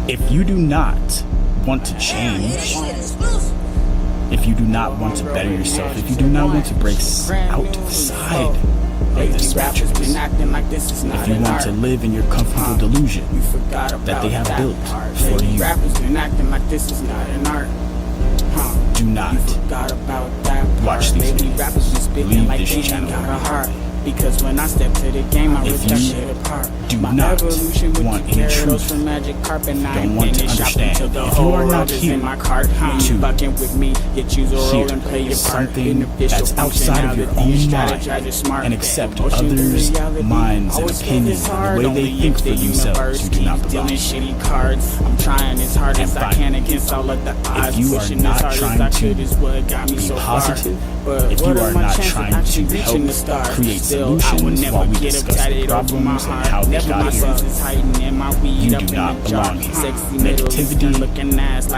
If you do not want to change, if you do not want to better yourself, if you do not want to break outside of this matrix, if you want to live in your comfortable delusion that they have built for you, do not watch these videos. Leave this channel. Because when I step to the game, I rip that shit apart. Do My not evolution with want the any carrots truth. from magic carpet. I Don't ain't want to finished shopping understand. till the If you whole are not world is here in my cart. to You fucking with me, you choose a role and play your part. something that's outside of your own mind and accept others' minds and opinions and the way they think for themselves. You do not belong. Shitty cards. I'm trying as hard as I can against all of the odds. If you are not trying to be positive, if you are not trying to help create solutions while we discuss the problems and how they got here, you do not belong here. Negativity,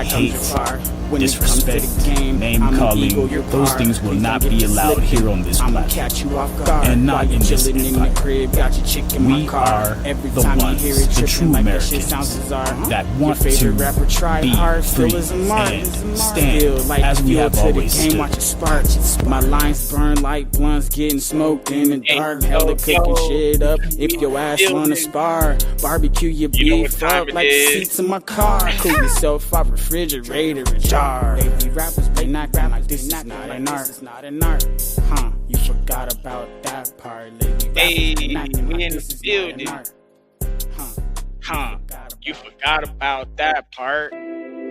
hate, disrespect, name-calling, those things will not be allowed here on this platform, and not in this empire. We are the ones, the true Americans, that want to be free and stand as we have always stood. My lines burn like blunts getting smoked in the dark. Hella cooking shit up if your ass wanna spar. Barbecue your beef up like the seats in my car. Cool yourself off refrigerator and jar. Baby rappers be not like this is not an art. It's not an art. You forgot about that part. Hey, we in the building. You forgot about that part.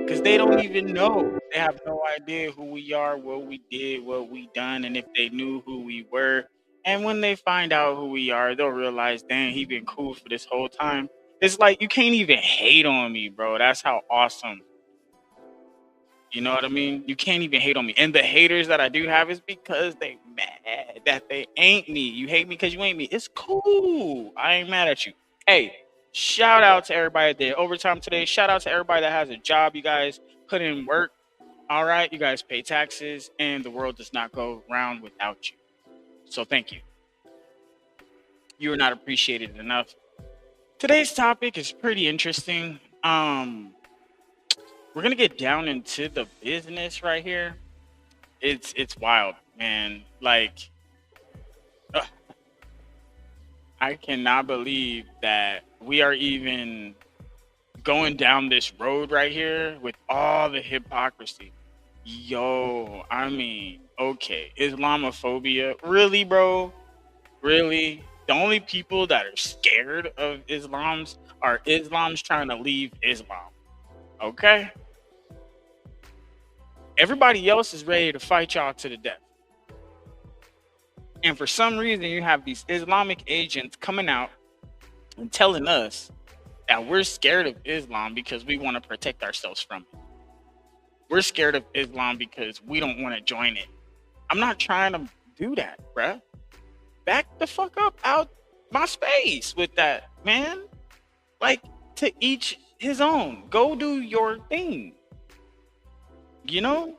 Because they don't even know. They have no idea who we are, what we did, what we done, and if they knew who we were. And when they find out who we are, they'll realize, dang, he been cool for this whole time. It's like, you can't even hate on me, bro. That's how awesome. You know what I mean? You can't even hate on me. And the haters that I do have is because they mad that they ain't me. You hate me because you ain't me. It's cool. I ain't mad at you. Hey, shout out to everybody that did overtime today. Shout out to everybody that has a job. You guys put in work. All right. You guys pay taxes, and the world does not go round without you. So thank you. You are not appreciated enough. Today's topic is pretty interesting. We're gonna get down into the business right here. It's wild, man. Like, I cannot believe that we are even going down this road right here with all the hypocrisy. Yo, I mean, okay, Islamophobia. Really, bro? Really? The only people that are scared of Islams are Islams trying to leave Islam. Okay? Everybody else is ready to fight y'all to the death. And for some reason, you have these Islamic agents coming out and telling us that we're scared of Islam because we want to protect ourselves from it. We're scared of Islam because we don't want to join it. I'm not trying to do that, bruh. Back the fuck up out my space with that, man. Like, to each his own. Go do your thing. You know?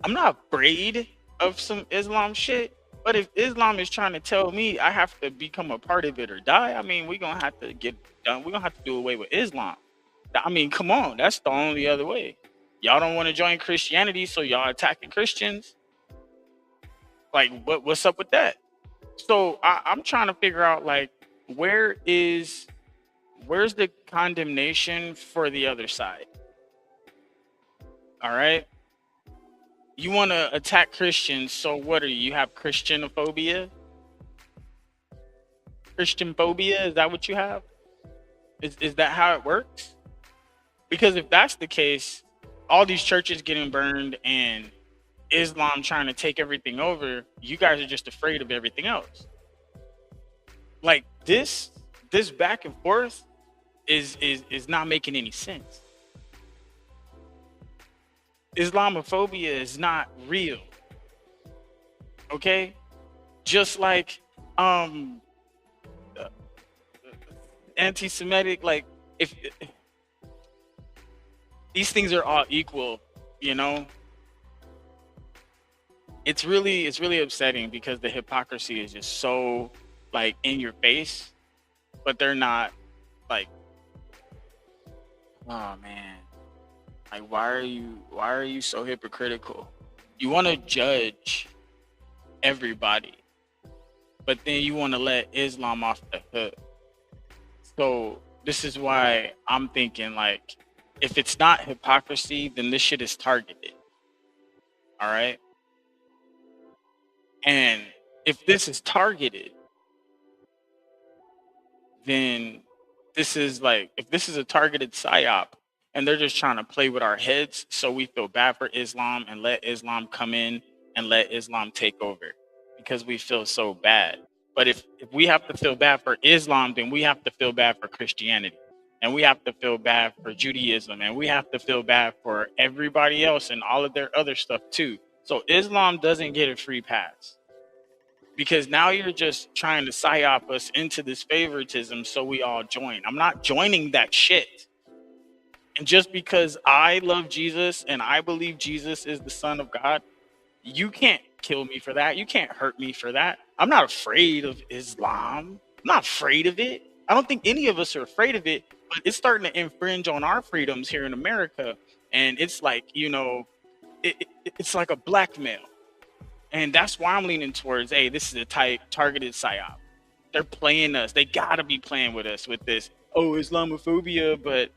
I'm not afraid of some Islam shit. But if Islam is trying to tell me I have to become a part of it or die, I mean, we're going to have to get done. We're going to have to do away with Islam. I mean, come on. That's the only other way. Y'all don't want to join Christianity, so y'all attacking Christians. Like, what's up with that? So I'm trying to figure out, like, where's the condemnation for the other side? All right. You want to attack Christians, so what are you? You have Christianophobia? Christian phobia? Is that what you have? Is that how it works? Because if that's the case, all these churches getting burned and Islam trying to take everything over, you guys are just afraid of everything else. Like, this back and forth is not making any sense. Islamophobia is not real. Okay? Just like anti-Semitic, like, if these things are all equal, you know? It's really upsetting because the hypocrisy is just so, like, in your face, but they're not, like, Oh man, like why are you so hypocritical? You want to judge everybody, but then you want to let Islam off the hook. So this is why I'm thinking, like, if it's not hypocrisy, then this shit is targeted. All right. And if this is targeted, then this is like, if this is a targeted psyop and they're just trying to play with our heads so we feel bad for Islam and let Islam come in and let Islam take over because we feel so bad. But if we have to feel bad for Islam, then we have to feel bad for Christianity. And we have to feel bad for Judaism. And we have to feel bad for everybody else and all of their other stuff too. So Islam doesn't get a free pass. Because now you're just trying to psyop us into this favoritism so we all join. I'm not joining that shit. And just because I love Jesus and I believe Jesus is the Son of God, you can't kill me for that. You can't hurt me for that. I'm not afraid of Islam. I'm not afraid of it. I don't think any of us are afraid of it, but it's starting to infringe on our freedoms here in America. And it's like, it's like a blackmail. And that's why I'm leaning towards, hey, this is a targeted psyop. They're playing us. They gotta be playing with us with this. Oh, Islamophobia, but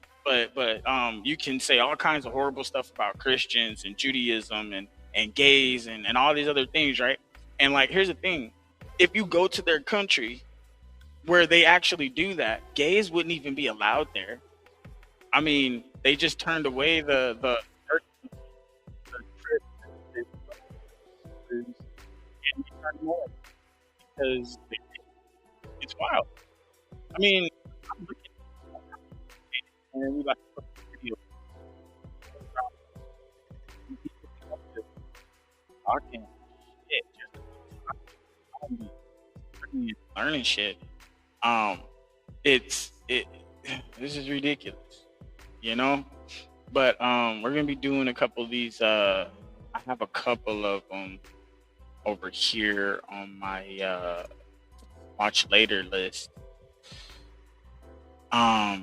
you can say all kinds of horrible stuff about Christians and Judaism and gays and all these other things, right? And like, here's the thing: if you go to their country where they actually do that, gays wouldn't even be allowed there. I mean, they just turned away the because it's wild. I mean, I'm looking and we like video talking shit, just learning shit. It's this is ridiculous, you know. But we're gonna be doing a couple of these. I have a couple of them over here on my watch later list. All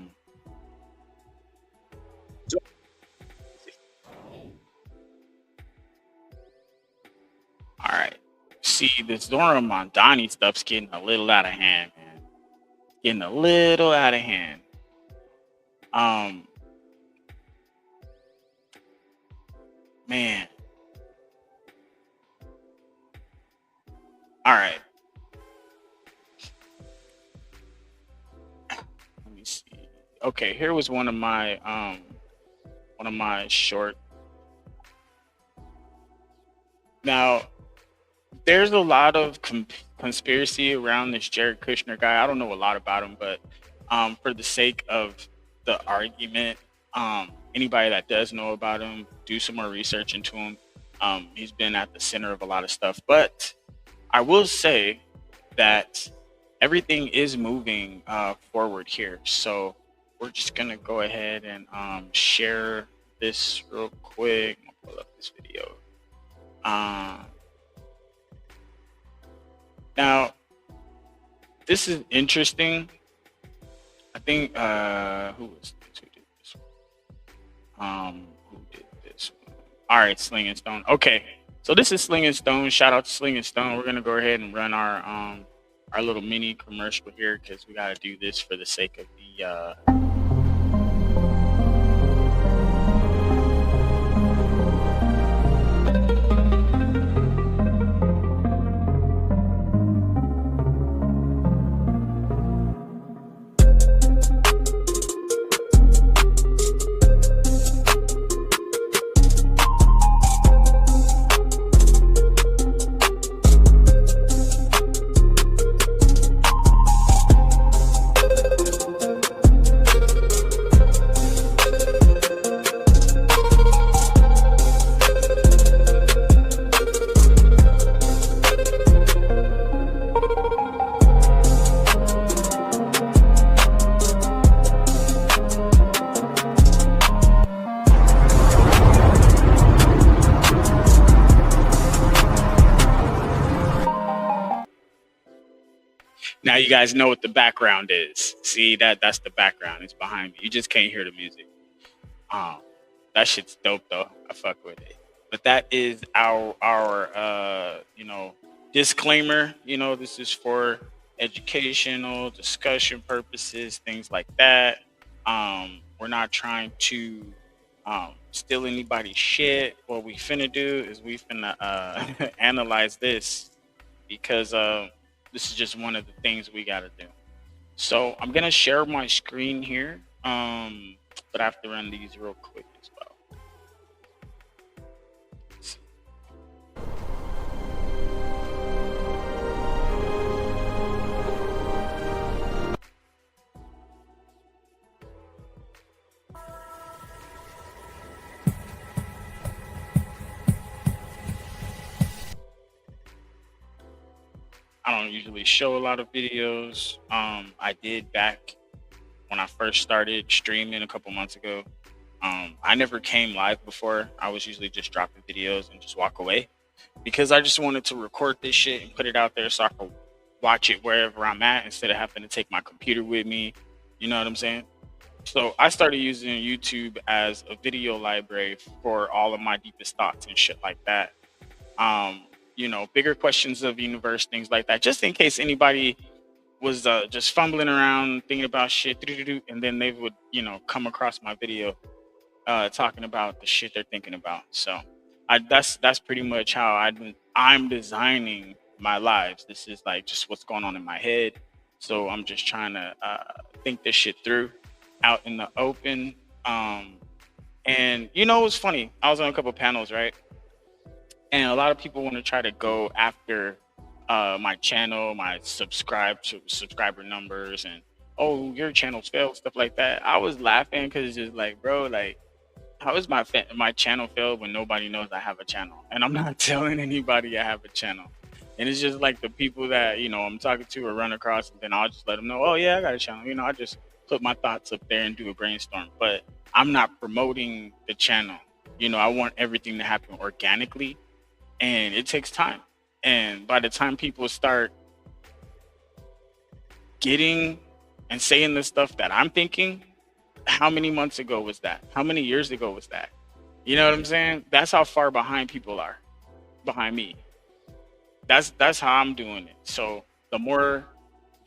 right. See, this Dora Mondani stuff's getting a little out of hand, man. Getting a little out of hand. Man. All right. Let me see. Okay, here was one of my short. Now, there's a lot of conspiracy around this Jared Kushner guy. I don't know a lot about him, but for the sake of the argument, anybody that does know about him, do some more research into him. He's been at the center of a lot of stuff, but I will say that everything is moving forward here. So we're just gonna go ahead and share this real quick. I'm gonna pull up this video. Now, this is interesting. I think who was this? Who did this one? Who did this one? All right, Sling and Stone. Okay, so this is Sling and Stone. Shout out to Sling and Stone. We're gonna go ahead and run our little mini commercial here because we gotta do this for the sake of the Now you guys know what the background is. See, that's the background. It's behind me. You just can't hear the music. That shit's dope though. I fuck with it. But that is our disclaimer. This is for educational discussion purposes, things like that. We're not trying to steal anybody's shit. What we finna do is we finna analyze this, because this is just one of the things we gotta do. So I'm gonna share my screen here, but I have to run these real quick as well. I don't usually show a lot of videos. I did back when I first started streaming a couple months ago. I never came live before. I was usually just dropping videos and just walk away, because I just wanted to record this shit and put it out there so I could watch it wherever I'm at instead of having to take my computer with me. You know what I'm saying? So I started using YouTube as a video library for all of my deepest thoughts and shit like that. Bigger questions of universe, things like that, just in case anybody was just fumbling around thinking about shit, and then they would, come across my video talking about the shit they're thinking about. So that's pretty much how I'm designing my lives. This is like just what's going on in my head. So I'm just trying to think this shit through out in the open. And it was funny. I was on a couple panels, right? And a lot of people want to try to go after my channel, my subscriber numbers, and your channel's failed, stuff like that. I was laughing because it's just like, bro, like, how is my channel failed when nobody knows I have a channel? And I'm not telling anybody I have a channel. And it's just like the people that I'm talking to or run across, and then I'll just let them know, oh yeah, I got a channel. I just put my thoughts up there and do a brainstorm, but I'm not promoting the channel. I want everything to happen organically. And it takes time. And by the time people start getting and saying the stuff that I'm thinking, how many months ago was that? How many years ago was that? You know what I'm saying? That's how far behind people are, behind me. That's how I'm doing it. So the more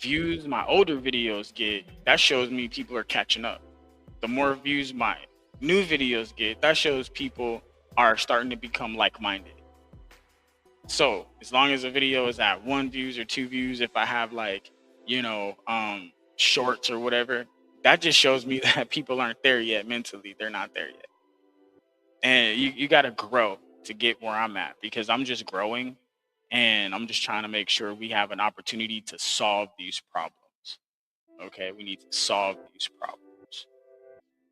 views my older videos get, that shows me people are catching up. The more views my new videos get, that shows people are starting to become like-minded. So as long as a video is at 1 views or 2 views, if I have shorts or whatever, that just shows me that people aren't there yet mentally. They're not there yet. And you got to grow to get where I'm at, because I'm just growing and I'm just trying to make sure we have an opportunity to solve these problems. Okay, we need to solve these problems.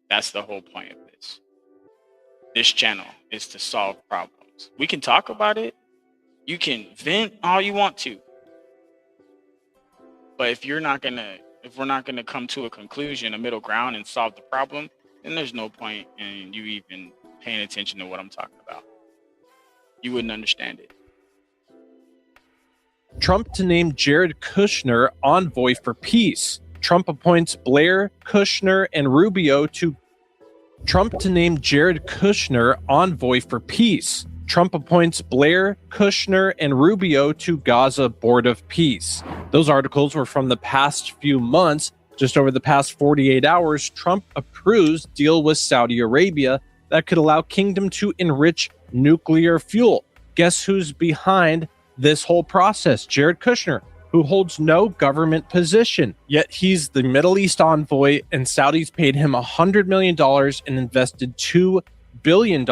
That's the whole point of this. This channel is to solve problems. We can talk about it. You can vent all you want to, but if we're not gonna come to a conclusion, a middle ground, and solve the problem, then there's no point in you even paying attention to what I'm talking about. You wouldn't understand it. Trump to name Jared Kushner envoy for peace. Trump appoints Blair, Kushner, and Rubio to Trump to name Jared Kushner envoy for peace. Trump appoints Blair, Kushner, and Rubio to Gaza Board of Peace. Those articles were from the past few months. Just over the past 48 hours, Trump approves deal with Saudi Arabia that could allow kingdom to enrich nuclear fuel. Guess who's behind this whole process? Jared Kushner, who holds no government position. Yet he's the Middle East envoy, and Saudis paid him $100 million and invested $2 billion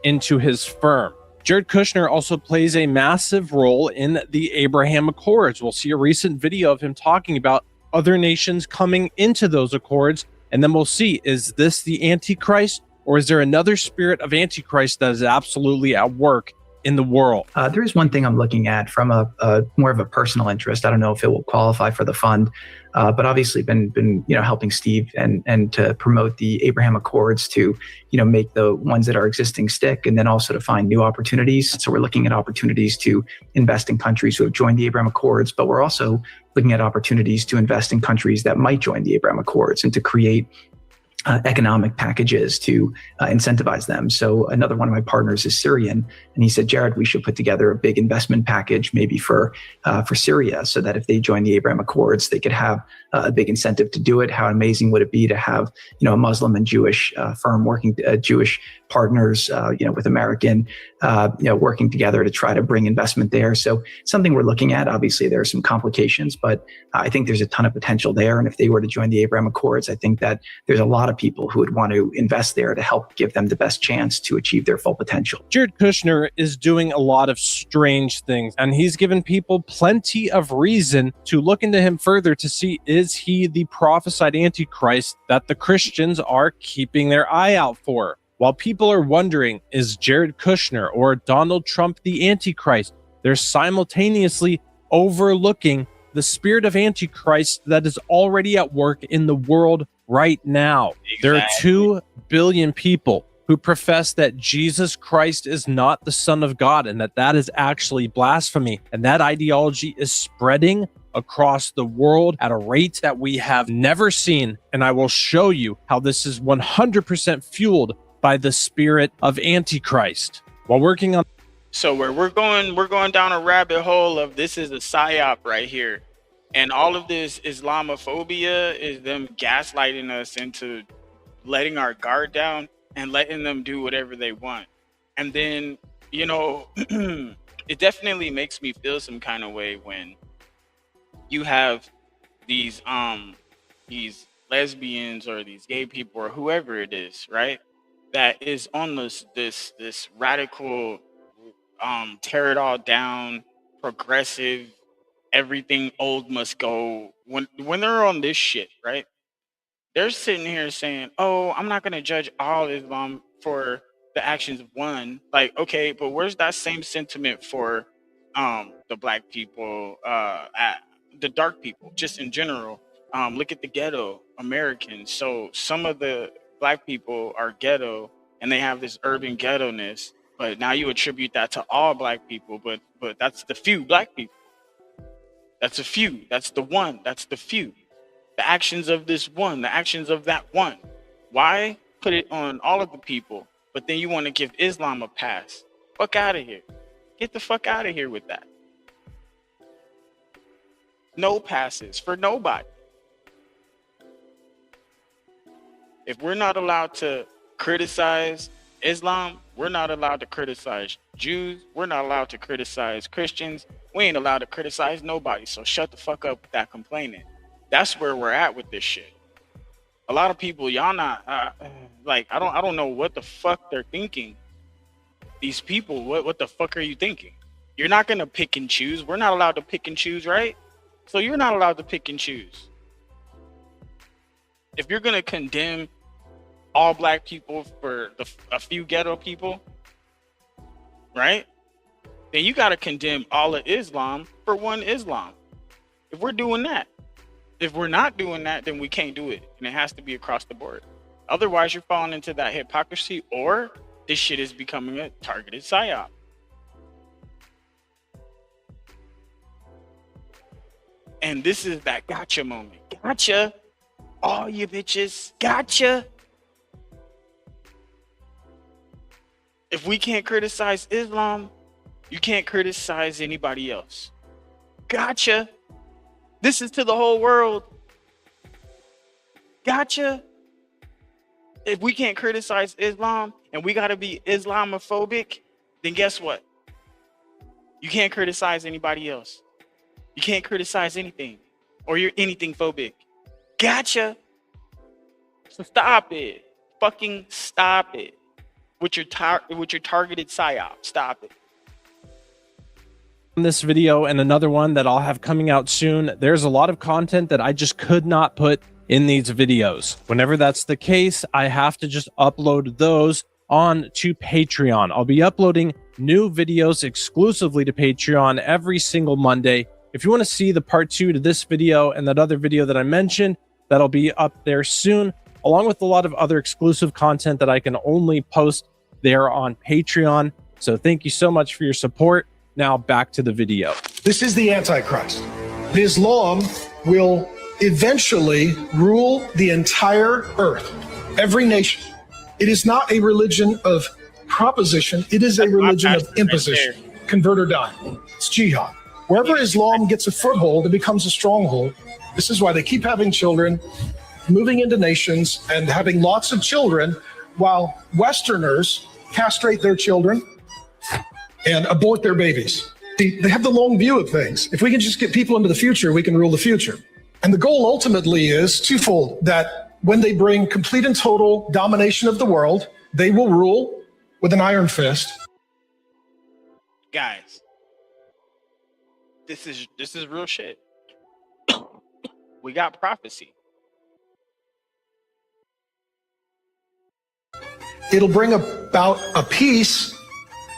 into his firm. Jared Kushner also plays a massive role in the Abraham Accords. We'll see a recent video of him talking about other nations coming into those accords, and then we'll see, is this the Antichrist, or is there another spirit of Antichrist that is absolutely at work in the world? There is one thing I'm looking at from a more of a personal interest. I don't know if it will qualify for the fund, but obviously been helping Steve and to promote the Abraham Accords to make the ones that are existing stick, and then also to find new opportunities. So we're looking at opportunities to invest in countries who have joined the Abraham Accords, but we're also looking at opportunities to invest in countries that might join the Abraham Accords and to create economic packages to incentivize them. So another one of my partners is Syrian, and he said, Jared, we should put together a big investment package maybe for Syria, so that if they join the Abraham Accords, they could have a big incentive to do it. How amazing would it be to have, a Muslim and Jewish firm working, Jewish partners, with American, working together to try to bring investment there. So something we're looking at. Obviously, there are some complications, but I think there's a ton of potential there. And if they were to join the Abraham Accords, I think that there's a lot of people who would want to invest there to help give them the best chance to achieve their full potential. Jared Kushner is doing a lot of strange things, and he's given people plenty of reason to look into him further to see, is he the prophesied Antichrist that the Christians are keeping their eye out for? While people are wondering, is Jared Kushner or Donald Trump the Antichrist, they're simultaneously overlooking the spirit of Antichrist that is already at work in the world right now. Exactly. There are 2 billion people who profess that Jesus Christ is not the Son of God, and that is actually blasphemy. And that ideology is spreading across the world at a rate that we have never seen. And I will show you how this is 100% fueled by the spirit of Antichrist. While working on, so we're going down a rabbit hole of this is a Psy-Op right here, and all of this Islamophobia is them gaslighting us into letting our guard down and letting them do whatever they want. And then, it definitely makes me feel some kind of way when you have these lesbians or these gay people or whoever it is, right, that is on this radical tear it all down, progressive, everything old must go. When they're on this shit, right, they're sitting here saying, oh, I'm not going to judge all Islam for the actions of one. Like, okay, but where's that same sentiment for the black people, the dark people, just in general? Look at the ghetto Americans. So some of the black people are ghetto and they have this urban ghetto-ness, but now you attribute that to all black people, but that's the few black people. That's a few. That's the one. That's the few. The actions of this one, the actions of that one. Why put it on all of the people, but then you want to give Islam a pass? Fuck out of here. Get the fuck out of here with that. No passes for nobody. If we're not allowed to criticize Islam, we're not allowed to criticize Jews. We're not allowed to criticize Christians. We ain't allowed to criticize nobody. So shut the fuck up with that complaining. That's where we're at with this shit. A lot of people, y'all not I don't know what the fuck they're thinking. These people, what the fuck are you thinking? You're not gonna pick and choose. We're not allowed to pick and choose, right? So you're not allowed to pick and choose. If you're gonna condemn all black people for a few ghetto people, right? Then you gotta condemn all of Islam for one Islam. If we're doing that. If we're not doing that, then we can't do it. And it has to be across the board. Otherwise, you're falling into that hypocrisy, or this shit is becoming a targeted Psy-Op. And this is that gotcha moment. Gotcha. All you bitches. Gotcha. If we can't criticize Islam, you can't criticize anybody else. Gotcha. This is to the whole world. Gotcha. If we can't criticize Islam and we got to be Islamophobic, then guess what? You can't criticize anybody else. You can't criticize anything, or you're anything phobic. Gotcha. So stop it. Fucking stop it. With your targeted Psy-Op. Stop it. This video and another one that I'll have coming out soon, there's a lot of content that I just could not put in these videos. Whenever that's the case, I have to just upload those on to Patreon. I'll be uploading new videos exclusively to Patreon every single Monday. If you want to see the part 2 to this video and that other video that I mentioned, that'll be up there soon, along with a lot of other exclusive content that I can only post there on Patreon. So thank you so much for your support. Now back to the video. This is the Antichrist. Islam will eventually rule the entire earth. every nation. It is not a religion of proposition. It is a religion of imposition. Convert or die. It's jihad. Wherever Islam gets a foothold, it becomes a stronghold. This is why they keep having children, moving into nations and having lots of children, while Westerners castrate their children and abort their babies. They have the long view of things. If we can just get people into the future, we can rule the future. And the goal ultimately is twofold, that when they bring complete and total domination of the world, they will rule with an iron fist. Guys, this is real shit. We got prophecy. It'll bring about a peace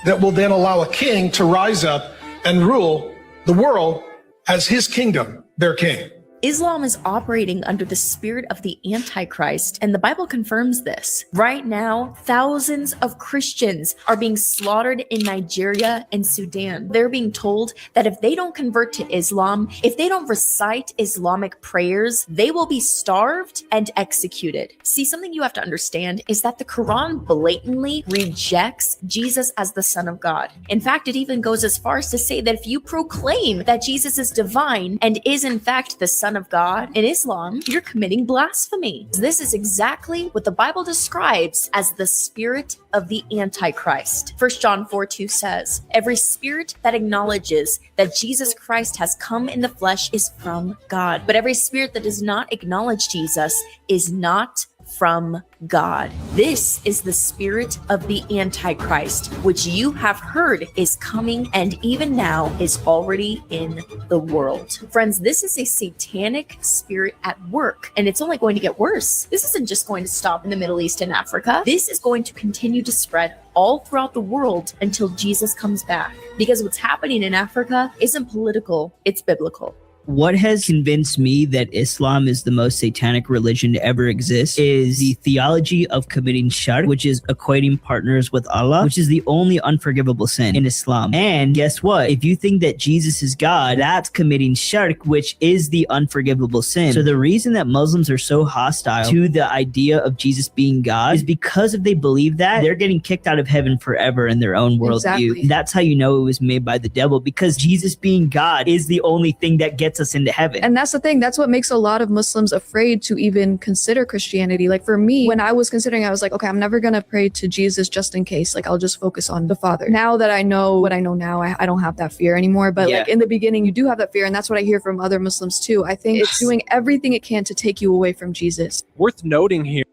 that will then allow a king to rise up and rule the world as his kingdom, their king. Islam is operating under the spirit of the Antichrist, and the Bible confirms this. Right now, thousands of Christians are being slaughtered in Nigeria and Sudan. They're being told that if they don't convert to Islam, if they don't recite Islamic prayers, they will be starved and executed. See, something you have to understand is that the Quran blatantly rejects Jesus as the Son of God. In fact, it even goes as far as to say that if you proclaim that Jesus is divine and is in fact the Son of God in Islam, you're committing blasphemy. This is exactly what the Bible describes as the spirit of the Antichrist. 1 John 4:2 says, "Every spirit that acknowledges that Jesus Christ has come in the flesh is from God. But every spirit that does not acknowledge Jesus is not from God." This is the spirit of the Antichrist, which you have heard is coming and even now is already in the world. Friends, this is a satanic spirit at work, and it's only going to get worse. This isn't just going to stop in the Middle East and Africa. This is going to continue to spread all throughout the world until Jesus comes back. Because what's happening in Africa isn't political, it's biblical. What has convinced me that Islam is the most satanic religion to ever exist is the theology of committing shirk, which is equating partners with Allah, which is the only unforgivable sin in Islam. And guess what? If you think that Jesus is God, that's committing shirk, which is the unforgivable sin. So the reason that Muslims are so hostile to the idea of Jesus being God is because if they believe that, they're getting kicked out of heaven forever in their own worldview. Exactly. That's how you know it was made by the devil, because Jesus being God is the only thing that gets us into heaven. And that's the thing. That's what makes a lot of Muslims afraid to even consider Christianity. Like for me, when I was considering, I was like, okay, I'm never going to pray to Jesus just in case. Like I'll just focus on the Father. Now that I know what I know now, I don't have that fear anymore. But like in the beginning, you do have that fear. And that's what I hear from other Muslims too. I think it's doing everything it can to take you away from Jesus. Worth noting here.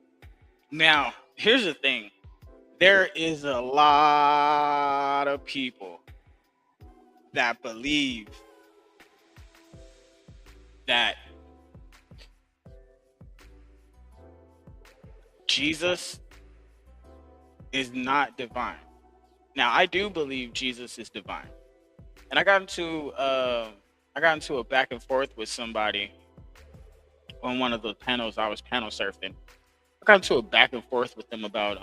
Now, here's the thing. There is a lot of people that believe that Jesus is not divine. Now, I do believe Jesus is divine, and I got into a back and forth with somebody on one of the panels. I was panel surfing. I got into a back and forth with them about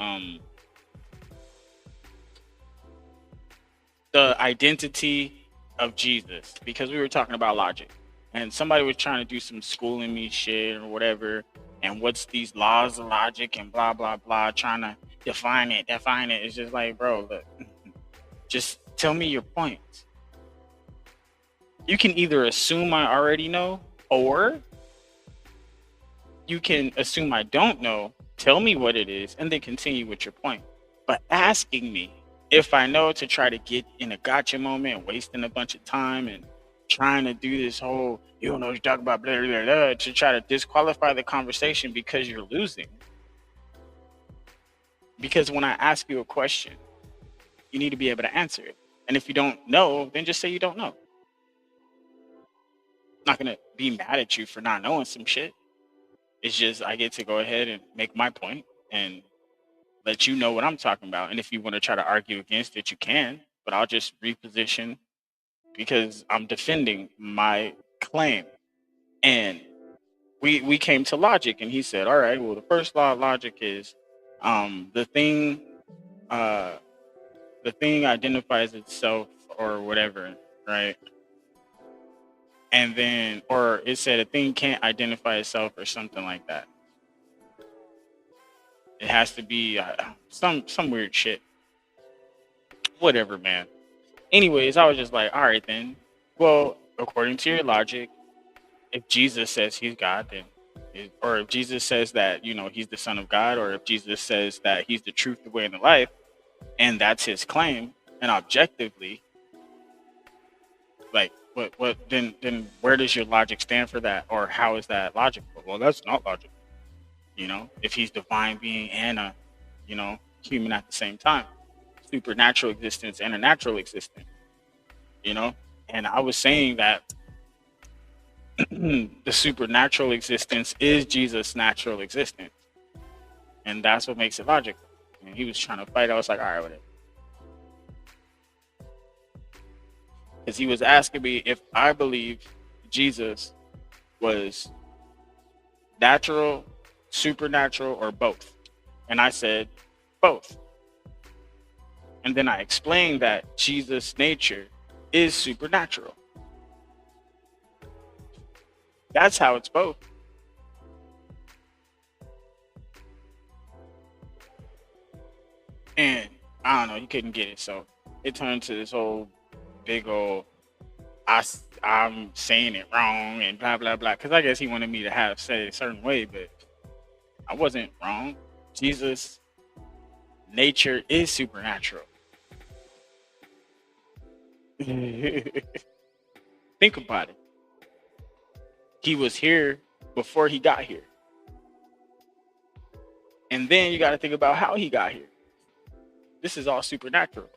the identity of Jesus, because we were talking about logic. And somebody was trying to do some schooling me shit or whatever. And what's these laws of logic and blah, blah, blah, trying to define it. It's just like, bro, look, just tell me your points. You can either assume I already know, or you can assume I don't know, tell me what it is, and then continue with your point. But asking me if I know to try to get in a gotcha moment, wasting a bunch of time and trying to do this whole, you don't know what you're talking about, blah, blah, blah, to try to disqualify the conversation because you're losing. Because when I ask you a question, you need to be able to answer it. And if you don't know, then just say you don't know. I'm not going to be mad at you for not knowing some shit. It's just I get to go ahead and make my point and let you know what I'm talking about. And if you want to try to argue against it, you can. But I'll just reposition because I'm defending my claim. And we came to logic, and he said, all right, well, the first law of logic is the thing identifies itself or whatever, right? And then, or it said a thing can't identify itself or something like that. It has to be some weird shit. Whatever, man. Anyways, I was just like, all right then. Well, according to your logic, if Jesus says he's God, then, or if Jesus says that, you know, he's the Son of God, or if Jesus says that he's the truth, the way, and the life, and that's his claim, and objectively, like, what then where does your logic stand for that, or how is that logical? Well, that's not logical. You know, if he's divine being and a, you know, human at the same time, supernatural existence and a natural existence, you know. And I was saying that the supernatural existence is Jesus' natural existence, and that's what makes it logical. And he was trying to fight. I was like, all right, whatever. Because he was asking me if I believe Jesus was natural, supernatural, or both. And I said, both. And then I explained that Jesus' nature is supernatural. That's how it's both. And I don't know, he couldn't get it. So it turned to this whole big old, I'm saying it wrong and blah, blah, blah. Because I guess he wanted me to have said it a certain way, but I wasn't wrong. Jesus' nature is supernatural. Think about it. He was here before he got here. And then you got to think about how he got here. This is all supernatural.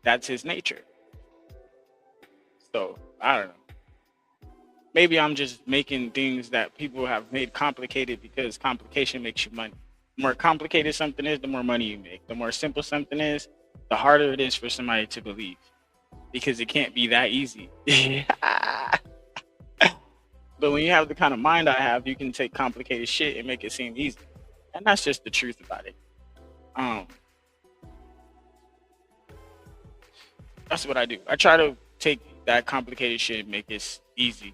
That's his nature. So, I don't know. Maybe I'm just making things that people have made complicated because complication makes you money. The more complicated something is, the more money you make. The more simple something is, the harder it is for somebody to believe. Because it can't be that easy. But when you have the kind of mind I have, you can take complicated shit and make it seem easy. And that's just the truth about it. That's what I do. I try to take that complicated shit and make it easy.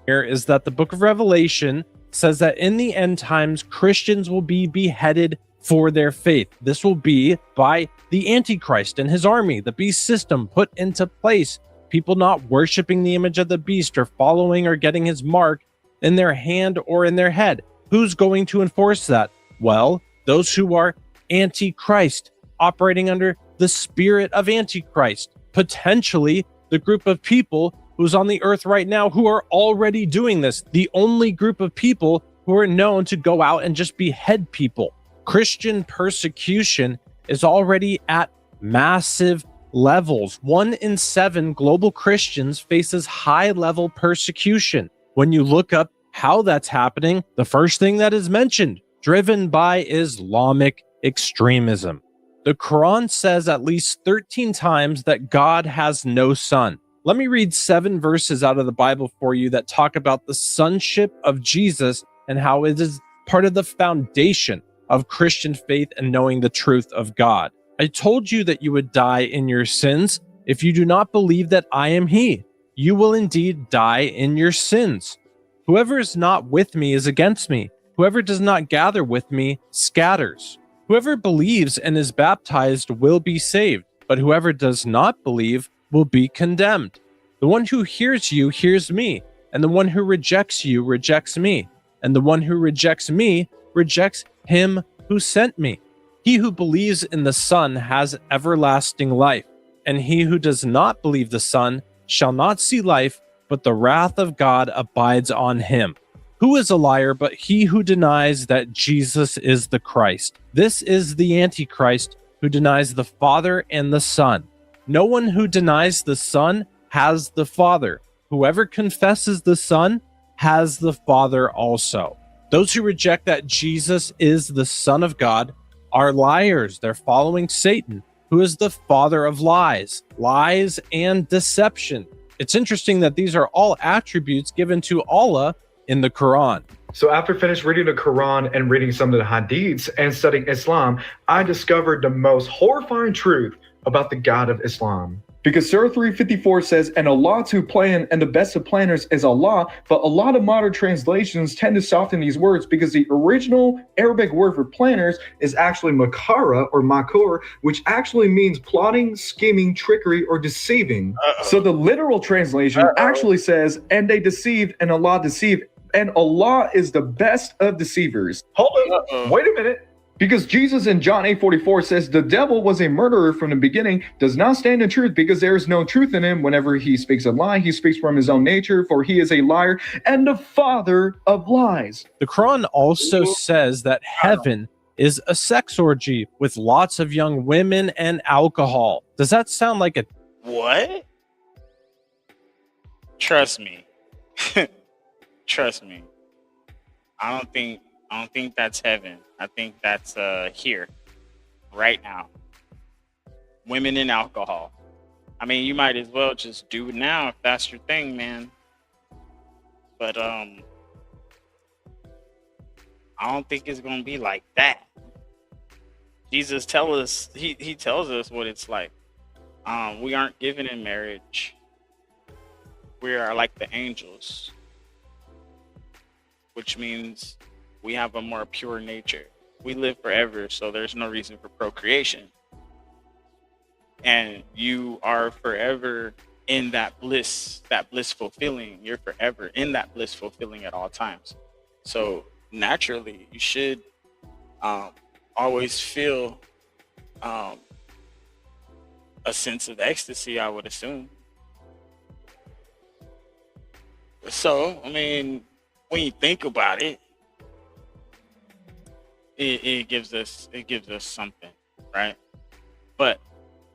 Here is that the book of Revelation says that in the end times, Christians will be beheaded for their faith. This will be by the Antichrist and his army, the beast system put into place. People not worshiping the image of the beast or following or getting his mark in their hand or in their head. Who's going to enforce that? Well, those who are Antichrist, operating under the spirit of Antichrist. Potentially the group of people who's on the earth right now who are already doing this. The only group of people who are known to go out and just behead people. Christian persecution is already at massive levels. 1 in 7 global Christians faces high-level persecution. When you look up how that's happening, the first thing that is mentioned, driven by Islamic extremism. The Quran says at least 13 times that God has no son. Let me read 7 verses out of the Bible for you that talk about the sonship of Jesus and how it is part of the foundation of Christian faith and knowing the truth of God. I told you that you would die in your sins. If you do not believe that I am he, you will indeed die in your sins. Whoever is not with me is against me. Whoever does not gather with me scatters. Whoever believes and is baptized will be saved, but whoever does not believe will be condemned. The one who hears you hears me, and the one who rejects you rejects me, and the one who rejects me rejects him who sent me. He who believes in the Son has everlasting life, and he who does not believe the Son shall not see life, but the wrath of God abides on him. Who is a liar but he who denies that Jesus is the Christ? This is the Antichrist who denies the Father and the Son. No one who denies the Son has the Father. Whoever confesses the Son has the Father also. Those who reject that Jesus is the Son of God are liars. They're following Satan, who is the father of lies and deception. It's interesting that these are all attributes given to Allah in the Quran. So after finished reading the Quran and reading some of the hadiths and studying Islam, I discovered the most horrifying truth about the God of Islam. Because Surah 354 says, and Allah to plan, and the best of planners is Allah. But a lot of modern translations tend to soften these words because the original Arabic word for planners is actually makara or makur, which actually means plotting, scheming, trickery, or deceiving. So the literal translation actually says, and they deceived, and Allah deceived. And Allah is the best of deceivers. Hold on, wait a minute. Because Jesus in John 8:44 says, the devil was a murderer from the beginning, does not stand in truth because there is no truth in him. Whenever he speaks a lie, he speaks from his own nature, for he is a liar and the father of lies. The Quran also says that heaven is a sex orgy with lots of young women and alcohol. Does that sound like a... What? Trust me. Trust me. I don't think that's heaven. I think that's here, right now. Women and alcohol. I mean, you might as well just do it now if that's your thing, man. But I don't think it's gonna be like that. Jesus tells us, he tells us what it's like. We aren't given in marriage. We are like the angels, which means we have a more pure nature. We live forever, so there's no reason for procreation. And you are forever in that bliss, that blissful feeling. You're forever in that blissful feeling at all times. So naturally, you should always feel a sense of ecstasy, I would assume. So, I mean, when you think about it, it gives us something, right? But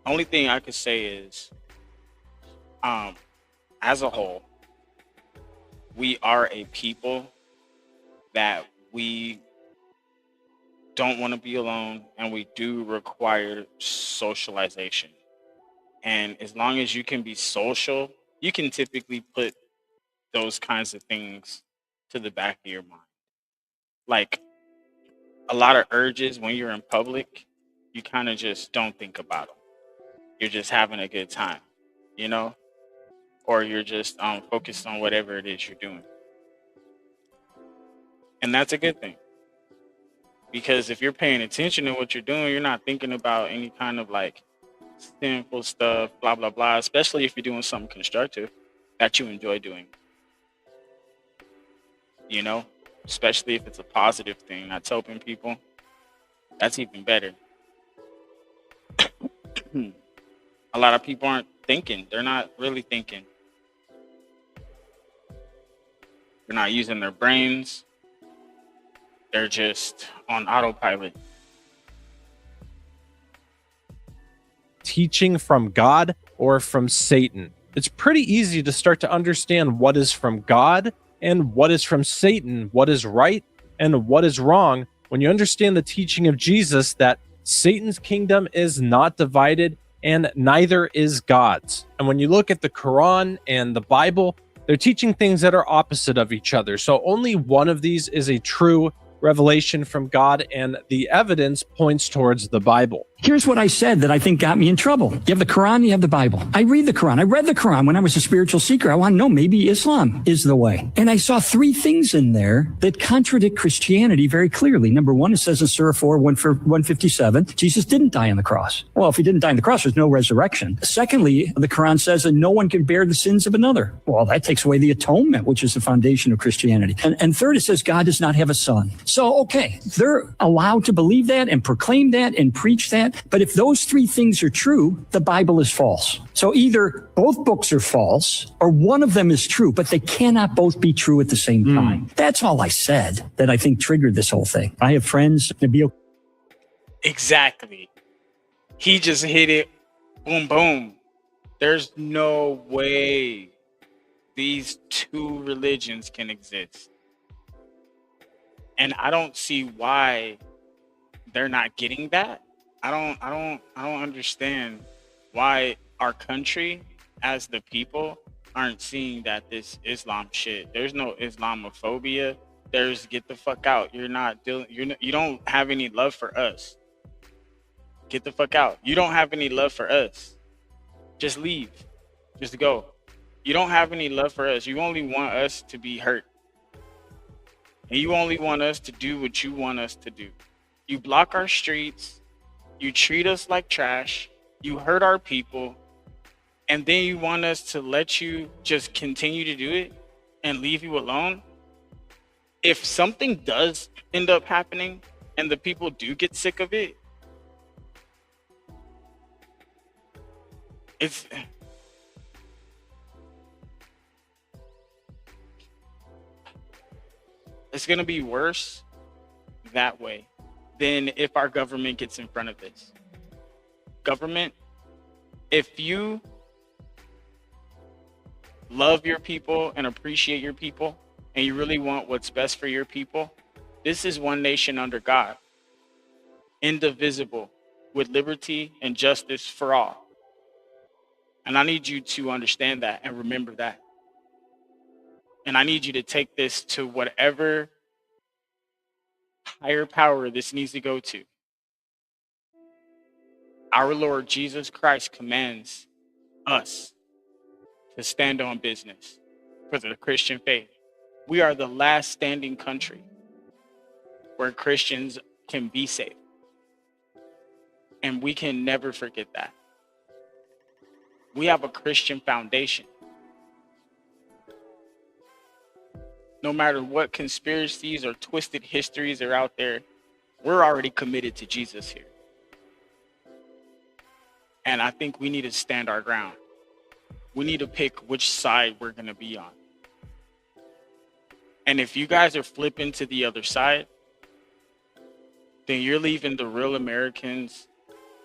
only thing I could say is, as a whole, we are a people that we don't want to be alone, and we do require socialization. And as long as you can be social, you can typically put those kinds of things to the back of your mind. Like, a lot of urges when you're in public, you kind of just don't think about them. You're just having a good time, you know? Or you're just focused on whatever it is you're doing. And that's a good thing. Because if you're paying attention to what you're doing, you're not thinking about any kind of like sinful stuff, blah, blah, blah, especially if you're doing something constructive that you enjoy doing. You know? Especially if it's a positive thing that's helping people, that's even better. A lot of people aren't thinking. They're not really thinking. They're not using their brains. They're just on autopilot. Teaching from God or from Satan? It's pretty easy to start to understand what is from God and what is from Satan, what is right and what is wrong, when you understand the teaching of Jesus that Satan's kingdom is not divided and neither is God's. And when you look at the Quran and the Bible, they're teaching things that are opposite of each other. So only one of these is a true revelation from God, and the evidence points towards the Bible. Here's what I said that I think got me in trouble. You have the Quran, you have the Bible. I read the Quran. I read the Quran when I was a spiritual seeker. I want to know, maybe Islam is the way. And I saw three things in there that contradict Christianity very clearly. Number one, it says in Surah 4, 157, Jesus didn't die on the cross. Well, if he didn't die on the cross, there's no resurrection. Secondly, the Quran says that no one can bear the sins of another. Well, that takes away the atonement, which is the foundation of Christianity. And third, it says God does not have a son. So, okay, they're allowed to believe that and proclaim that and preach that. But if those three things are true, the Bible is false. So either both books are false or one of them is true, but they cannot both be true at the same time. That's all I said that I think triggered this whole thing. I have friends, Nabil. Exactly. He just hit it. Boom, boom. There's no way these two religions can exist. And I don't see why they're not getting that. I don't understand why our country as the people aren't seeing that this Islam shit. There's no Islamophobia. There's get the fuck out. You're not dealing. You don't have any love for us. Get the fuck out. You don't have any love for us. Just leave. Just go. You don't have any love for us. You only want us to be hurt. And you only want us to do what you want us to do. You block our streets. You treat us like trash. You hurt our people. And then you want us to let you just continue to do it and leave you alone? If something does end up happening and the people do get sick of it, it's going to be worse that way than if our government gets in front of this. Government, if you love your people and appreciate your people, and you really want what's best for your people, this is one nation under God, indivisible, with liberty and justice for all. And I need you to understand that and remember that. And I need you to take this to whatever higher power this needs to go to. Our Lord Jesus Christ commands us to stand on business for the Christian faith. We are the last standing country where Christians can be safe. And we can never forget that. We have a Christian foundation. No matter what conspiracies or twisted histories are out there, we're already committed to Jesus here. And I think we need to stand our ground. We need to pick which side we're going to be on. And if you guys are flipping to the other side, then you're leaving the real Americans.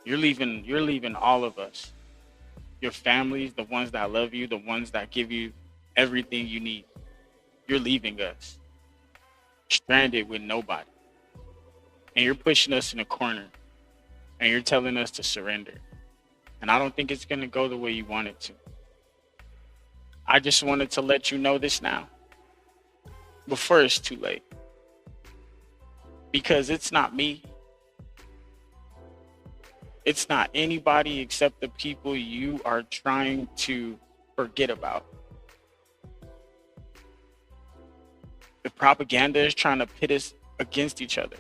You're leaving all of us. Your families, the ones that love you, the ones that give you everything you need. You're leaving us stranded with nobody. And you're pushing us in a corner. And you're telling us to surrender. And I don't think it's going to go the way you want it to. I just wanted to let you know this now, before it's too late. Because it's not me. It's not anybody except the people you are trying to forget about. The propaganda is trying to pit us against each other.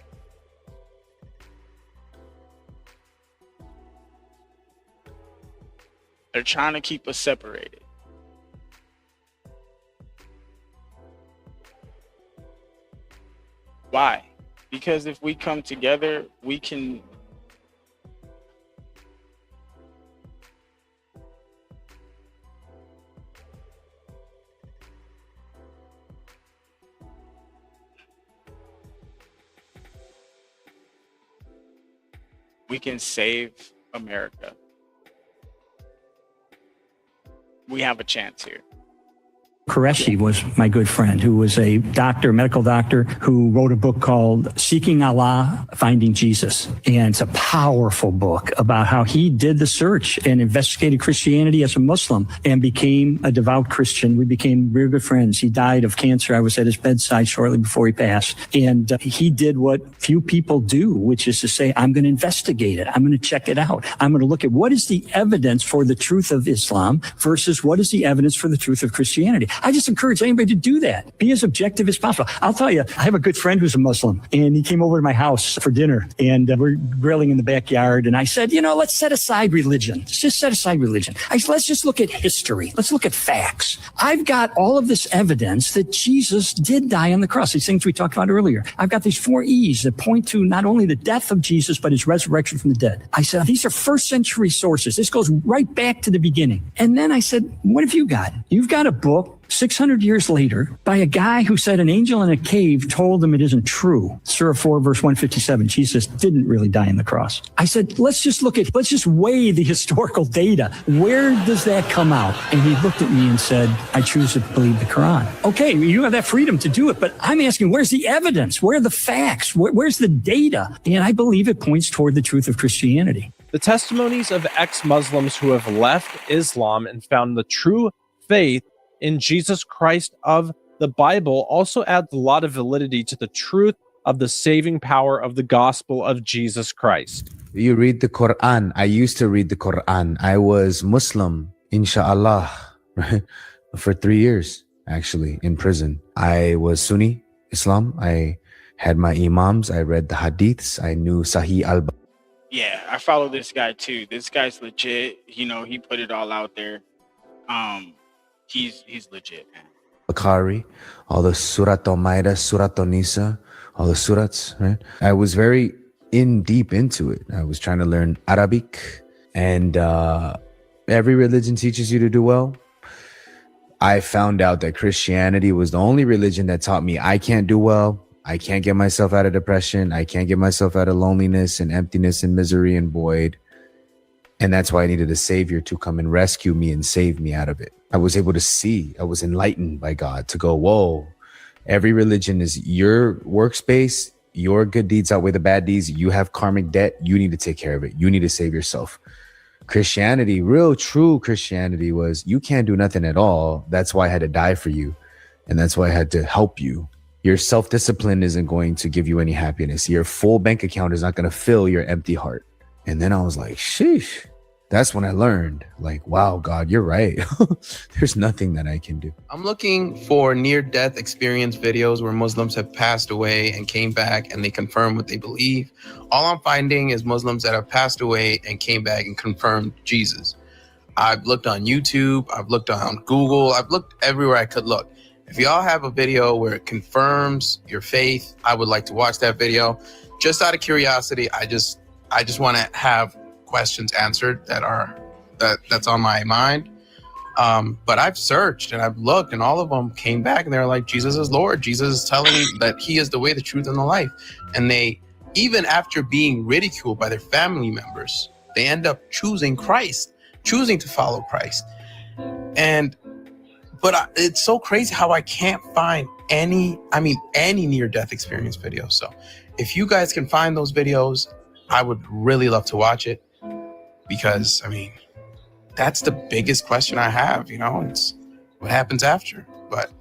They're trying to keep us separated. Why? Because if we come together, we can save America. We have a chance here. Qureshi was my good friend, who was a doctor, medical doctor, who wrote a book called Seeking Allah, Finding Jesus. And it's a powerful book about how he did the search and investigated Christianity as a Muslim and became a devout Christian. We became very good friends. He died of cancer. I was at his bedside shortly before he passed. And he did what few people do, which is to say, I'm going to investigate it. I'm going to check it out. I'm going to look at what is the evidence for the truth of Islam versus what is the evidence for the truth of Christianity. I just encourage anybody to do that. Be as objective as possible. I'll tell you, I have a good friend who's a Muslim, and he came over to my house for dinner, and we're grilling in the backyard. And I said, let's set aside religion. Let's just set aside religion. I said, let's just look at history. Let's look at facts. I've got all of this evidence that Jesus did die on the cross. These things we talked about earlier. I've got these 4 E's that point to not only the death of Jesus, but his resurrection from the dead. I said, these are first century sources. This goes right back to the beginning. And then I said, what have you got? You've got a book 600 years later by a guy who said an angel in a cave told him it isn't true. Surah 4, verse 157, Jesus didn't really die on the cross. I said, let's just weigh the historical data. Where does that come out? And he looked at me and said, I choose to believe the Quran. Okay, you have that freedom to do it, but I'm asking, where's the evidence? Where are the facts? Where's the data? And I believe it points toward the truth of Christianity. The testimonies of ex-Muslims who have left Islam and found the true faith in Jesus Christ of the Bible also adds a lot of validity to the truth of the saving power of the gospel of Jesus Christ. You read the Quran. I used to read the Quran. I was Muslim, inshallah, right? For 3 years, actually, in prison. I was Sunni Islam. I had my imams. I read the hadiths. I knew Sahih al-Bukhari. Yeah, I follow this guy too. This guy's legit. You know, he put it all out there. He's legit, man. Bukhari, all the Surat al-Ma'idah, Surat al-Nisa, all the surats, right? I was very deep into it. I was trying to learn Arabic, and every religion teaches you to do well. I found out that Christianity was the only religion that taught me I can't do well. I can't get myself out of depression. I can't get myself out of loneliness and emptiness and misery and void. And that's why I needed a savior to come and rescue me and save me out of it. I was able to see, I was enlightened by God to go, whoa, every religion is your workspace. Your good deeds outweigh the bad deeds. You have karmic debt. You need to take care of it. You need to save yourself. Christianity, real true Christianity was you can't do nothing at all. That's why I had to die for you. And that's why I had to help you. Your self-discipline isn't going to give you any happiness. Your full bank account is not going to fill your empty heart. And then I was like, sheesh. That's when I learned, like, wow, God, you're right. There's nothing that I can do. I'm looking for near-death experience videos where Muslims have passed away and came back and they confirm what they believe. All I'm finding is Muslims that have passed away and came back and confirmed Jesus. I've looked on YouTube. I've looked on Google. I've looked everywhere I could look. If y'all have a video where it confirms your faith, I would like to watch that video. Just out of curiosity, I just want to have questions answered that's on my mind. But I've searched and I've looked, and all of them came back and they're like, Jesus is Lord. Jesus is telling that he is the way, the truth, and the life. And they, even after being ridiculed by their family members, they end up choosing Christ, choosing to follow Christ. But it's so crazy how I can't find any near-death experience video. So if you guys can find those videos, I would really love to watch it, because, that's the biggest question I have, it's what happens after. But,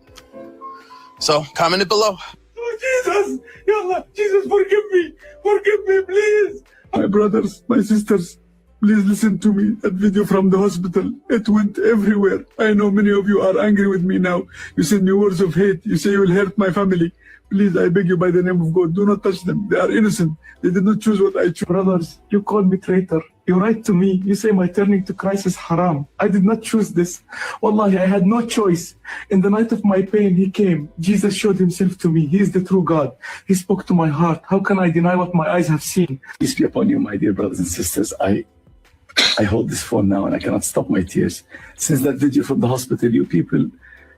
so comment it below. Oh, Jesus, Yallah, Jesus, forgive me, please. My brothers, my sisters, please listen to me. That video from the hospital, it went everywhere. I know many of you are angry with me now. You send me words of hate. You say you will hurt my family. Please, I beg you by the name of God, do not touch them. They are innocent. They did not choose what I chose. Brothers, you call me traitor. You write to me. You say my turning to Christ is haram. I did not choose this. Wallahi, I had no choice. In the night of my pain, he came. Jesus showed himself to me. He is the true God. He spoke to my heart. How can I deny what my eyes have seen? Peace be upon you, my dear brothers and sisters. I hold this phone now and I cannot stop my tears. Since that video from the hospital, you people,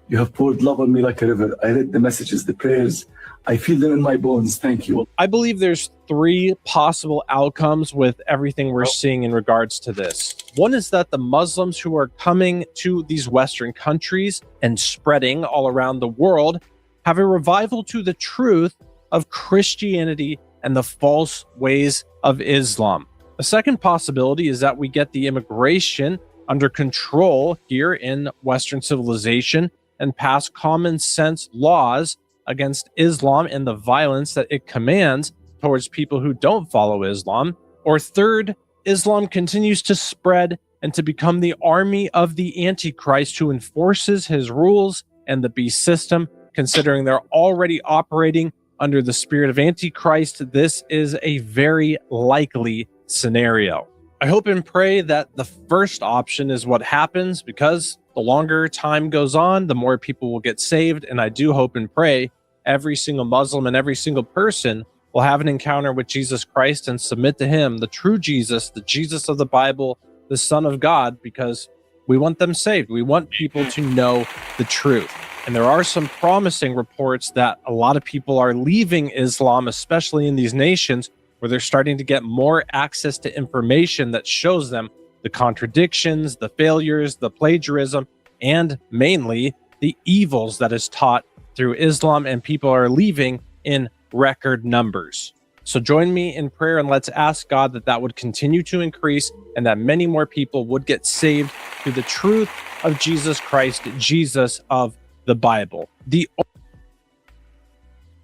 you have poured love on me like a river. I read the messages, the prayers. I feel them in my bones. Thank you. I believe there's 3 possible outcomes with everything we're seeing in regards to this. One is that the Muslims who are coming to these Western countries and spreading all around the world have a revival to the truth of Christianity and the false ways of Islam. A second possibility is that we get the immigration under control here in Western civilization and pass common sense laws against Islam and the violence that it commands towards people who don't follow Islam. Or third, Islam continues to spread and to become the army of the Antichrist who enforces his rules and the beast system. Considering they're already operating under the spirit of Antichrist, this is a very likely scenario. I hope and pray that the first option is what happens, because the longer time goes on, the more people will get saved. And I do hope and pray every single Muslim and every single person will have an encounter with Jesus Christ and submit to him, the true Jesus, the Jesus of the Bible, the Son of God, because we want them saved. We want people to know the truth. And there are some promising reports that a lot of people are leaving Islam, especially in these nations, where they're starting to get more access to information that shows them the contradictions, the failures, the plagiarism, and mainly the evils that is taught through Islam, and people are leaving in record numbers. So join me in prayer and let's ask God that that would continue to increase and that many more people would get saved through the truth of Jesus Christ, Jesus of the Bible. The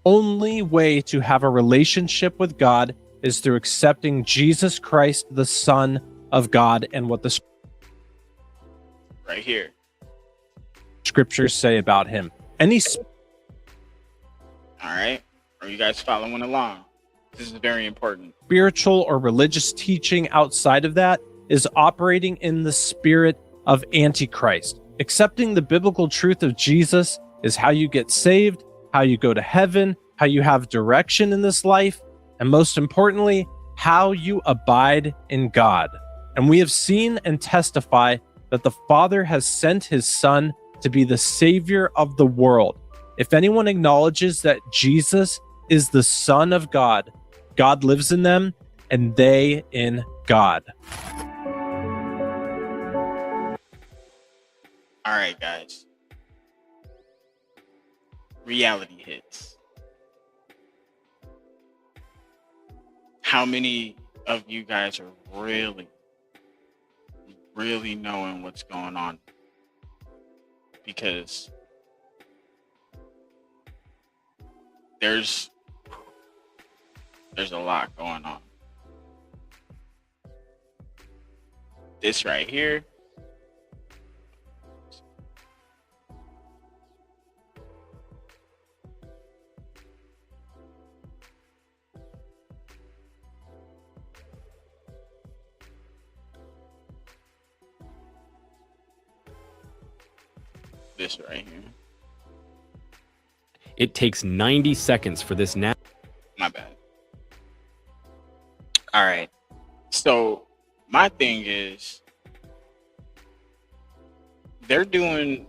only way to have a relationship with God is through accepting Jesus Christ, the Son of God, and what the Right here. scriptures say about him. Any All right. Are you guys following along? This is very important. spiritual or religious teaching outside of that is operating in the spirit of Antichrist. Accepting the biblical truth of Jesus is how you get saved, how you go to heaven, how you have direction in this life, and most importantly, how you abide in God. And we have seen and testify that the Father has sent his Son to be the Savior of the world. If anyone acknowledges that Jesus is the Son of God, God lives in them and they in God. All right, guys. Reality hits. How many of you guys are really knowing what's going on? Because there's a lot going on. This right here. This right here. It takes 90 seconds for this now. My bad. All right. So my thing is, they're doing.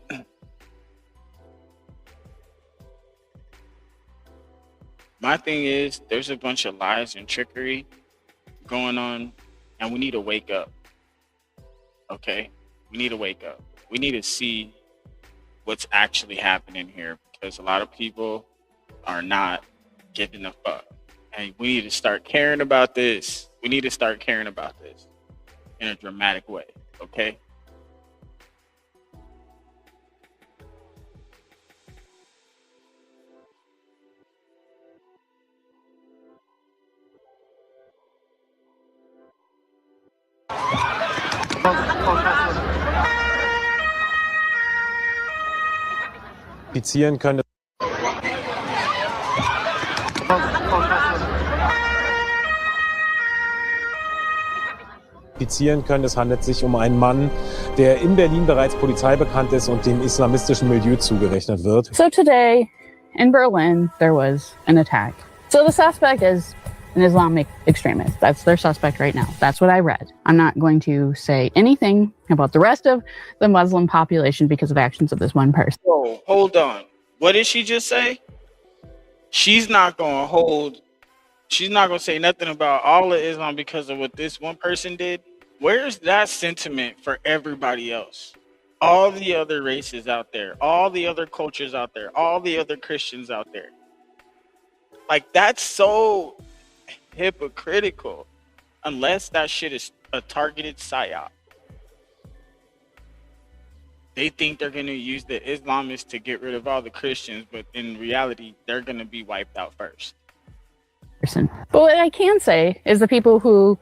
My thing is, there's a bunch of lies and trickery going on, and we need to wake up. Okay? We need to wake up. We need to see what's actually happening here, because a lot of people are not giving a fuck. And we need to start caring about this. We need to start caring about this in a dramatic way, okay? Infizieren können. Es handelt sich um einen Mann, der in Berlin bereits Polizei bekannt ist und dem islamistischen Milieu zugerechnet wird. So today in Berlin there was an attack. So the suspect is an Islamic extremist. That's their suspect right now. That's what I read. I'm not going to say anything about the rest of the Muslim population because of actions of this one person. Oh, hold on. What did she just say? She's not going to say nothing about all of Islam because of what this one person did. Where's that sentiment for everybody else? All the other races out there, all the other cultures out there, all the other Christians out there. Like, that's so hypocritical, unless that shit is a targeted Psy-Op. They think they're going to use the Islamists to get rid of all the Christians, but in reality, they're going to be wiped out first. But what I can say is the people who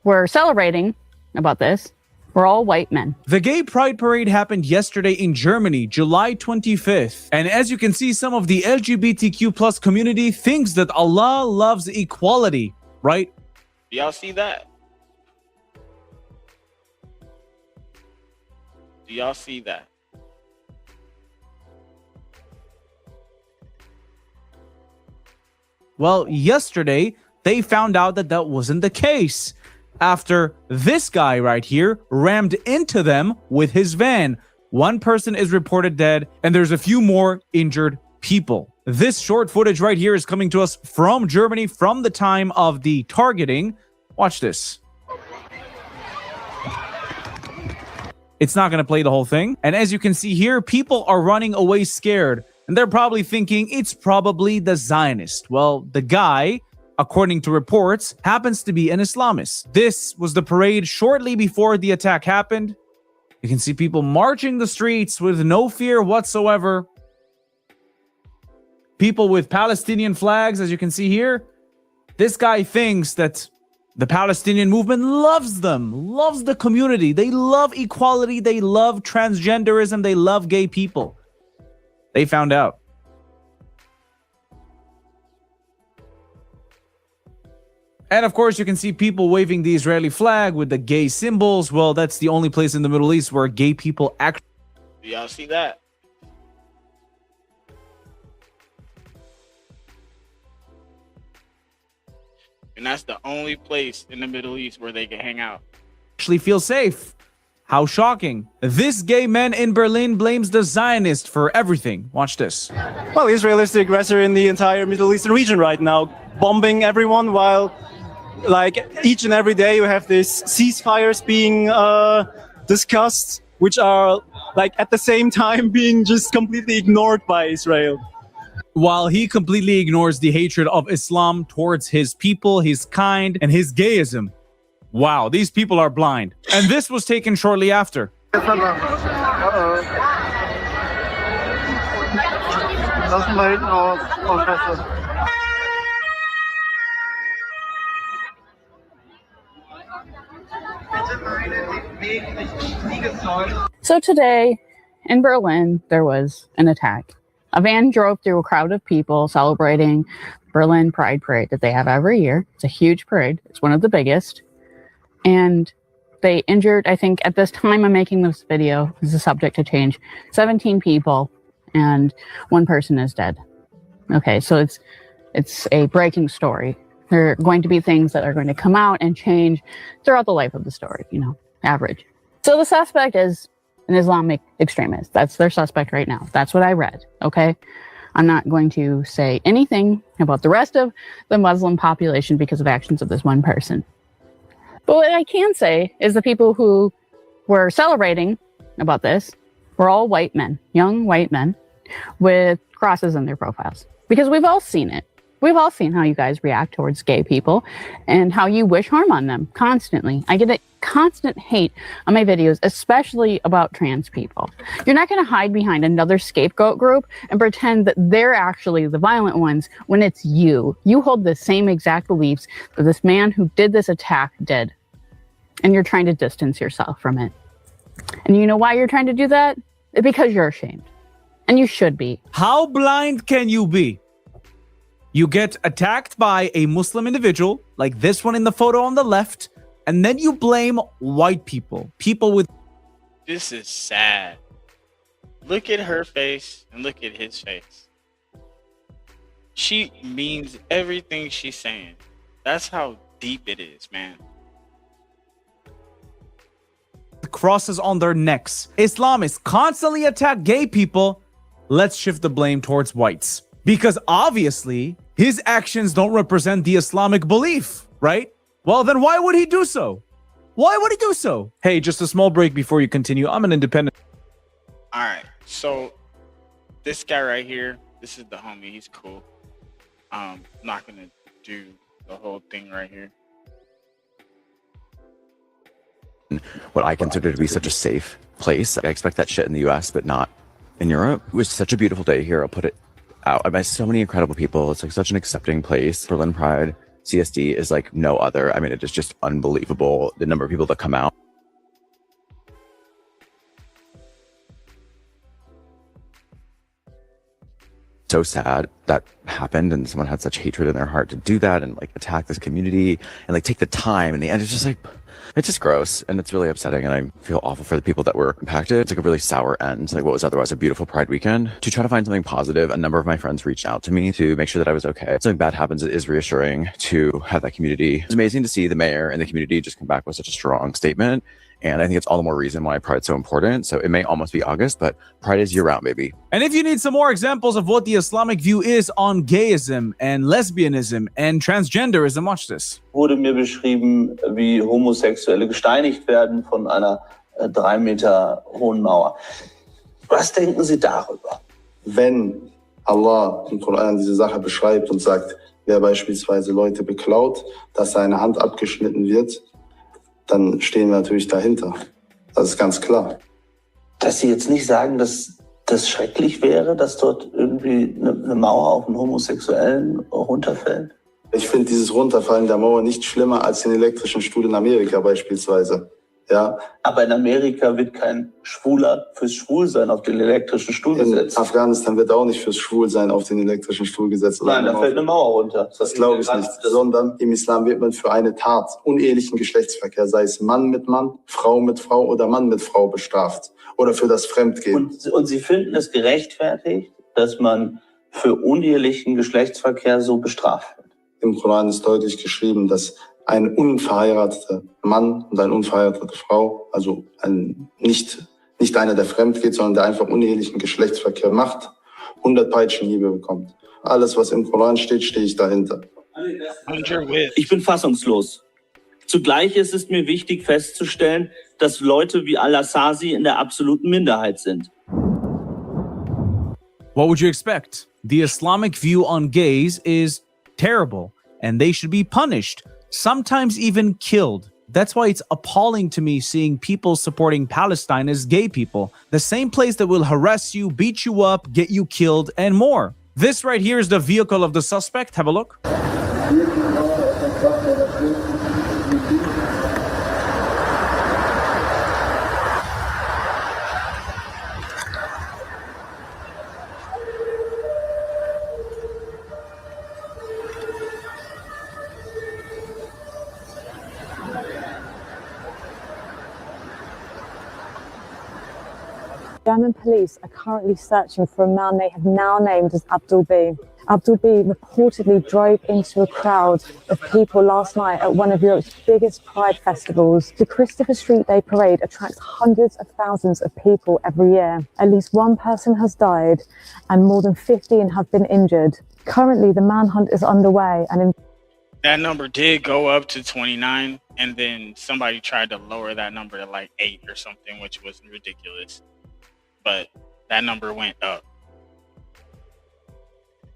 were celebrating about this were all white men. The Gay Pride Parade happened yesterday in Germany, July 25th. And as you can see, some of the LGBTQ plus community thinks that Allah loves equality, right? Do y'all see that? Do y'all see that? Well, yesterday, they found out that that wasn't the case after this guy right here rammed into them with his van. One person is reported dead, and there's a few more injured people. This short footage right here is coming to us from Germany from the time of the targeting. Watch this. It's not going to play the whole thing. And as you can see here, people are running away scared. And they're probably thinking it's probably the Zionist. Well, the guy, according to reports, happens to be an Islamist. This was the parade shortly before the attack happened. You can see people marching the streets with no fear whatsoever. People with Palestinian flags, as you can see here. This guy thinks that the Palestinian movement loves them, loves the community. They love equality. They love transgenderism. They love gay people. They found out. And of course, you can see people waving the Israeli flag with the gay symbols. Well, that's the only place in the Middle East where gay people actually... Do y'all see that? And that's the only place in the Middle East where they can hang out. Actually feel safe. How shocking. This gay man in Berlin blames the Zionists for everything. Watch this. Well, Israel is the aggressor in the entire Middle Eastern region right now, bombing everyone while, like, each and every day you have these ceasefires being discussed, which are, like, at the same time being just completely ignored by Israel. While he completely ignores the hatred of Islam towards his people, his kind, and his gayism. Wow, these people are blind. And this was taken shortly after. So today in Berlin, there was an attack. A van drove through a crowd of people celebrating Berlin Pride Parade that they have every year. It's a huge parade. It's one of the biggest. And they injured, I think at this time I'm making this video, this is subject to change, 17 people and one person is dead. Okay, so it's a breaking story. There are going to be things that are going to come out and change throughout the life of the story, you know, average. So the suspect is an Islamic extremist. That's their suspect right now. That's what I read, okay? I'm not going to say anything about the rest of the Muslim population because of actions of this one person. But what I can say is the people who were celebrating about this were all white men, young white men with crosses in their profiles. Because we've all seen it. We've all seen how you guys react towards gay people and how you wish harm on them constantly. I get a constant hate on my videos, especially about trans people. You're not going to hide behind another scapegoat group and pretend that they're actually the violent ones when it's you. You hold the same exact beliefs that this man who did this attack did. And you're trying to distance yourself from it. And you know why you're trying to do that? Because you're ashamed. And you should be. How blind can you be? You get attacked by a Muslim individual, like this one in the photo on the left, and then you blame white people. People with... This is sad. Look at her face and look at his face. She means everything she's saying. That's how deep it is, man. Crosses on their necks. Islamists constantly attack gay people. Let's shift the blame towards whites. Because obviously, his actions don't represent the Islamic belief, right? Well, then why would he do so? Why would he do so? Hey, just a small break before you continue. I'm an independent. All right, so this guy right here, this is the homie. He's cool. Not gonna do the whole thing right here. What I consider to be such a safe place. I expect that shit in the US, but not in Europe. It was such a beautiful day here. I'll put it out. I met so many incredible people. It's like such an accepting place. Berlin Pride, CSD is like no other. I mean, it is just unbelievable. The number of people that come out. So sad that happened and someone had such hatred in their heart to do that and like attack this community and like take the time. In the end, it's just like, it's just gross and it's really upsetting and I feel awful for the people that were impacted. It's like a really sour end, like what was otherwise a beautiful Pride weekend. To try to find something positive, a number of my friends reached out to me to make sure that I was okay. Something bad happens, it is reassuring to have that community. It's amazing to see the mayor and the community just come back with such a strong statement. And I think it's all the more reason why Pride's so important. So it may almost be August, but Pride is year round, baby. And if you need some more examples of what the Islamic view is on gayism and lesbianism and transgenderism, watch this. Wurde mir beschrieben, wie Homosexuelle gesteinigt werden von einer 3 Meter hohen Mauer. Was denken Sie darüber? Wenn Allah im Koran diese Sache beschreibt und sagt, wer beispielsweise Leute beklaut, dass seine Hand abgeschnitten wird, dann stehen wir natürlich dahinter. Das ist ganz klar. Dass Sie jetzt nicht sagen, dass das schrecklich wäre, dass dort irgendwie eine Mauer auf einen Homosexuellen runterfällt? Ich finde dieses Runterfallen der Mauer nicht schlimmer als den elektrischen Stuhl in Amerika beispielsweise. Ja. Aber in Amerika wird kein Schwuler fürs Schwulsein auf den elektrischen Stuhl gesetzt. In Afghanistan wird auch nicht fürs Schwulsein auf den elektrischen Stuhl gesetzt. Nein, da fällt eine Mauer runter. Das glaube ich nicht. Sondern im Islam wird man für eine Tat, unehelichen Geschlechtsverkehr, sei es Mann mit Mann, Frau mit Frau oder Mann mit Frau bestraft. Oder für das Fremdgehen. Und Sie finden es gerechtfertigt, dass man für unehelichen Geschlechtsverkehr so bestraft wird? Im Koran ist deutlich geschrieben, dass ein unverheirateter Mann und eine unverheiratete Frau, also nicht einer, der fremd geht, sondern der einfach unehelichen Geschlechtsverkehr macht, 100 Peitschenhiebe bekommt. Alles, was im Koran steht, stehe ich dahinter. Ich bin fassungslos. Zugleich ist es mir wichtig festzustellen, dass Leute wie Al-Assasi in der absoluten Minderheit sind. What would you expect? The Islamic view on gays is terrible, and they should be punished, sometimes even killed. That's why it's appalling to me seeing people supporting Palestine as gay people, the same place that will harass you, beat you up, get you killed, and more. This right here is the vehicle of the suspect. Have a look. German police are currently searching for a man they have now named as Abdul B. Abdul B reportedly drove into a crowd of people last night at one of Europe's biggest pride festivals. The Christopher Street Day parade attracts hundreds of thousands of people every year. At least one person has died and more than 15 have been injured. Currently, the manhunt is underway and that number did go up to 29, and then somebody tried to lower that number to like 8 or something, which was ridiculous. But that number went up.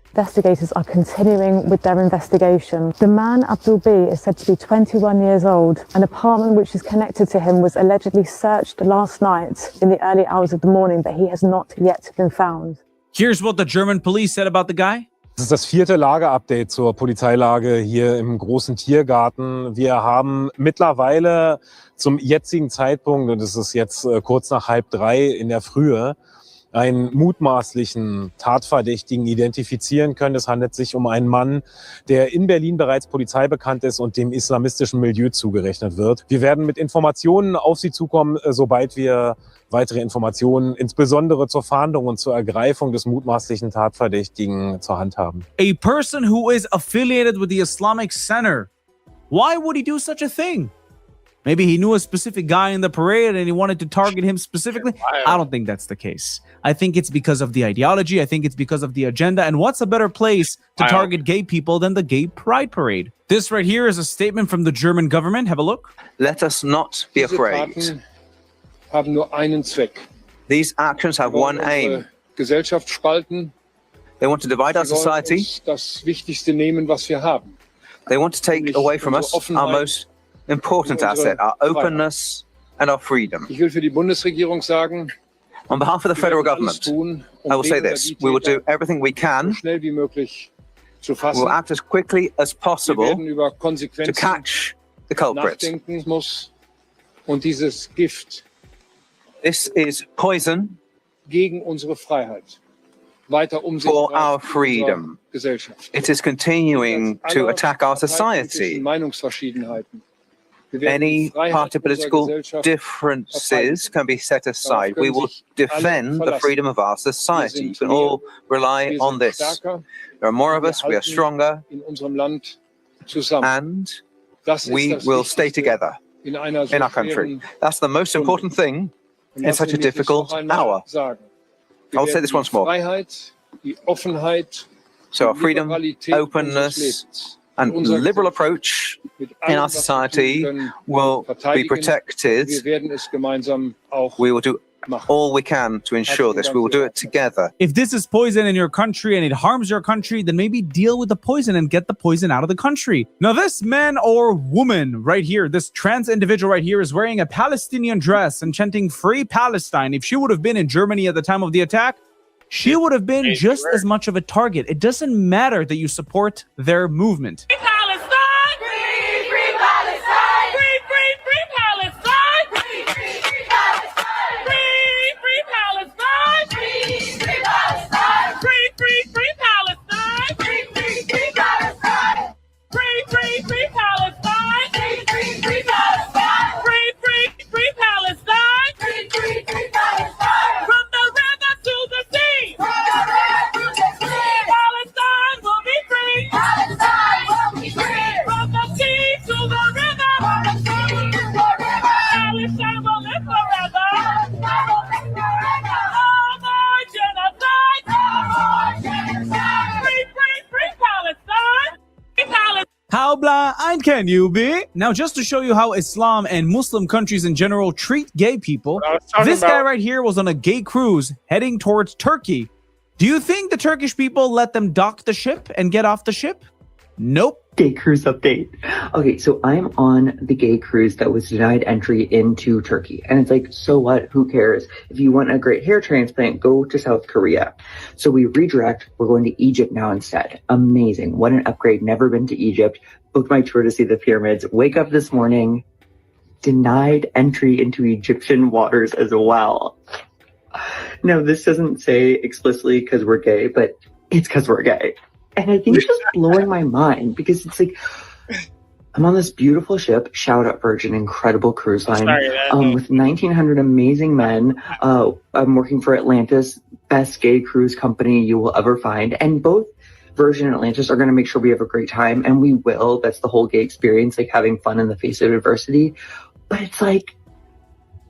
Investigators are continuing with their investigation. The man, Abdul B, is said to be 21 years old. An apartment which is connected to him was allegedly searched last night in the early hours of the morning, but he has not yet been found. Here's what the German police said about the guy. Das ist das 4. Lageupdate zur Polizeilage hier im großen Tiergarten. Wir haben mittlerweile zum jetzigen Zeitpunkt, und es ist jetzt kurz nach 2:30 in der Frühe, einen mutmaßlichen Tatverdächtigen identifizieren können. Es handelt sich um einen Mann, der in Berlin bereits polizeibekannt ist und dem islamistischen Milieu zugerechnet wird. Wir werden mit Informationen auf Sie zukommen, sobald wir weitere Informationen, insbesondere zur Fahndung und zur Ergreifung des mutmaßlichen Tatverdächtigen zur Hand haben. A person who is affiliated with the Islamic Center. Why would he do such a thing? Maybe he knew a specific guy in the parade and he wanted to target him specifically. I don't think that's the case. I think it's because of the ideology. I think it's because of the agenda. And what's a better place to target gay people than the gay pride parade? This right here is a statement from the German government. Have a look. Let us not be afraid. Haben nur einen Zweck. These actions have one aim. Gesellschaft spalten. They want to divide our society. Das Wichtigste nehmen, was wir haben. They want to take away from us our most important asset, our openness and our freedom. Ich will für die Bundesregierung sagen, on behalf of the federal government, I will say this: we will do everything we can. We'll act as quickly as possible to catch the culprits. Und dieses Gift This is poison gegen unsere Freiheit. Weiter for our freedom. Gesellschaft. It is continuing to attack our society. Meinungsverschiedenheiten. Any party political differences can be set aside. We will defend the freedom of our society. You can all rely on this. There are more of us, we are stronger, and we will stay together in our country. That's the most important thing in such a difficult hour. I'll say this once more. So our freedom, openness, and liberal approach in our society will be protected. We will do all we can to ensure this. We will do it together. If this is poison in your country and it harms your country, then maybe deal with the poison and get the poison out of the country. Now, this man or woman right here, this trans individual right here, is wearing a Palestinian dress and chanting "Free Palestine." If she would have been in Germany at the time of the attack, she would have been just as much of a target. It doesn't matter that you support their movement. How blind can you be? Now, just to show you how Islam and Muslim countries in general treat gay people, this guy right here was on a gay cruise heading towards Turkey. Do you think the Turkish people let them dock the ship and get off the ship? Nope. Gay cruise update. Okay, so I'm on the gay cruise that was denied entry into Turkey. And it's like, so what? Who cares? If you want a great hair transplant, go to South Korea. So we redirect. We're going to Egypt now instead. Amazing. What an upgrade. Never been to Egypt. Booked my tour to see the pyramids. Wake up this morning. Denied entry into Egyptian waters as well. Now, this doesn't say explicitly because we're gay, but it's because we're gay. And I think it's just blowing my mind because it's like, I'm on this beautiful ship, shout out Virgin, incredible cruise line, with 1,900 amazing men. I'm working for Atlantis, best gay cruise company you will ever find. And both Virgin and Atlantis are going to make sure we have a great time. And we will. That's the whole gay experience, like having fun in the face of adversity. But it's like,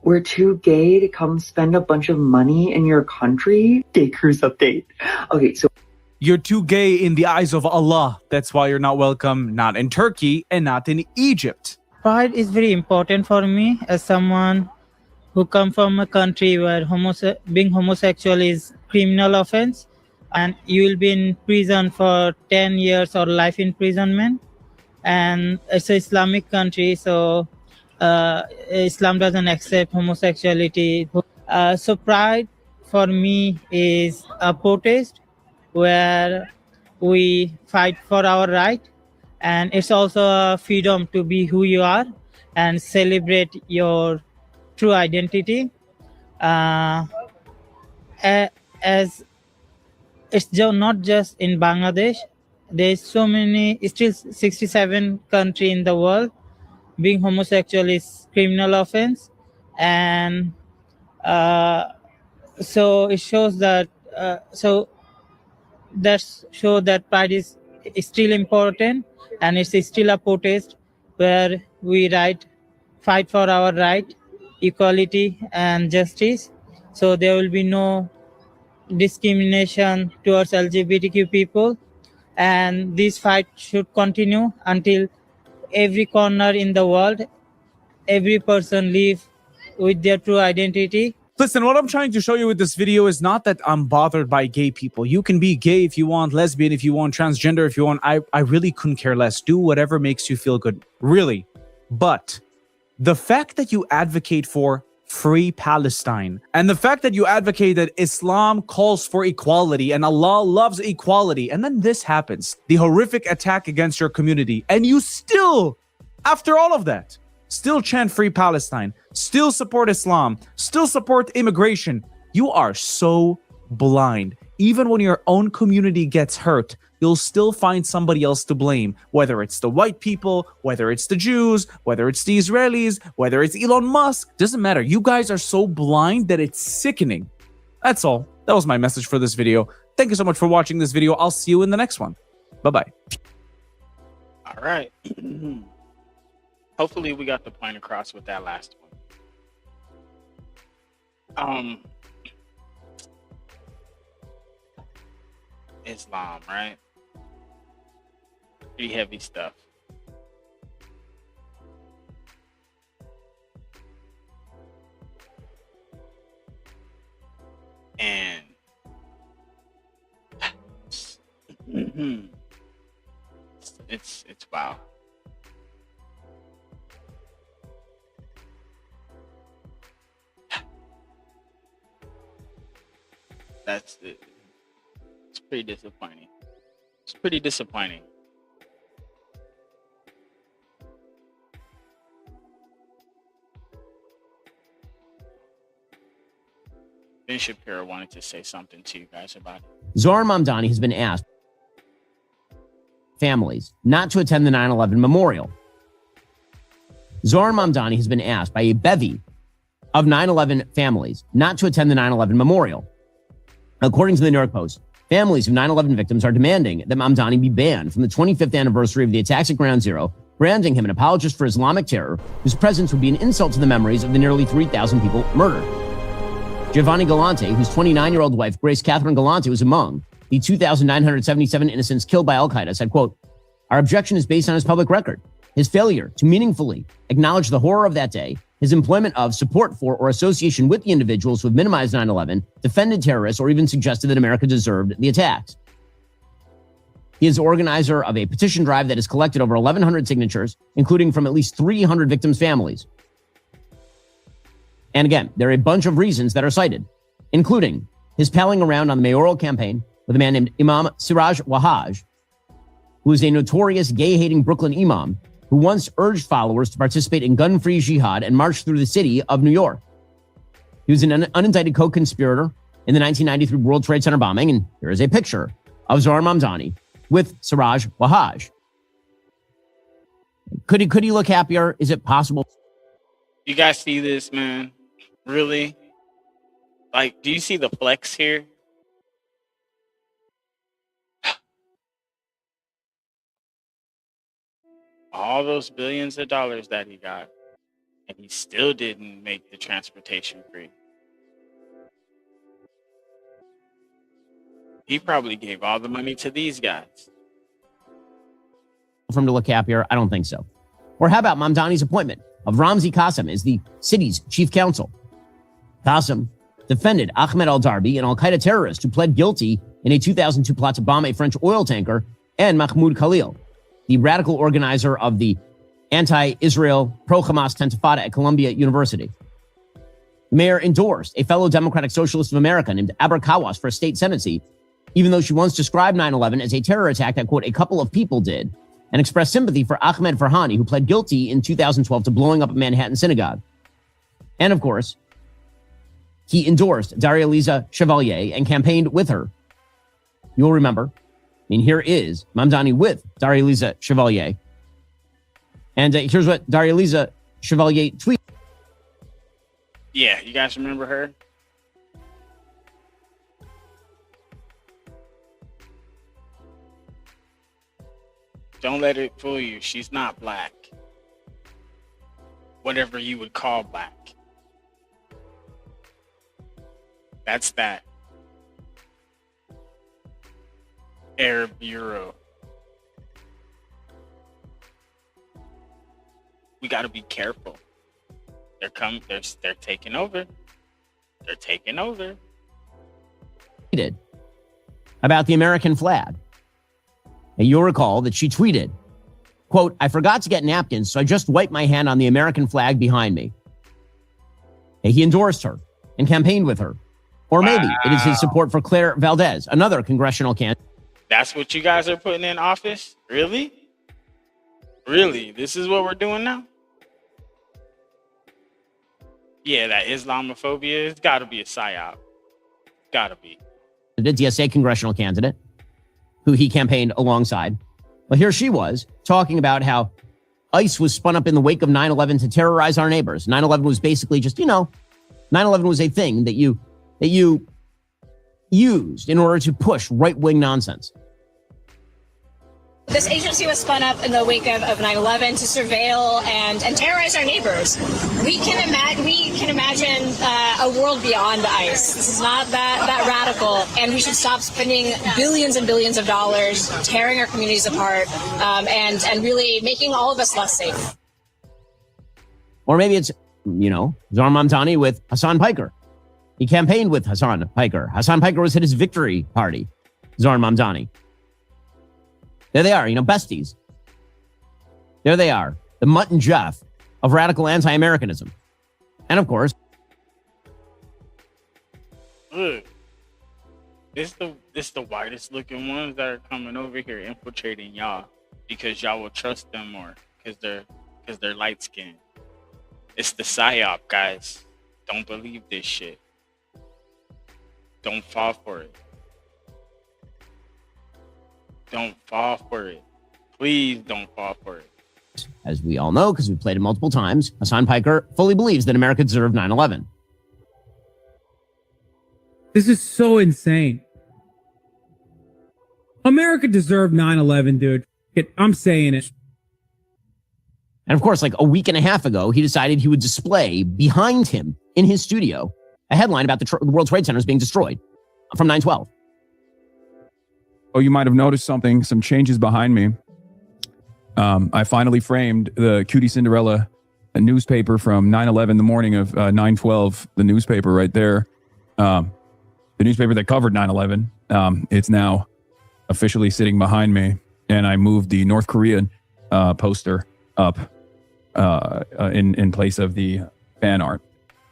we're too gay to come spend a bunch of money in your country? Gay cruise update. Okay, so you're too gay in the eyes of Allah. That's why you're not welcome, not in Turkey and not in Egypt. Pride is very important for me as someone who come from a country where being homosexual is criminal offense, and you will be in prison for 10 years or life imprisonment. And it's an Islamic country, so Islam doesn't accept homosexuality. So pride for me is a protest where we fight for our right, and it's also a freedom to be who you are and celebrate your true identity. As it's not just in Bangladesh, there's so many, still 67 countries in the world. Being homosexual is criminal offense, and so it shows that that pride is still important, and it's still a protest where we fight for our right, equality and justice. So there will be no discrimination towards LGBTQ people, and this fight should continue until every corner in the world, every person live with their true identity. Listen, what I'm trying to show you with this video is not that I'm bothered by gay people. You can be gay if you want, lesbian if you want, transgender if you want. I really couldn't care less. Do whatever makes you feel good, really. But the fact that you advocate for free Palestine, and the fact that you advocate that Islam calls for equality and Allah loves equality, and then this happens, the horrific attack against your community, and you still, after all of that, still chant free Palestine, still support Islam, still support immigration. You are so blind. Even when your own community gets hurt, you'll still find somebody else to blame, whether it's the white people, whether it's the Jews, whether it's the Israelis, whether it's Elon Musk. Doesn't matter. You guys are so blind that it's sickening. That's all. That was my message for this video. Thank you so much for watching this video. I'll see you in the next one. Bye-bye. All right. Hopefully we got the point across with that last one. Islam, right? Pretty heavy stuff. And it's wow. That's it. pretty disappointing. It's pretty disappointing. Ben Shapiro wanted to say something to you guys about it. Zohar Mamdani has been asked families not to attend the 9/11 memorial. Zohar Mamdani has been asked by a bevy of 9/11 families not to attend the 9/11 memorial. According to the New York Post, families of 9/11 victims are demanding that Mamdani be banned from the 25th anniversary of the attacks at Ground Zero, branding him an apologist for Islamic terror whose presence would be an insult to the memories of the nearly 3,000 people murdered. Giovanni Galante, whose 29-year-old wife, Grace Catherine Galante, was among the 2,977 innocents killed by al-Qaeda, said, quote, "Our objection is based on his public record, his failure to meaningfully acknowledge the horror of that day, his employment of, support for, or association with the individuals who have minimized 9/11, defended terrorists, or even suggested that America deserved the attacks. He is organizer of a petition drive that has collected over 1,100 signatures, including from at least 300 victims' families." And again, there are a bunch of reasons that are cited, including his palling around on the mayoral campaign with a man named Imam Siraj Wahaj, who is a notorious gay-hating Brooklyn imam who once urged followers to participate in gun-free jihad and march through the city of New York. He was an unindicted co-conspirator in the 1993 World Trade Center bombing, and here is a picture of Zohar Mamdani with Siraj Wahaj. Could he look happier? Is it possible? You guys see this, man? Really? Like, do you see the flex here? All those billions of dollars that he got, and he still didn't make the transportation free. He probably gave all the money to these guys. For him to look happier? I don't think so. Or how about Mamdani's appointment of Ramzi Qasim as the city's chief counsel? Qasim defended Ahmed al-Darbi, an al-Qaeda terrorist who pled guilty in a 2002 plot to bomb a French oil tanker, and Mahmoud Khalil, the radical organizer of the anti-Israel pro-Hamas Intifada at Columbia University. The mayor endorsed a fellow Democratic Socialist of America named Abra Kawas for a state senate seat, even though she once described 9/11 as a terror attack that, quote, a couple of people did, and expressed sympathy for Ahmed Farhani, who pled guilty in 2012 to blowing up a Manhattan synagogue. And of course, he endorsed Daria-Liza Chevalier and campaigned with her. You'll remember. I mean, here is Mamdani with Daria-Liza Chevalier. And here's what Daria-Liza Chevalier tweeted. Yeah, you guys remember her? Don't let it fool you. She's not black. Whatever you would call black. That's that. Arab Bureau. We got to be careful. They're taking over. They're taking over. About the American flag. And you'll recall that she tweeted, quote, "I forgot to get napkins, so I just wiped my hand on the American flag behind me." And he endorsed her and campaigned with her. Or maybe it is his support for Claire Valdez, another congressional candidate. That's what you guys are putting in office? Really? Really? This is what we're doing now? Yeah, that Islamophobia, it's got to be a Psy-Op. Got to be. The DSA congressional candidate who he campaigned alongside. Well, here she was talking about how ICE was spun up in the wake of 9/11 to terrorize our neighbors. 9/11 was basically just, 9/11 was a thing that you used in order to push right-wing nonsense. This agency was spun up in the wake of 9/11 to surveil and terrorize our neighbors. We can imagine a world beyond ICE. This is not that radical, and we should stop spending billions and billions of dollars tearing our communities apart and really making all of us less safe. Or maybe it's, Zohar Mamdani with Hassan Piker. He campaigned with Hassan Piker. Hassan Piker was at his victory party. Zohar Mamdani. There they are, besties. There they are, the Mutt and Jeff of radical anti-Americanism. And of course, It's the whitest looking ones that are coming over here infiltrating y'all because y'all will trust them more because they're light skinned. It's the Psy-Op, guys. Don't believe this shit. Don't fall for it. Don't fall for it. Please don't fall for it. As we all know, because we've played it multiple times, Hassan Piker fully believes that America deserved 9/11. This is so insane. America deserved 9/11, dude. I'm saying it. And of course, like a week and a half ago, he decided he would display behind him in his studio a headline about the World Trade Centers being destroyed from 9/12. Oh, you might have noticed something, some changes behind me. I finally framed the Cutie Cinderella newspaper from 9/11, the morning of 9/12, the newspaper right there. The newspaper that covered 9/11. It's now officially sitting behind me, and I moved the North Korean poster up in place of the fan art.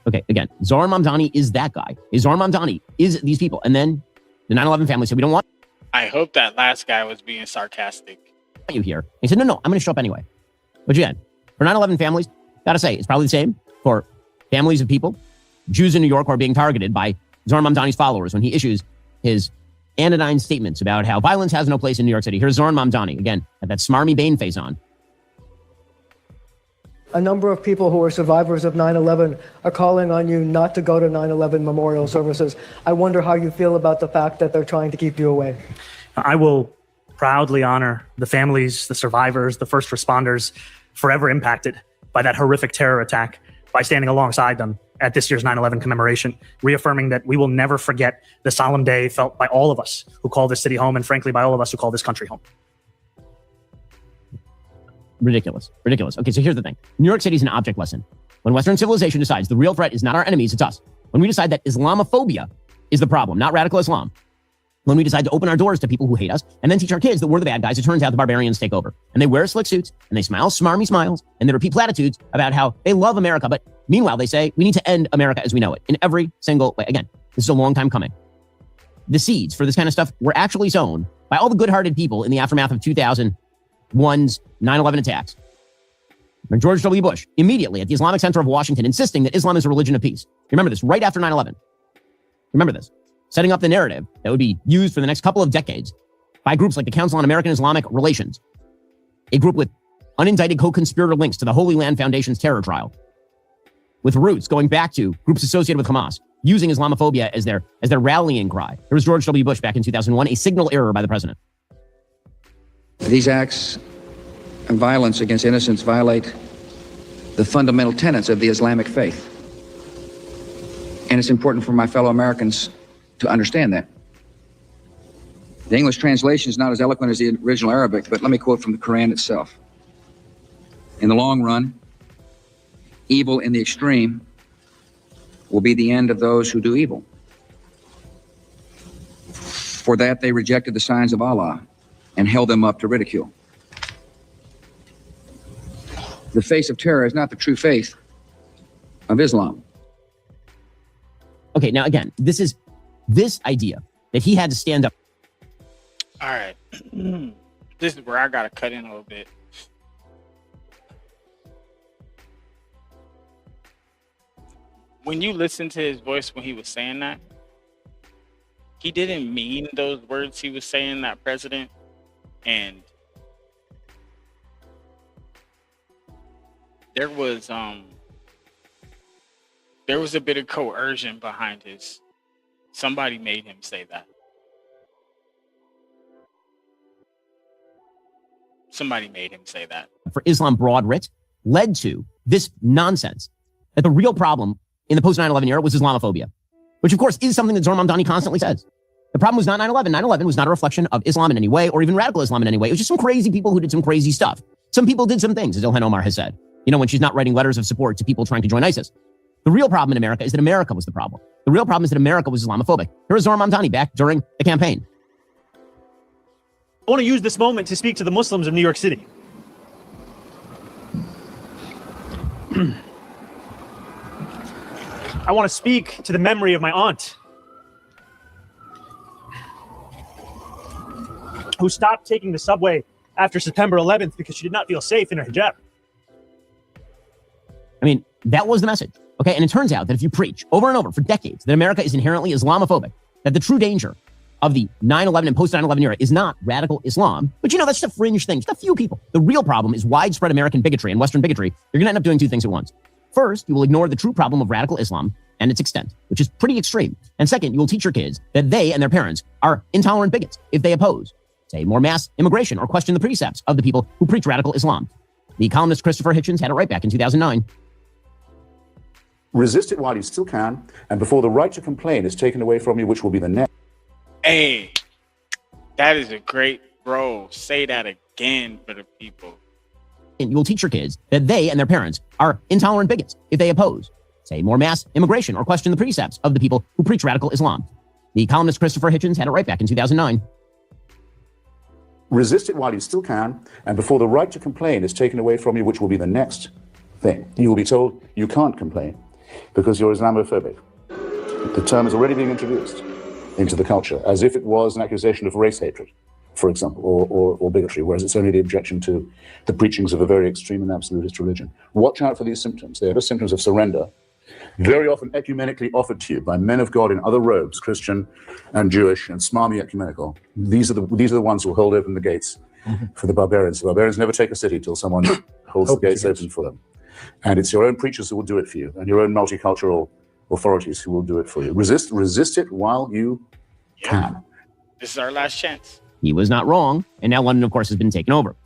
Okay, again, Zohar Mamdani is that guy. Zohar Mamdani is these people. And then the 9/11 family said, we don't want I hope that last guy was being sarcastic. you here. He said, no, I'm going to show up anyway. But again, for 9/11 families, gotta say, it's probably the same for families of people, Jews in New York who are being targeted by Zohar Mamdani's followers when he issues his anodyne statements about how violence has no place in New York City. Here's Zohar Mamdani, again, at that smarmy Bane face on. A number of people who are survivors of 9/11 are calling on you not to go to 9/11 memorial services. I wonder how you feel about the fact that they're trying to keep you away. I will proudly honor the families, the survivors, the first responders forever impacted by that horrific terror attack by standing alongside them at this year's 9/11 commemoration, reaffirming that we will never forget the solemn day felt by all of us who call this city home and frankly by all of us who call this country home. Ridiculous. Okay, so here's the thing. New York City is an object lesson. When Western civilization decides the real threat is not our enemies, it's us. When we decide that Islamophobia is the problem, not radical Islam. When we decide to open our doors to people who hate us and then teach our kids that we're the bad guys, it turns out the barbarians take over. And they wear slick suits and they smile smarmy smiles and they repeat platitudes about how they love America. But meanwhile, they say we need to end America as we know it in every single way. Again, this is a long time coming. The seeds for this kind of stuff were actually sown by all the good-hearted people in the aftermath of 2001's 9/11 attacks. And George W. Bush, immediately at the Islamic Center of Washington, insisting that Islam is a religion of peace. Remember this, right after 9/11. Remember this. Setting up the narrative that would be used for the next couple of decades by groups like the Council on American Islamic Relations, a group with unindicted co-conspirator links to the Holy Land Foundation's terror trial, with roots going back to groups associated with Hamas, using Islamophobia as their rallying cry. There was George W. Bush back in 2001, a signal error by the president. These acts of violence against innocents violate the fundamental tenets of the Islamic faith. And it's important for my fellow Americans to understand that. The English translation is not as eloquent as the original Arabic, but let me quote from the Quran itself. In the long run, evil in the extreme will be the end of those who do evil. For that they rejected the signs of Allah and held them up to ridicule. The face of terror is not the true faith of Islam. Okay, now again, this idea that he had to stand up. All right. This is where I got to cut in a little bit. When you listen to his voice when he was saying that, he didn't mean those words he was saying, that president. And there was a bit of coercion behind his. Somebody made him say that. Somebody made him say that. For Islam broad writ led to this nonsense that the real problem in the post 9/11 era was Islamophobia, which of course is something that Zohar Mamdani constantly says. The problem was not 9/11. 9/11 was not a reflection of Islam in any way, or even radical Islam in any way. It was just some crazy people who did some crazy stuff. Some people did some things, as Ilhan Omar has said. You know, when she's not writing letters of support to people trying to join ISIS. The real problem in America is that America was the problem. The real problem is that America was Islamophobic. Here was Zohar Mamdani back during the campaign. I want to use this moment to speak to the Muslims of New York City. I want to speak to the memory of my aunt. who stopped taking the subway after September 11th because she did not feel safe in her hijab. I mean, that was the message. Okay. And it turns out that if you preach over and over for decades that America is inherently Islamophobic, that the true danger of the 9/11 and post 9/11 era is not radical Islam, but that's just a fringe thing, just a few people. The real problem is widespread American bigotry and Western bigotry. You're going to end up doing two things at once. First, you will ignore the true problem of radical Islam and its extent, which is pretty extreme. And second, you will teach your kids that they and their parents are intolerant bigots if they oppose, say, more mass immigration or question the precepts of the people who preach radical Islam. The columnist Christopher Hitchens had it right back in 2009. Resist it while you still can, and before the right to complain is taken away from you, which will be the next. Hey, that is a great bro. Say that again for the people. And you will teach your kids that they and their parents are intolerant bigots if they oppose, say, more mass immigration or question the precepts of the people who preach radical Islam. The columnist Christopher Hitchens had it right back in 2009. Resist it while you still can, and before the right to complain is taken away from you, which will be the next thing. You will be told you can't complain because you're Islamophobic. The term is already being introduced into the culture as if it was an accusation of race hatred, for example, or bigotry, whereas it's only the objection to the preachings of a very extreme and absolutist religion. Watch out for these symptoms. They are the symptoms of surrender, very often ecumenically offered to you by men of God in other robes, Christian and Jewish and smarmy ecumenical. These are the ones who hold open the gates for the barbarians. The barbarians never take a city till someone holds the gates open for them. And it's your own preachers who will do it for you, and your own multicultural authorities who will do it for you. Resist it while you can. This is our last chance. He was not wrong. And now London, of course, has been taken over.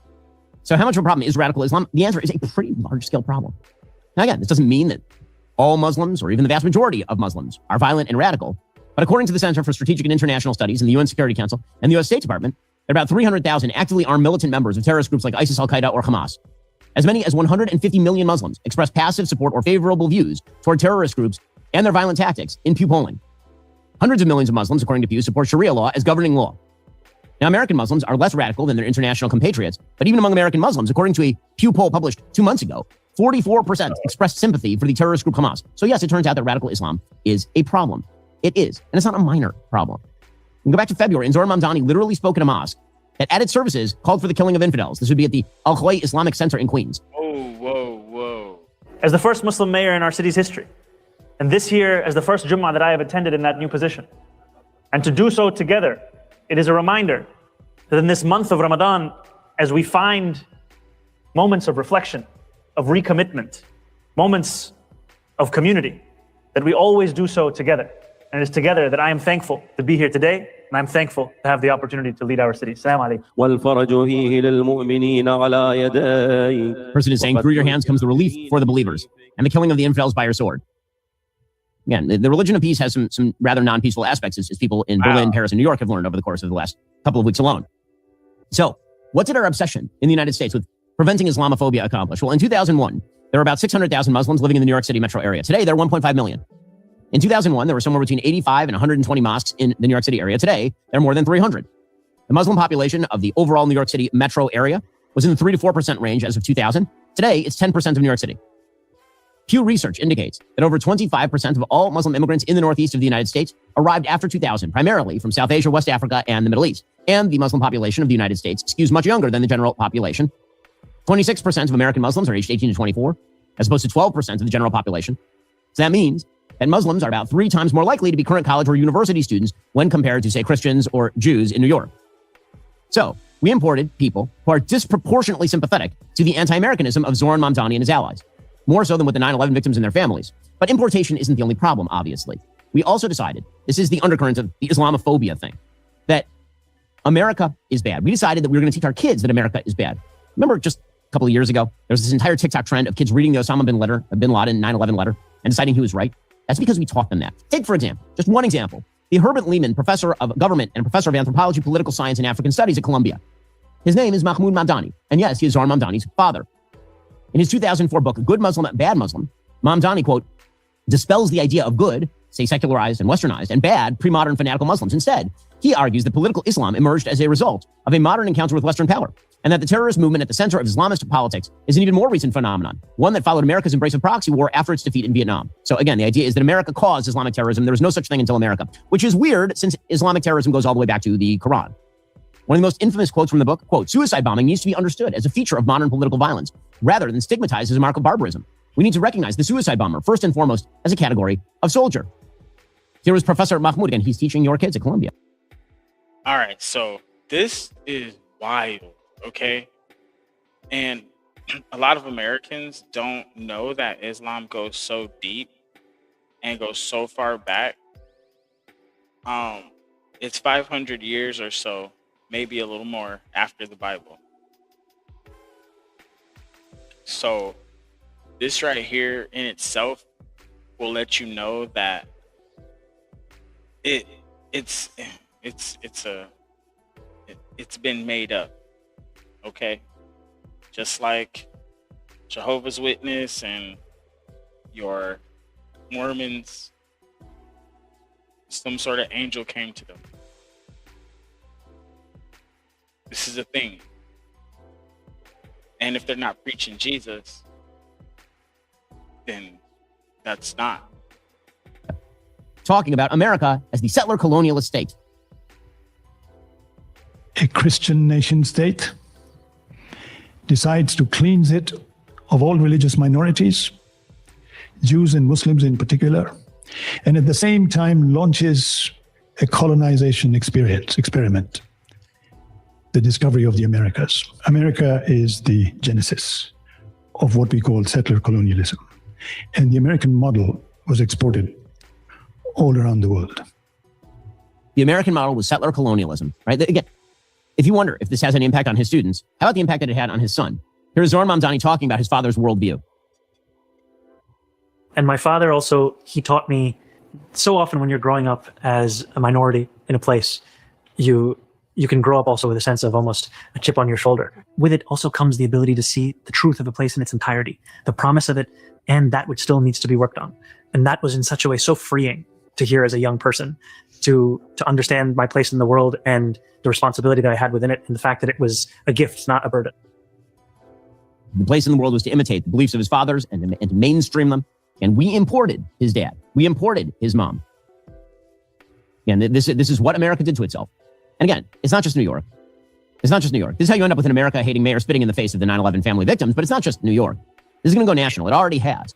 So how much of a problem is radical Islam? The answer is a pretty large-scale problem. Now, again, this doesn't mean that all Muslims, or even the vast majority of Muslims, are violent and radical. But according to the Center for Strategic and International Studies in the UN Security Council and the U.S. State Department, there are about 300,000 actively armed militant members of terrorist groups like ISIS, Al-Qaeda, or Hamas. As many as 150 million Muslims express passive support or favorable views toward terrorist groups and their violent tactics in Pew polling. Hundreds of millions of Muslims, according to Pew, support Sharia law as governing law. Now, American Muslims are less radical than their international compatriots, but even among American Muslims, according to a Pew poll published 2 months ago, 44% expressed sympathy for the terrorist group Hamas. So yes, it turns out that radical Islam is a problem. It is, and it's not a minor problem. We can go back to February, and Zohran Mamdani literally spoke in a mosque that at its services called for the killing of infidels. This would be at the Al-Khway Islamic Center in Queens. Whoa. As the first Muslim mayor in our city's history, and this year as the first Jummah that I have attended in that new position, and to do so together, it is a reminder that in this month of Ramadan, as we find moments of reflection, of recommitment, moments of community, that we always do so together. And it is together that I am thankful to be here today, and I'm thankful to have the opportunity to lead our city. Assalamu alaikum. Person is saying, through your hands comes the relief for the believers, and the killing of the infidels by your sword. Again, the religion of peace has some rather non-peaceful aspects, as people in Berlin, Paris, and New York have learned over the course of the last couple of weeks alone. So, what did our obsession in the United States with preventing Islamophobia accomplish? Well, in 2001, there were about 600,000 Muslims living in the New York City metro area. Today, there are 1.5 million. In 2001, there were somewhere between 85 and 120 mosques in the New York City area. Today, there are more than 300. The Muslim population of the overall New York City metro area was in the 3 to 4% range as of 2000. Today, it's 10% of New York City. Pew Research indicates that over 25% of all Muslim immigrants in the northeast of the United States arrived after 2000, primarily from South Asia, West Africa, and the Middle East. And the Muslim population of the United States skews much younger than the general population. 26% of American Muslims are aged 18 to 24, as opposed to 12% of the general population. So that means that Muslims are about 3 times more likely to be current college or university students when compared to, say, Christians or Jews in New York. So we imported people who are disproportionately sympathetic to the anti-Americanism of Zohran Mamdani and his allies, more so than with the 9/11 victims and their families. But importation isn't the only problem, obviously. We also decided, this is the undercurrent of the Islamophobia thing, that America is bad. We decided that we were going to teach our kids that America is bad. Remember just a couple of years ago, there was this entire TikTok trend of kids reading the Osama bin Laden 9/11 letter and deciding he was right. That's because we taught them that. Take, for example, just one example, the Herbert Lehman Professor of Government and Professor of Anthropology, Political Science, and African Studies at Columbia. His name is Mahmoud Mamdani, and yes, he is Zohran Mamdani's father. In his 2004 book, Good Muslim, Bad Muslim, Mamdani, quote, dispels the idea of good, say secularized and westernized, and bad, pre-modern fanatical Muslims. Instead, he argues that political Islam emerged as a result of a modern encounter with Western power, and that the terrorist movement at the center of Islamist politics is an even more recent phenomenon, one that followed America's embrace of proxy war after its defeat in Vietnam. So again, the idea is that America caused Islamic terrorism. There was no such thing until America, which is weird since Islamic terrorism goes all the way back to the Quran. One of the most infamous quotes from the book, quote, "Suicide bombing needs to be understood as a feature of modern political violence, rather than stigmatized as a mark of barbarism. We need to recognize the suicide bomber, first and foremost, as a category of soldier." Here is Professor Mahmoud again. He's teaching your kids at Columbia. All right, so this is wild, okay? And a lot of Americans don't know that Islam goes so deep and goes so far back. It's 500 years or so, maybe a little more after the Bible. So this right here in itself will let you know that it's been made up, okay? Just like Jehovah's Witness and your Mormons, some sort of angel came to them. This is a thing. And if they're not preaching Jesus, then that's not. Talking about America as the settler colonialist state. A Christian nation state decides to cleanse it of all religious minorities, Jews and Muslims in particular, and at the same time launches a colonization experiment, the discovery of the Americas. America is the genesis of what we call settler colonialism. And the American model was exported all around the world. The American model was settler colonialism, right? Again, if you wonder if this has any impact on his students, how about the impact that it had on his son? Here's Zoran Mamdani talking about his father's worldview. And my father also, he taught me so often when you're growing up as a minority in a place, you can grow up also with a sense of almost a chip on your shoulder. With it also comes the ability to see the truth of a place in its entirety, the promise of it, and that which still needs to be worked on. And that was in such a way so freeing to hear as a young person, to understand my place in the world and the responsibility that I had within it, and the fact that it was a gift, not a burden. The place in the world was to imitate the beliefs of his fathers and to mainstream them. And we imported his dad. We imported his mom. And this is what America did to itself. And again, it's not just New York. It's not just New York. This is how you end up with an America-hating mayor spitting in the face of the 9/11 family victims, but it's not just New York. This is going to go national. It already has.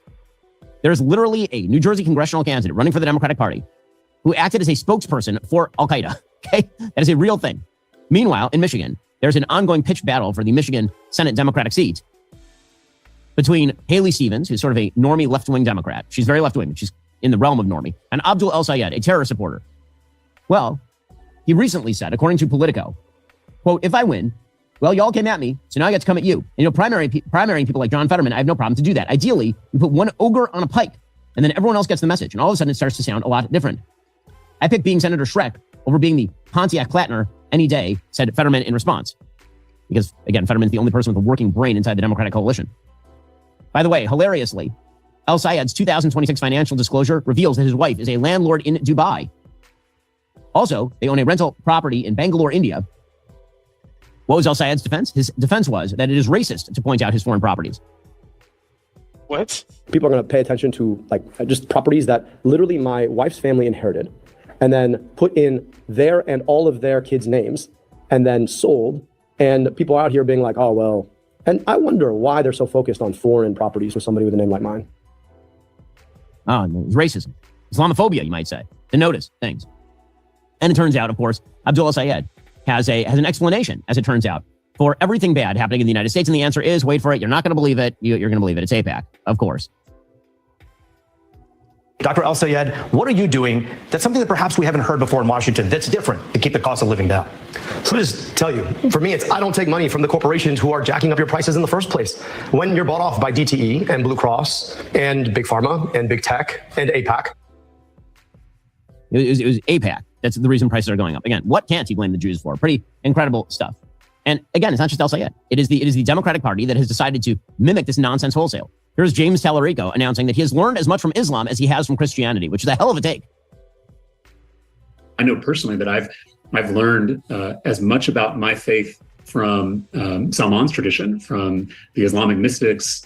There's literally a New Jersey congressional candidate running for the Democratic Party who acted as a spokesperson for Al-Qaeda. Okay? That is a real thing. Meanwhile, in Michigan, there's an ongoing pitched battle for the Michigan Senate Democratic seat between Haley Stevens, who's sort of a normie left-wing Democrat. She's very left-wing. She's in the realm of normie. And Abdul El-Sayed, a terror supporter. Well, he recently said, according to Politico, quote, "If I win, well, y'all came at me, so now I get to come at you. And, primarying people like John Fetterman, I have no problem to do that. Ideally, you put one ogre on a pike, and then everyone else gets the message. And all of a sudden, it starts to sound a lot different. I picked being Senator Shrek over being the Pontiac Plattner any day," said Fetterman in response. Because, again, Fetterman's the only person with a working brain inside the Democratic coalition. By the way, hilariously, El-Sayed's 2026 financial disclosure reveals that his wife is a landlord in Dubai. Also, they own a rental property in Bangalore, India. What was El-Sayed's defense? His defense was that it is racist to point out his foreign properties. What? People are going to pay attention to just properties that literally my wife's family inherited and then put in their and all of their kids' names and then sold. And people are out here being like, oh, well, and I wonder why they're so focused on foreign properties for somebody with a name like mine. Oh, it's racism. Islamophobia, you might say. To notice things. And it turns out, of course, Abdul El-Sayed has an explanation, as it turns out, for everything bad happening in the United States. And the answer is, wait for it, you're not going to believe it. You're going to believe it. It's AIPAC, of course. Dr. El-Sayed, what are you doing that's something that perhaps we haven't heard before in Washington that's different to keep the cost of living down? So I'll just tell you, for me, I don't take money from the corporations who are jacking up your prices in the first place. When you're bought off by DTE and Blue Cross and Big Pharma and Big Tech and AIPAC. It was AIPAC. That's the reason prices are going up. Again, what can't he blame the Jews for? Pretty incredible stuff. And again, it's not just El-Sayed. It is the Democratic Party that has decided to mimic this nonsense wholesale. Here's James Tallarico announcing that he has learned as much from Islam as he has from Christianity, which is a hell of a take. I know personally that I've learned as much about my faith from Salman's tradition, from the Islamic mystics,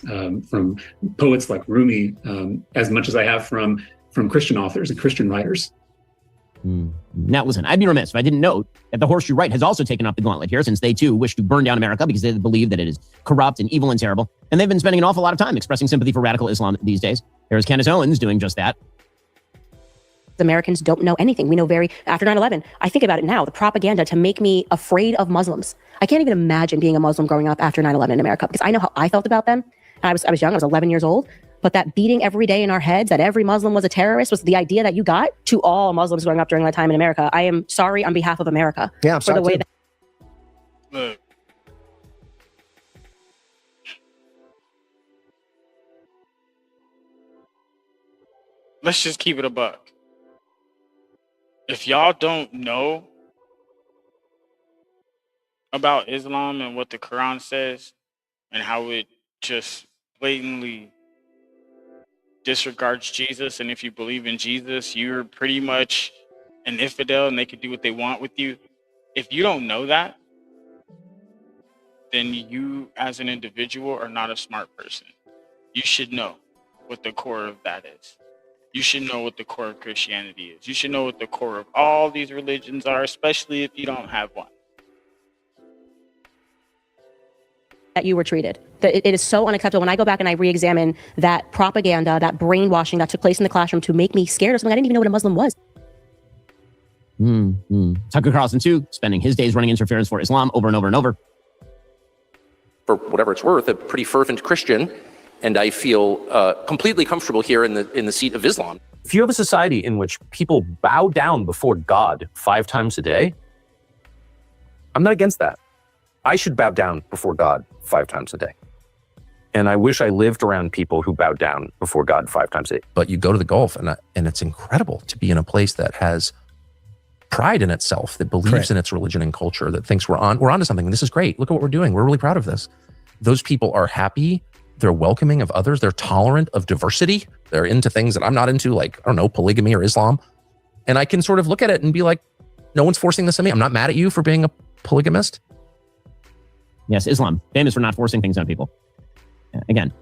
from poets like Rumi, as much as I have from Christian authors and Christian writers. Now, listen, I'd be remiss if I didn't note that the horseshoe right has also taken up the gauntlet here, since they too wish to burn down America because they believe that it is corrupt and evil and terrible. And they've been spending an awful lot of time expressing sympathy for radical Islam these days. There's Candace Owens doing just that. Americans don't know anything. We know after 9/11, I think about it now, the propaganda to make me afraid of Muslims. I can't even imagine being a Muslim growing up after 9/11 in America, because I know how I felt about them. And I was young, I was 11 years old. But that beating every day in our heads that every Muslim was a terrorist was the idea that you got to all Muslims growing up during that time in America. I am sorry on behalf of America for the way that. Look. Let's just keep it a buck. If y'all don't know about Islam and what the Quran says and how it just blatantly disregards Jesus, and if you believe in Jesus, you're pretty much an infidel and they can do what they want with you. If you don't know that, then you as an individual are not a smart person. You should know what the core of that is. You should know what the core of Christianity is. You should know what the core of all these religions are, especially if you don't have one. That you were treated. It is so unacceptable. When I go back and I re-examine that propaganda, that brainwashing that took place in the classroom to make me scared of something I didn't even know what a Muslim was. Tucker Carlson, too, spending his days running interference for Islam over and over and over. For whatever it's worth, a pretty fervent Christian, and I feel completely comfortable here in the seat of Islam. If you have a society in which people bow down before God 5 times a day, I'm not against that. I should bow down before God 5 times a day. And I wish I lived around people who bow down before God 5 times a day. But you go to the Gulf, and it's incredible to be in a place that has pride in itself, that believes in its religion and culture, that thinks we're onto something. This is great. Look at what we're doing. We're really proud of this. Those people are happy. They're welcoming of others. They're tolerant of diversity. They're into things that I'm not into, like, I don't know, polygamy or Islam. And I can sort of look at it and be like, no one's forcing this on me. I'm not mad at you for being a polygamist. Yes, Islam, famous for not forcing things on people. Again,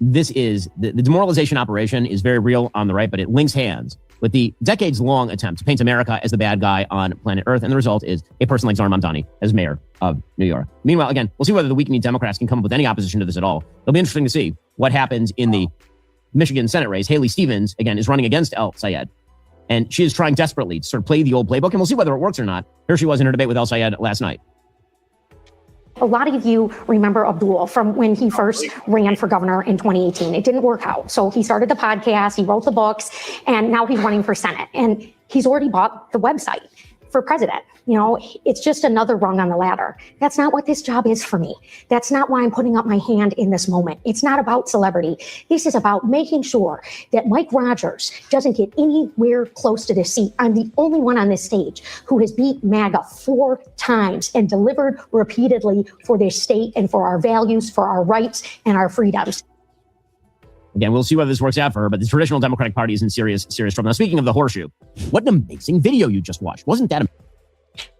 this is, the demoralization operation is very real on the right, but it links hands with the decades-long attempt to paint America as the bad guy on planet Earth. And the result is a person like Zohar Mamdani as mayor of New York. Meanwhile, again, we'll see whether the weak-kneed Democrats can come up with any opposition to this at all. It'll be interesting to see what happens in the Michigan Senate race. Haley Stevens, again, is running against El Sayed. And she is trying desperately to sort of play the old playbook, and we'll see whether it works or not. Here she was in her debate with El Sayed last night. A lot of you remember Abdul from when he first ran for governor in 2018. It didn't work out. So he started the podcast, he wrote the books, and now he's running for Senate. And he's already bought the website for president. You know, it's just another rung on the ladder. That's not what this job is for me. That's not why I'm putting up my hand in this moment. It's not about celebrity. This is about making sure that Mike Rogers doesn't get anywhere close to this seat. I'm the only one on this stage who has beat MAGA 4 times and delivered repeatedly for this state and for our values, for our rights and our freedoms. Again, we'll see whether this works out for her, but the traditional Democratic Party is in serious trouble. Now, speaking of the horseshoe, what an amazing video you just watched. Wasn't that amazing?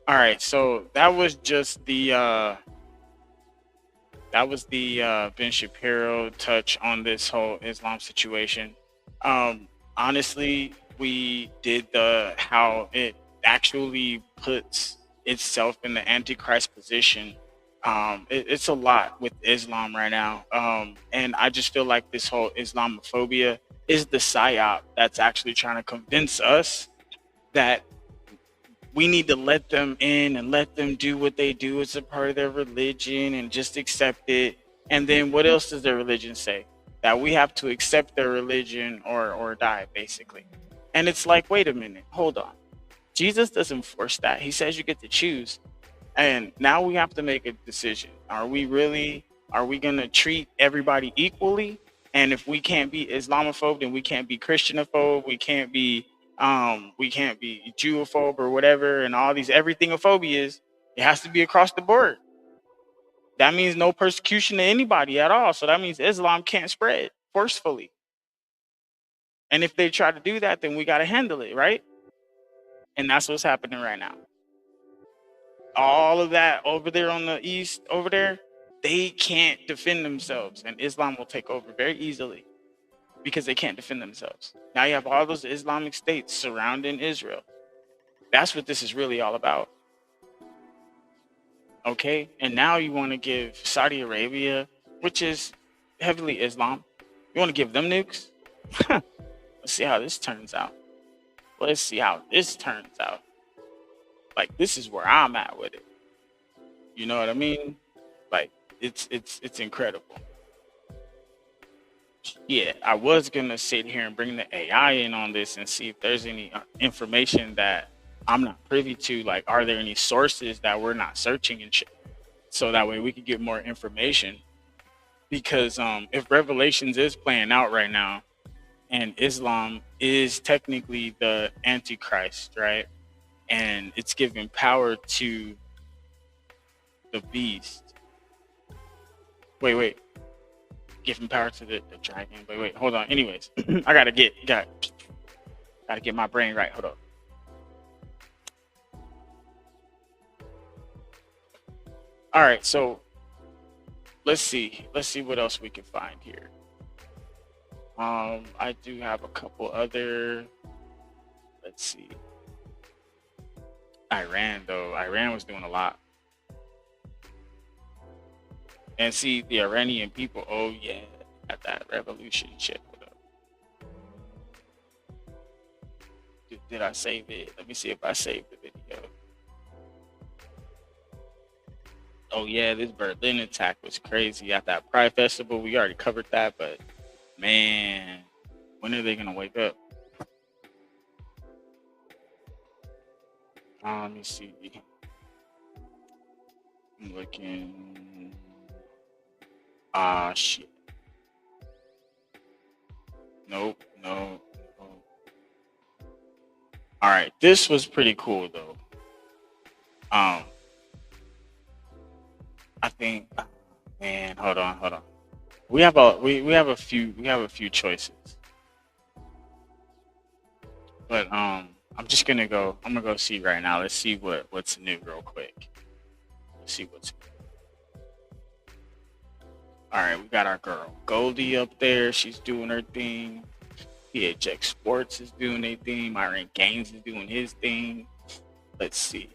All right, so that was just the Ben Shapiro touch on this whole Islam situation. Honestly, we did how it actually puts itself in the Antichrist position. It's a lot with Islam right now. And I just feel like this whole Islamophobia is the Psy-Op that's actually trying to convince us that we need to let them in and let them do what they do as a part of their religion and just accept it. And then what else does their religion say? That we have to accept their religion or die, basically. And it's like, wait a minute, hold on. Jesus doesn't force that. He says you get to choose. And now we have to make a decision. Are we going to treat everybody equally? And if we can't be Islamophobe, then we can't be Christianophobe. We can't be Jewophobe or whatever, and all these everything-ophobias. It has to be across the board. That means no persecution to anybody at all. So that means Islam can't spread forcefully. And if they try to do that, then we got to handle it, right? And that's what's happening right now. All of that over there on the east, over there, they can't defend themselves, and Islam will take over very easily because they can't defend themselves. Now you have all those Islamic states surrounding Israel. That's what this is really all about. Okay, and now you want to give Saudi Arabia, which is heavily Islam, you want to give them nukes? Let's see how this turns out. Let's see how this turns out. Like, this is where I'm at with it. You know what I mean? Like, it's incredible. Yeah, I was gonna sit here and bring the AI in on this and see if there's any information that I'm not privy to. Like, are there any sources that we're not searching and shit? So that way we can get more information. Because if Revelations is playing out right now, and Islam is technically the Antichrist, right? And it's giving power to the beast. Wait. Giving power to the dragon. Wait, hold on. Anyways, I gotta get my brain right. Hold on. All right, so let's see what else we can find here. I do have a couple other. Let's see. Iran was doing a lot. And see, the Iranian people, oh yeah, at that revolution shit. Did I save it? Let me see if I saved the video. Oh yeah, this Berlin attack was crazy at that Pride Festival. We already covered that, but man, when are they gonna wake up? Let me see. I'm looking. Shit. Nope. All right, this was pretty cool though. I think, man, hold on. We have a few choices, but I'm gonna go see right now. Let's see what's new real quick. Let's see what's new. All right, we got our girl Goldie up there. She's doing her thing. PHX Sports is doing their thing. Myron Gaines is doing his thing. Let's see.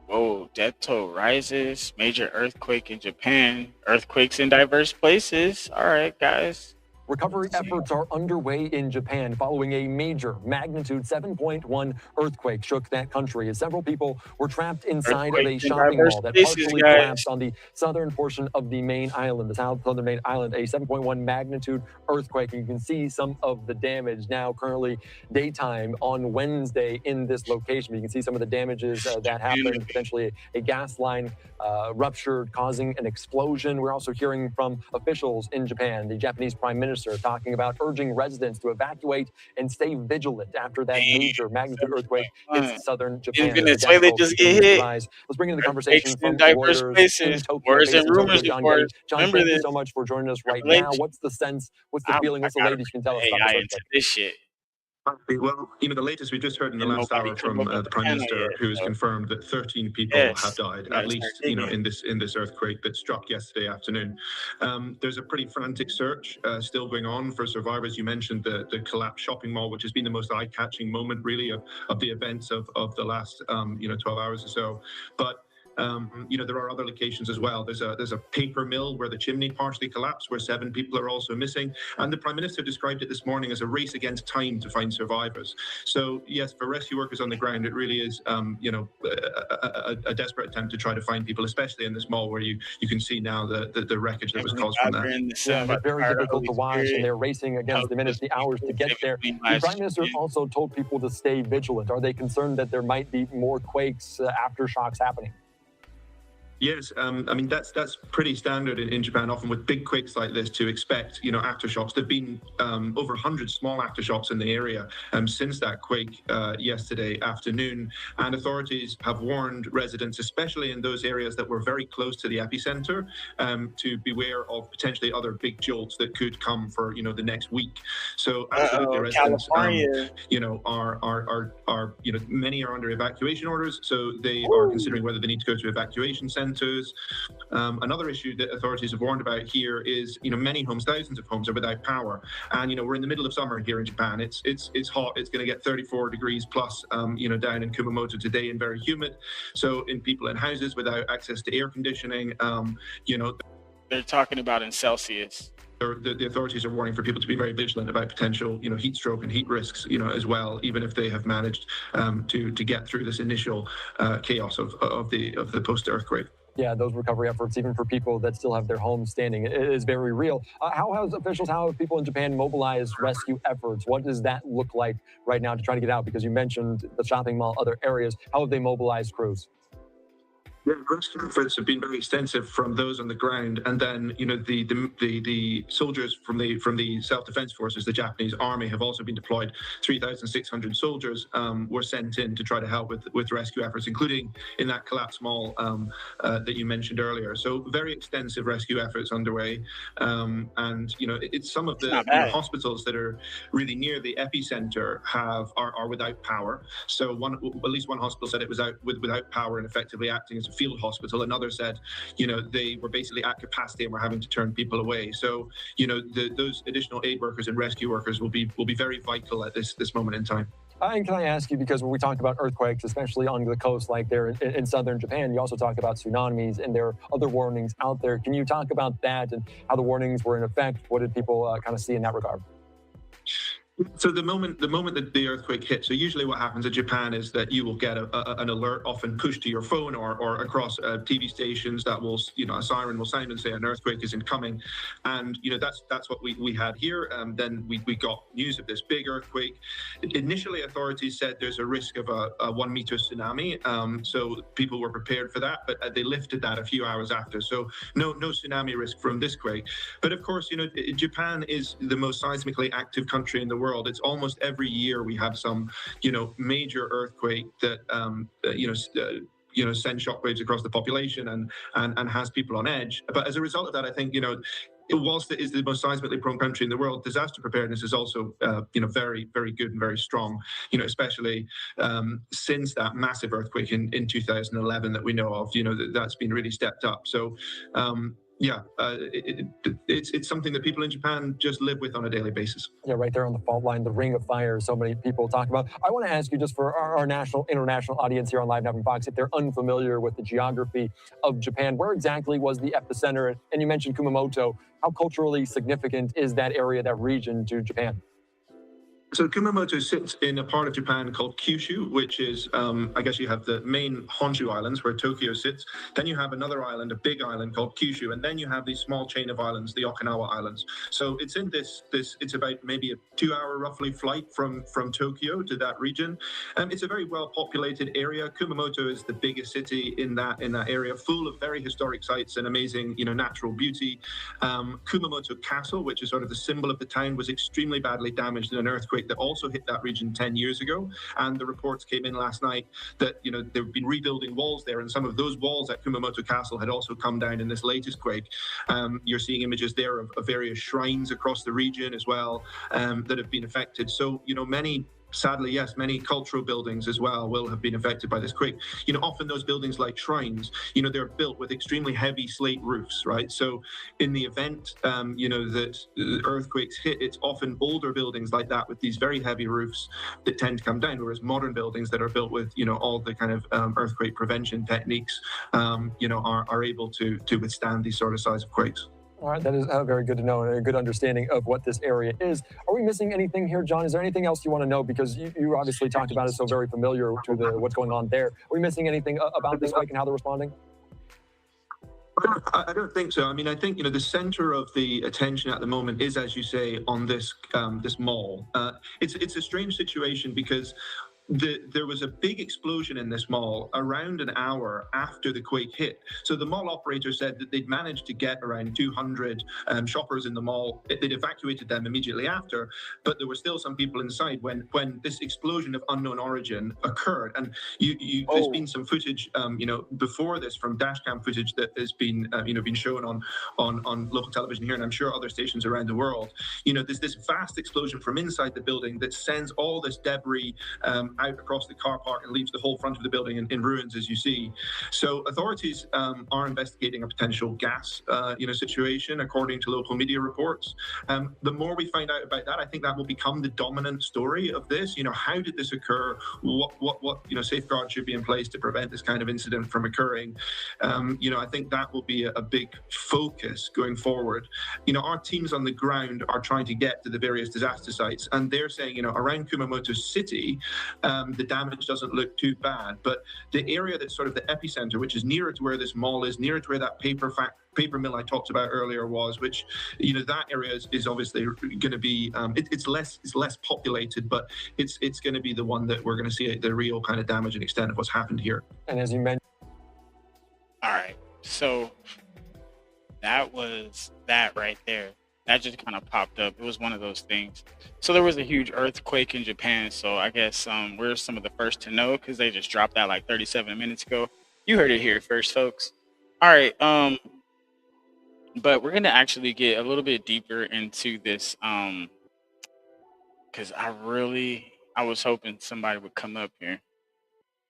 Whoa, death toll rises. Major earthquake in Japan. Earthquakes in diverse places. All right, guys. Recovery efforts are underway in Japan following a major magnitude 7.1 earthquake shook that country as several people were trapped inside of a shopping mall that partially collapsed on the southern portion of the main island, the southern main island, a 7.1 magnitude earthquake. And you can see some of the damage now currently daytime on Wednesday in this location. You can see some of the damages that happened, potentially a gas line ruptured, causing an explosion. We're also hearing from officials in Japan, the Japanese Prime Minister talking about urging residents to evacuate and stay vigilant after that major magnitude earthquake hits southern Japan. In Venezuela just get hit. Let's bring into the conversation from diverse Reuters places. Wars and rumors, John, thank you so much for joining us right now. What's the sense? What's the feeling? What's the latest you can tell us about this shit? Well, the latest we just heard in the last hour from the Prime Minister, who has confirmed that 13 people have died, at least, in this earthquake that struck yesterday afternoon. There's a pretty frantic search still going on for survivors. You mentioned the collapsed shopping mall, which has been the most eye-catching moment, really, of the events of the last 12 hours or so. But there are other locations as well. There's a paper mill where the chimney partially collapsed, where 7 people are also missing. And the Prime Minister described it this morning as a race against time to find survivors. So yes, for rescue workers on the ground, it really is, a desperate attempt to try to find people, especially in this mall where you can see now the wreckage that was caused from that. Yeah, very difficult to watch, and they're racing against the minutes, the hours to get there. The Prime Minister also told people to stay vigilant. Are they concerned that there might be more quakes, aftershocks happening? Yes, that's pretty standard in Japan, often with big quakes like this, to expect, aftershocks. There've been over 100 small aftershocks in the area since that quake yesterday afternoon, and authorities have warned residents, especially in those areas that were very close to the epicenter, to beware of potentially other big jolts that could come for the next week. So absolutely, residents, are many are under evacuation orders, so they are considering whether they need to go to evacuation centers. centers. Another issue that authorities have warned about here is, many homes, thousands of homes, are without power. And, we're in the middle of summer here in Japan. It's hot. It's going to get 34 degrees plus, down in Kumamoto today, and very humid. So people in houses without access to air conditioning, they're talking about in Celsius. The authorities are warning for people to be very vigilant about potential, heat stroke and heat risks, as well, even if they have managed to get through this initial chaos of the post-earthquake. Yeah, those recovery efforts, even for people that still have their homes standing, it is very real. How have people in Japan mobilized rescue efforts? What does that look like right now to try to get out? Because you mentioned the shopping mall, other areas. How have they mobilized crews? Yeah, rescue efforts have been very extensive from those on the ground, and then the soldiers from the self-defense forces, the Japanese army, have also been deployed. 3,600 soldiers were sent in to try to help with rescue efforts, including in that collapsed mall that you mentioned earlier. So very extensive rescue efforts underway, and it's some of the hospitals that are really near the epicenter are without power. So at least one hospital said it was without power and effectively acting as a field hospital. Another said, they were basically at capacity and were having to turn people away. So, those additional aid workers and rescue workers will be very vital at this moment in time. And can I ask you, because when we talk about earthquakes, especially on the coast like there in southern Japan, you also talk about tsunamis, and there are other warnings out there. Can you talk about that and how the warnings were in effect? What did people kind of see in that regard? So the moment that the earthquake hit, so usually what happens in Japan is that you will get an alert often pushed to your phone or across TV stations that will, a siren will sound and say an earthquake is incoming. And, that's what we had here. Then we got news of this big earthquake. Initially, authorities said there's a risk of a 1 meter tsunami. So people were prepared for that, but they lifted that a few hours after. So no tsunami risk from this quake. But of course, Japan is the most seismically active country in the world. It's almost every year we have some, major earthquake that, sends shockwaves across the population and has people on edge. But as a result of that, I think, whilst it is the most seismically prone country in the world, disaster preparedness is also, very, very good and very strong, especially since that massive earthquake in 2011 that we know of, that's been really stepped up. So, it's something that people in Japan just live with on a daily basis. Yeah, right there on the fault line, the ring of fire so many people talk about. I want to ask you, just for our international audience here on Live Now from Fox, if they're unfamiliar with the geography of Japan, where exactly was the epicenter? And you mentioned Kumamoto. How culturally significant is that area, that region, to Japan? So Kumamoto sits in a part of Japan called Kyushu, which is, I guess you have the main Honshu Islands where Tokyo sits. Then you have another island, a big island called Kyushu. And then you have these small chain of islands, the Okinawa Islands. So it's in it's about maybe a 2-hour roughly flight from Tokyo to that region. It's a very well populated area. Kumamoto is the biggest city in that area, full of very historic sites and amazing, natural beauty. Kumamoto Castle, which is sort of the symbol of the town, was extremely badly damaged in an earthquake that also hit that region 10 years ago. And the reports came in last night that, they've been rebuilding walls there, and some of those walls at Kumamoto Castle had also come down in this latest quake. You're seeing images there of various shrines across the region as well that have been affected. So, sadly, yes, many cultural buildings as well will have been affected by this quake. Often those buildings like shrines, they're built with extremely heavy slate roofs, right? So in the event, that earthquakes hit, it's often older buildings like that with these very heavy roofs that tend to come down, whereas modern buildings that are built with, all the kind of earthquake prevention techniques, are able to withstand these sort of size of quakes. All right, that is very good to know and a good understanding of what this area is. Are we missing anything here, John? Is there anything else you want to know? Because you obviously talked about it, so very familiar to what's going on there. Are we missing anything about this quake and how they're responding? I don't think so. I mean, I think, the center of the attention at the moment is, as you say, on this mall. It's a strange situation because there was a big explosion in this mall around an hour after the quake hit. So the mall operator said that they'd managed to get around 200 shoppers in the mall. They'd evacuated them immediately after, but there were still some people inside when this explosion of unknown origin occurred. And there's been some footage, before this from dashcam footage that has been, been shown on local television here, and I'm sure other stations around the world. There's this vast explosion from inside the building that sends all this debris out across the car park and leaves the whole front of the building in ruins, as you see. So authorities are investigating a potential gas, situation, according to local media reports. The more we find out about that, I think that will become the dominant story of this. How did this occur? What safeguards should be in place to prevent this kind of incident from occurring? I think that will be a big focus going forward. Our teams on the ground are trying to get to the various disaster sites, and they're saying, around Kumamoto City, the damage doesn't look too bad, but the area that's sort of the epicenter, which is nearer to where this mall is, nearer to where that paper mill I talked about earlier was, which that area is obviously going to be it's less populated, but it's going to be the one that we're going to see the real kind of damage and extent of what's happened here. And as you mentioned, all right, so that was that right there. That just kind of popped up. It was one of those things. So there was a huge earthquake in Japan. So I guess we're some of the first to know because they just dropped that like 37 minutes ago. You heard it here first, folks. All right. But we're going to actually get a little bit deeper into this because I was hoping somebody would come up here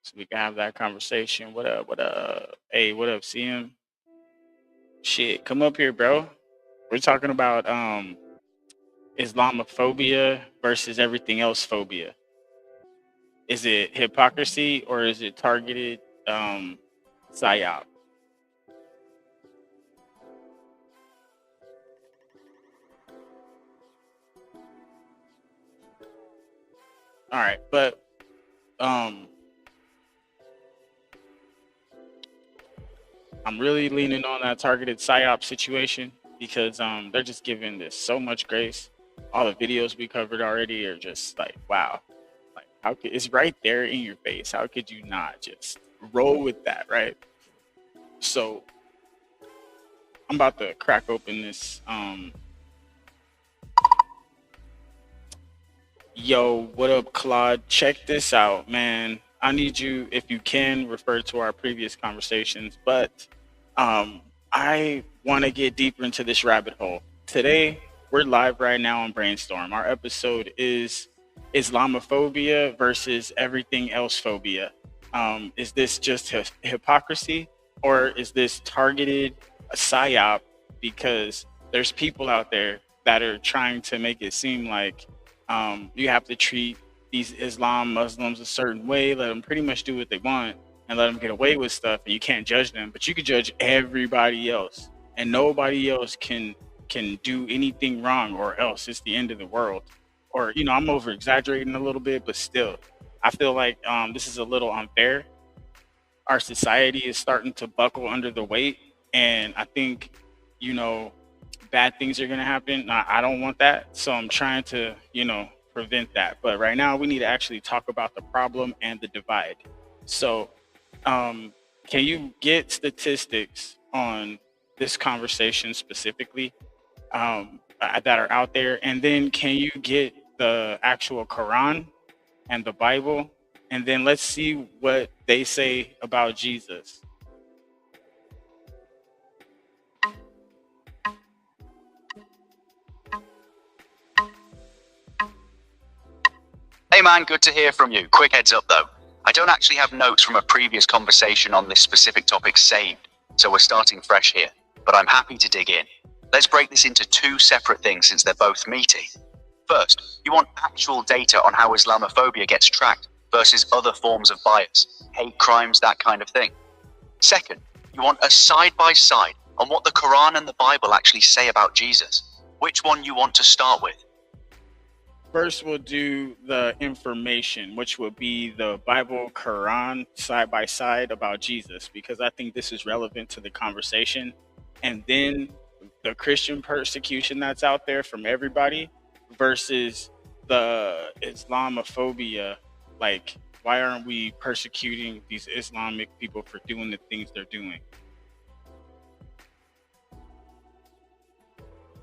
so we can have that conversation. What up? What up? Hey, what up, CM? Shit, come up here, bro. We're talking about Islamophobia versus everything-else-phobia. Is it hypocrisy or is it targeted Psy-Op? All right, but I'm really leaning on that targeted Psy-Op situation because they're just giving this so much grace. All the videos we covered already are just like, wow. Like, how could, it's right there in your face. How could you not just roll with that, right? So I'm about to crack open this. Yo, what up, Claude? Check this out, man. I need you, if you can, refer to our previous conversations, but I want to get deeper into this rabbit hole. Today, we're live right now on Brainstorm. Our episode is Islamophobia versus Everything-Else-Phobia. Is this just hypocrisy, or is this targeted a Psy-Op? Because there's people out there that are trying to make it seem like you have to treat these Muslims a certain way, let them pretty much do what they want, and let them get away with stuff, and you can't judge them, but you can judge everybody else, and nobody else can do anything wrong, or else it's the end of the world. Or, I'm over exaggerating a little bit, but still, I feel like this is a little unfair. Our society is starting to buckle under the weight, and I think, bad things are going to happen. I don't want that, so I'm trying to, prevent that. But right now, we need to actually talk about the problem and the divide. So, can you get statistics on this conversation specifically that are out there? And then can you get the actual Quran and the Bible? And then let's see what they say about Jesus. Hey man, good to hear from you. Quick heads up though. I don't actually have notes from a previous conversation on this specific topic saved, so we're starting fresh here, but I'm happy to dig in. Let's break this into two separate things since they're both meaty. First, you want actual data on how Islamophobia gets tracked versus other forms of bias, hate crimes, that kind of thing. Second, you want a side-by-side on what the Quran and the Bible actually say about Jesus. Which one you want to start with? First, we'll do the information, which will be the Bible, Quran, side by side about Jesus, because I think this is relevant to the conversation. And then the Christian persecution that's out there from everybody versus the Islamophobia. Like, why aren't we persecuting these Islamic people for doing the things they're doing?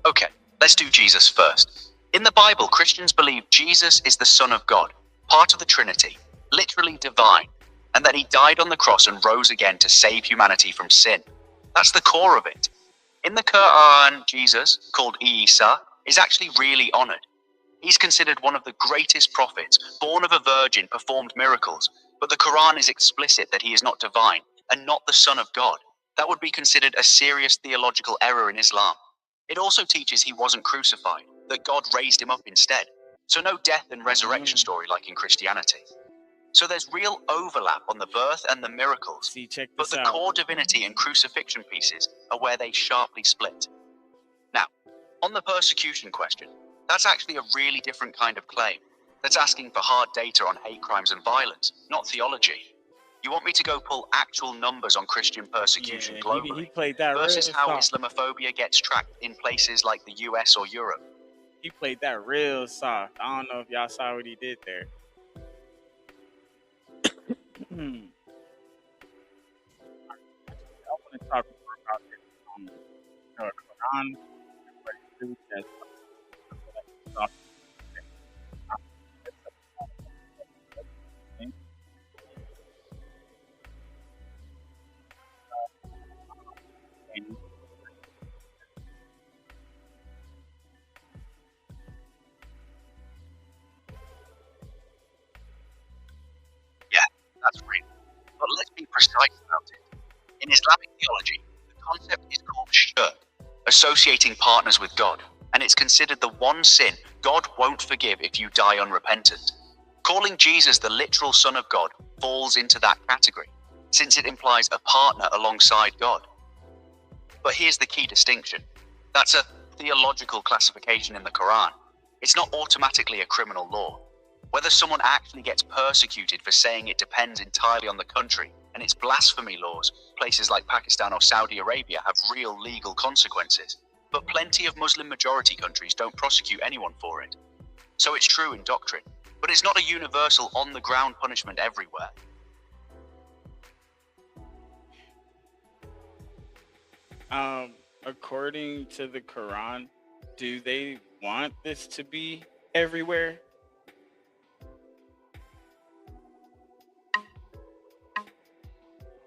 Okay, let's do Jesus first. In the Bible, Christians believe Jesus is the Son of God, part of the Trinity, literally divine, and that he died on the cross and rose again to save humanity from sin. That's the core of it. In the Quran, Jesus, called Isa, is actually really honored. He's considered one of the greatest prophets, born of a virgin, performed miracles, but the Quran is explicit that he is not divine and not the Son of God. That would be considered a serious theological error in Islam. It also teaches he wasn't crucified, that God raised him up instead. So no death and resurrection story like in Christianity. So there's real overlap on the birth and the miracles, but the core divinity and crucifixion pieces are where they sharply split. Now, on the persecution question, that's actually a really different kind of claim. That's asking for hard data on hate crimes and violence, not theology. You want me to go pull actual numbers on Christian persecution globally he played that versus real how soft. Islamophobia gets tracked in places like the US or Europe? He played that real soft. I don't know if y'all saw what he did there. I want to talk more about this Quran. What it really says. Yeah, that's real. But let's be precise about it. In Islamic theology, the concept is called shirk, associating partners with God, and it's considered the one sin God won't forgive if you die unrepentant. Calling Jesus the literal Son of God falls into that category, since it implies a partner alongside God. But here's the key distinction. That's a theological classification in the Quran. It's not automatically a criminal law. Whether someone actually gets persecuted for saying it depends entirely on the country, and its blasphemy laws, places like Pakistan or Saudi Arabia, have real legal consequences. But plenty of Muslim majority countries don't prosecute anyone for it. So it's true in doctrine, but it's not a universal on-the-ground punishment everywhere. According to the Quran, do they want this to be everywhere?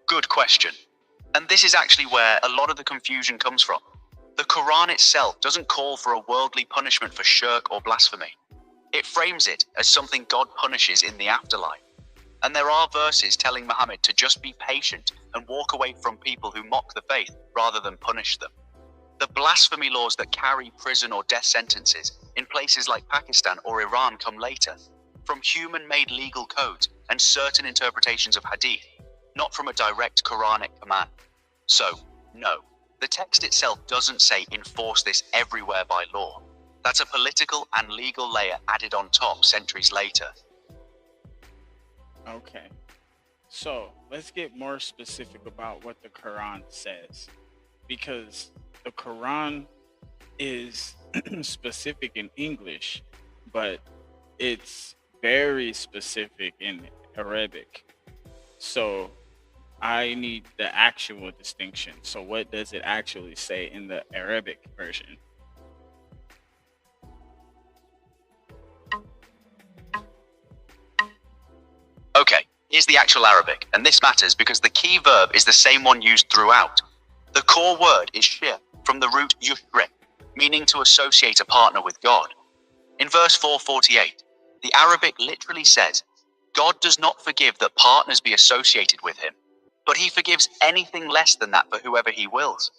Good question. And this is actually where a lot of the confusion comes from. The Quran itself doesn't call for a worldly punishment for shirk or blasphemy. It frames it as something God punishes in the afterlife. And there are verses telling Muhammad to just be patient and walk away from people who mock the faith rather than punish them. The blasphemy laws that carry prison or death sentences in places like Pakistan or Iran come later, from human-made legal codes and certain interpretations of hadith, not from a direct Quranic command. So, no, the text itself doesn't say enforce this everywhere by law. That's a political and legal layer added on top centuries later. Okay. So let's get more specific about what the Quran says. Because the Quran is specific in English, but it's very specific in Arabic. So I need the actual distinction. So what does it actually say in the Arabic version? Okay, here's the actual Arabic, and this matters because the key verb is the same one used throughout. The core word is shir, from the root yushrik, meaning to associate a partner with God. In verse 448, the Arabic literally says, God does not forgive that partners be associated with him, but he forgives anything less than that for whoever he wills.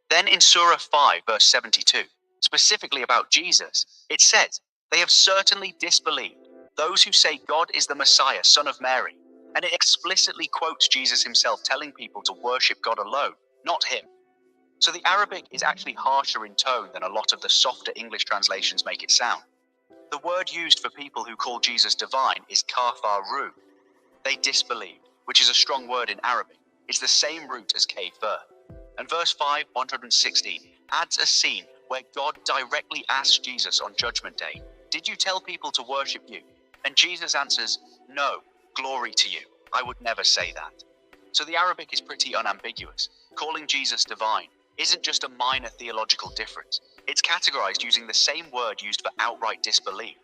Then in Surah 5, verse 72, specifically about Jesus, it says, they have certainly disbelieved those who say God is the Messiah, son of Mary, and it explicitly quotes Jesus himself telling people to worship God alone, not him. So the Arabic is actually harsher in tone than a lot of the softer English translations make it sound. The word used for people who call Jesus divine is kafaru. They disbelieved, which is a strong word in Arabic. It's the same root as kafir. And verse 516 adds a scene where God directly asks Jesus on Judgment Day, did you tell people to worship you? And Jesus answers, no, glory to you. I would never say that. So the Arabic is pretty unambiguous. Calling Jesus divine isn't just a minor theological difference. It's categorized using the same word used for outright disbelief.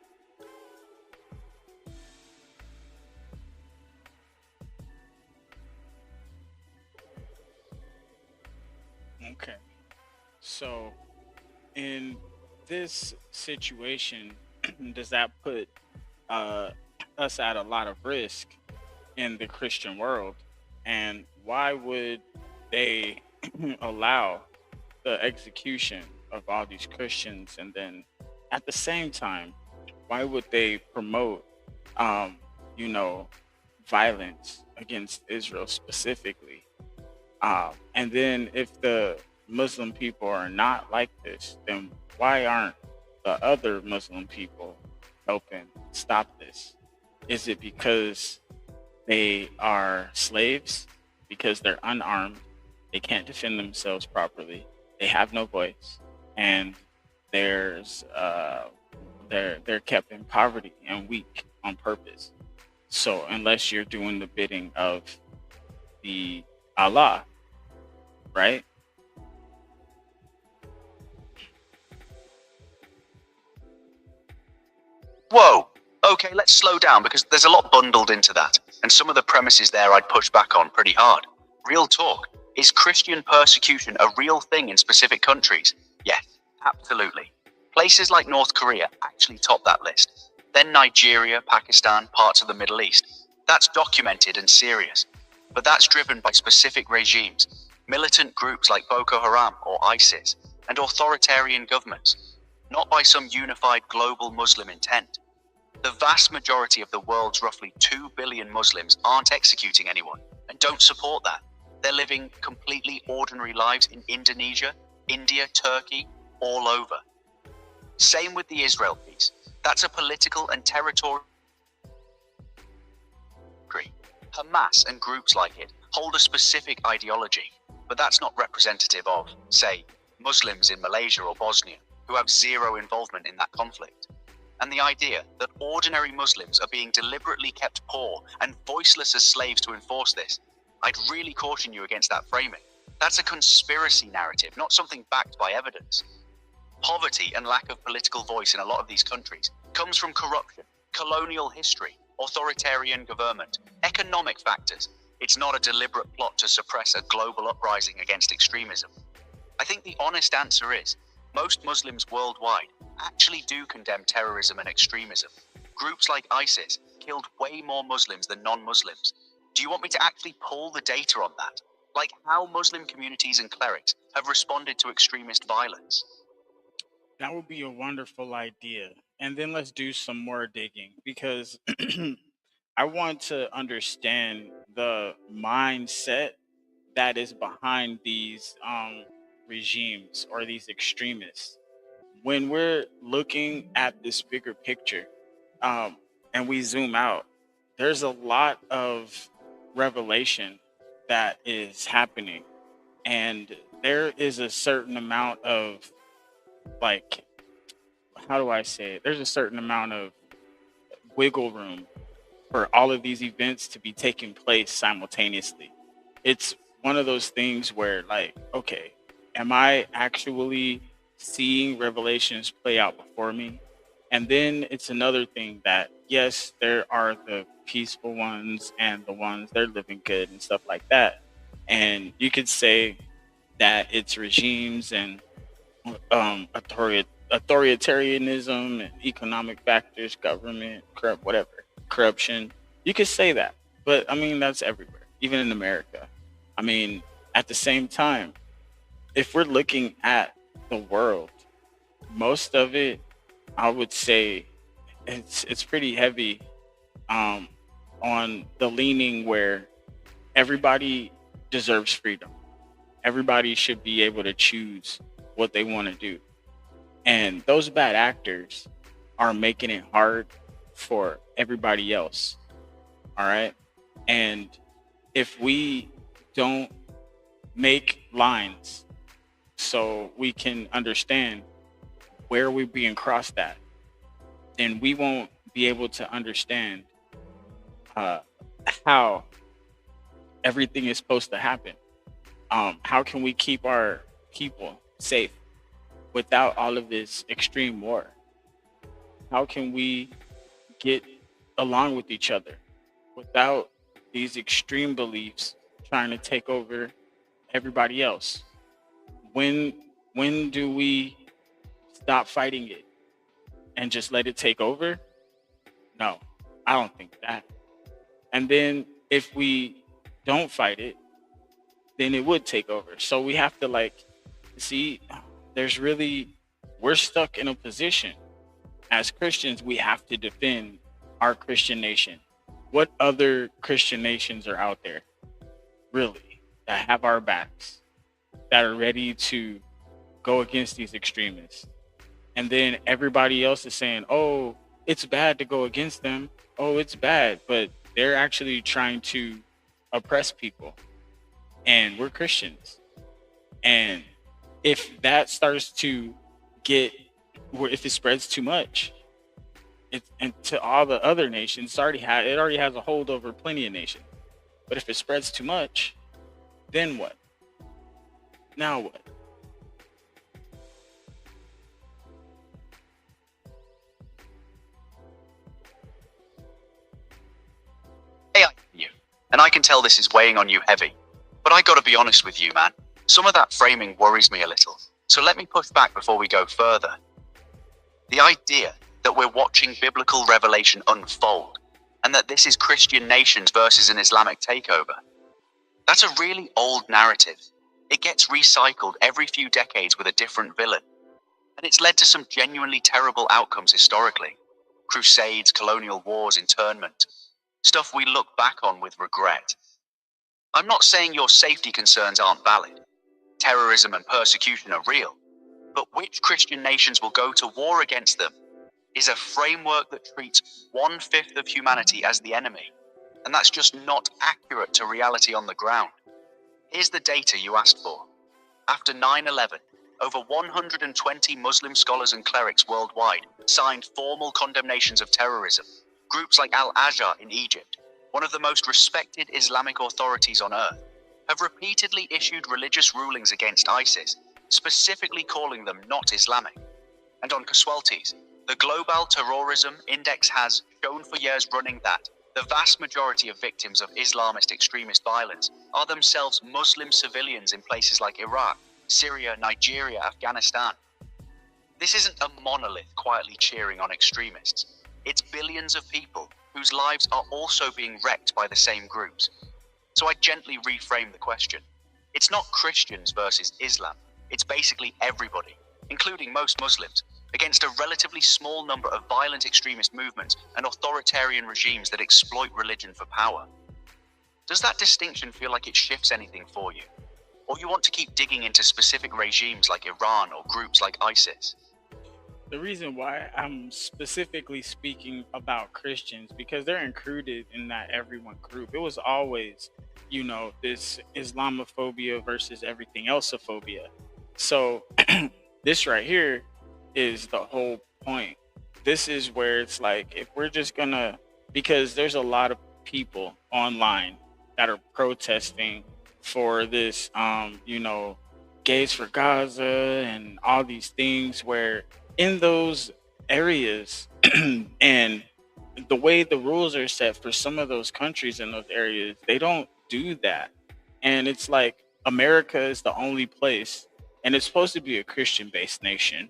Okay. So in this situation, does that put us at a lot of risk in the Christian world? And why would they allow the execution of all these Christians? And then at the same time, why would they promote, you know, violence against Israel specifically? And then if the Muslim people are not like this, then why aren't the other Muslim people helping stop this? Is it because they are slaves? Because they're unarmed, they can't defend themselves properly, they have no voice, and they're kept in poverty and weak on purpose. So unless you're doing the bidding of the Allah, right? Whoa. Okay, let's slow down because there's a lot bundled into that. And some of the premises there I'd push back on pretty hard. Real talk. Is Christian persecution a real thing in specific countries? Yes, absolutely. Places like North Korea actually top that list. Then Nigeria, Pakistan, parts of the Middle East. That's documented and serious. But that's driven by specific regimes, militant groups like Boko Haram or ISIS, and authoritarian governments, not by some unified global Muslim intent. The vast majority of the world's roughly 2 billion Muslims aren't executing anyone and don't support that. They're living completely ordinary lives in Indonesia, India, Turkey, all over. Same with the Israel piece. That's a political and territorial. Hamas and groups like it hold a specific ideology, but that's not representative of, say, Muslims in Malaysia or Bosnia, who have zero involvement in that conflict. And the idea that ordinary Muslims are being deliberately kept poor and voiceless as slaves to enforce this, I'd really caution you against that framing. That's a conspiracy narrative, not something backed by evidence. Poverty and lack of political voice in a lot of these countries comes from corruption, colonial history, authoritarian government, economic factors. It's not a deliberate plot to suppress a global uprising against extremism. I think the honest answer is, most Muslims worldwide actually do condemn terrorism and extremism. Groups like ISIS killed way more Muslims than non-Muslims. Do you want me to actually pull the data on that? Like how Muslim communities and clerics have responded to extremist violence? That would be a wonderful idea. And then let's do some more digging because I want to understand the mindset that is behind these regimes or these extremists. When we're looking at this bigger picture and we zoom out, there's a lot of revelation that is happening. And there is a certain amount of, like, how do I say it? There's a certain amount of wiggle room for all of these events to be taking place simultaneously. It's one of those things where, like, okay, am I actually seeing revelations play out before me? And then it's another thing that, yes, there are the peaceful ones and the ones they're living good and stuff like that. And you could say that it's regimes and authoritarianism and economic factors, government, corruption. You could say that, but I mean, that's everywhere, even in America. I mean, at the same time, if we're looking at the world, most of it, I would say it's pretty heavy on the leaning where everybody deserves freedom. Everybody should be able to choose what they want to do. And those bad actors are making it hard for everybody else. All right. And if we don't make lines so we can understand where we're being crossed at, then we won't be able to understand how everything is supposed to happen. How can we keep our people safe without all of this extreme war? How can we get along with each other without these extreme beliefs trying to take over everybody else? When do we stop fighting it and just let it take over? No, I don't think that. And then if we don't fight it, then it would take over. So we have to like see, we're stuck in a position as Christians. We have to defend our Christian nation. What other Christian nations are out there really that have our backs, that are ready to go against these extremists? And then everybody else is saying, oh, it's bad to go against them. Oh, it's bad. But they're actually trying to oppress people. And we're Christians. And if that starts to if it spreads too much, and to all the other nations, it already has a hold over plenty of nations. But if it spreads too much, then what? Now what? Hey, and I can tell this is weighing on you heavy, but I gotta be honest with you, man. Some of that framing worries me a little. So let me push back before we go further. The idea that we're watching biblical revelation unfold, and that this is Christian nations versus an Islamic takeover, that's a really old narrative. It gets recycled every few decades with a different villain, and it's led to some genuinely terrible outcomes historically. Crusades, colonial wars, internment, stuff we look back on with regret. I'm not saying your safety concerns aren't valid. Terrorism and persecution are real, but which Christian nations will go to war against them is a framework that treats 1/5 of humanity as the enemy, and that's just not accurate to reality on the ground. Here's the data you asked for. After 9/11, over 120 Muslim scholars and clerics worldwide signed formal condemnations of terrorism. Groups like Al-Azhar in Egypt, one of the most respected Islamic authorities on earth, have repeatedly issued religious rulings against ISIS, specifically calling them not Islamic. And on casualties, the Global Terrorism Index has shown for years running that the vast majority of victims of Islamist extremist violence are themselves Muslim civilians in places like Iraq, Syria, Nigeria, Afghanistan. This isn't a monolith quietly cheering on extremists. It's billions of people whose lives are also being wrecked by the same groups. So I gently reframe the question. It's not Christians versus Islam. It's basically everybody, including most Muslims, against a relatively small number of violent extremist movements and authoritarian regimes that exploit religion for power. Does that distinction feel like it shifts anything for you? Or you want to keep digging into specific regimes like Iran or groups like ISIS? The reason why I'm specifically speaking about Christians, because they're included in that everyone group. It was always, this Islamophobia versus Everything-Else-Phobia. So this right here is the whole point. This is where it's like, if we're just gonna, because there's a lot of people online that are protesting for this, Gays for Gaza and all these things, where in those areas and the way the rules are set for some of those countries in those areas, they don't do that. And it's like America is the only place, and it's supposed to be a Christian-based nation,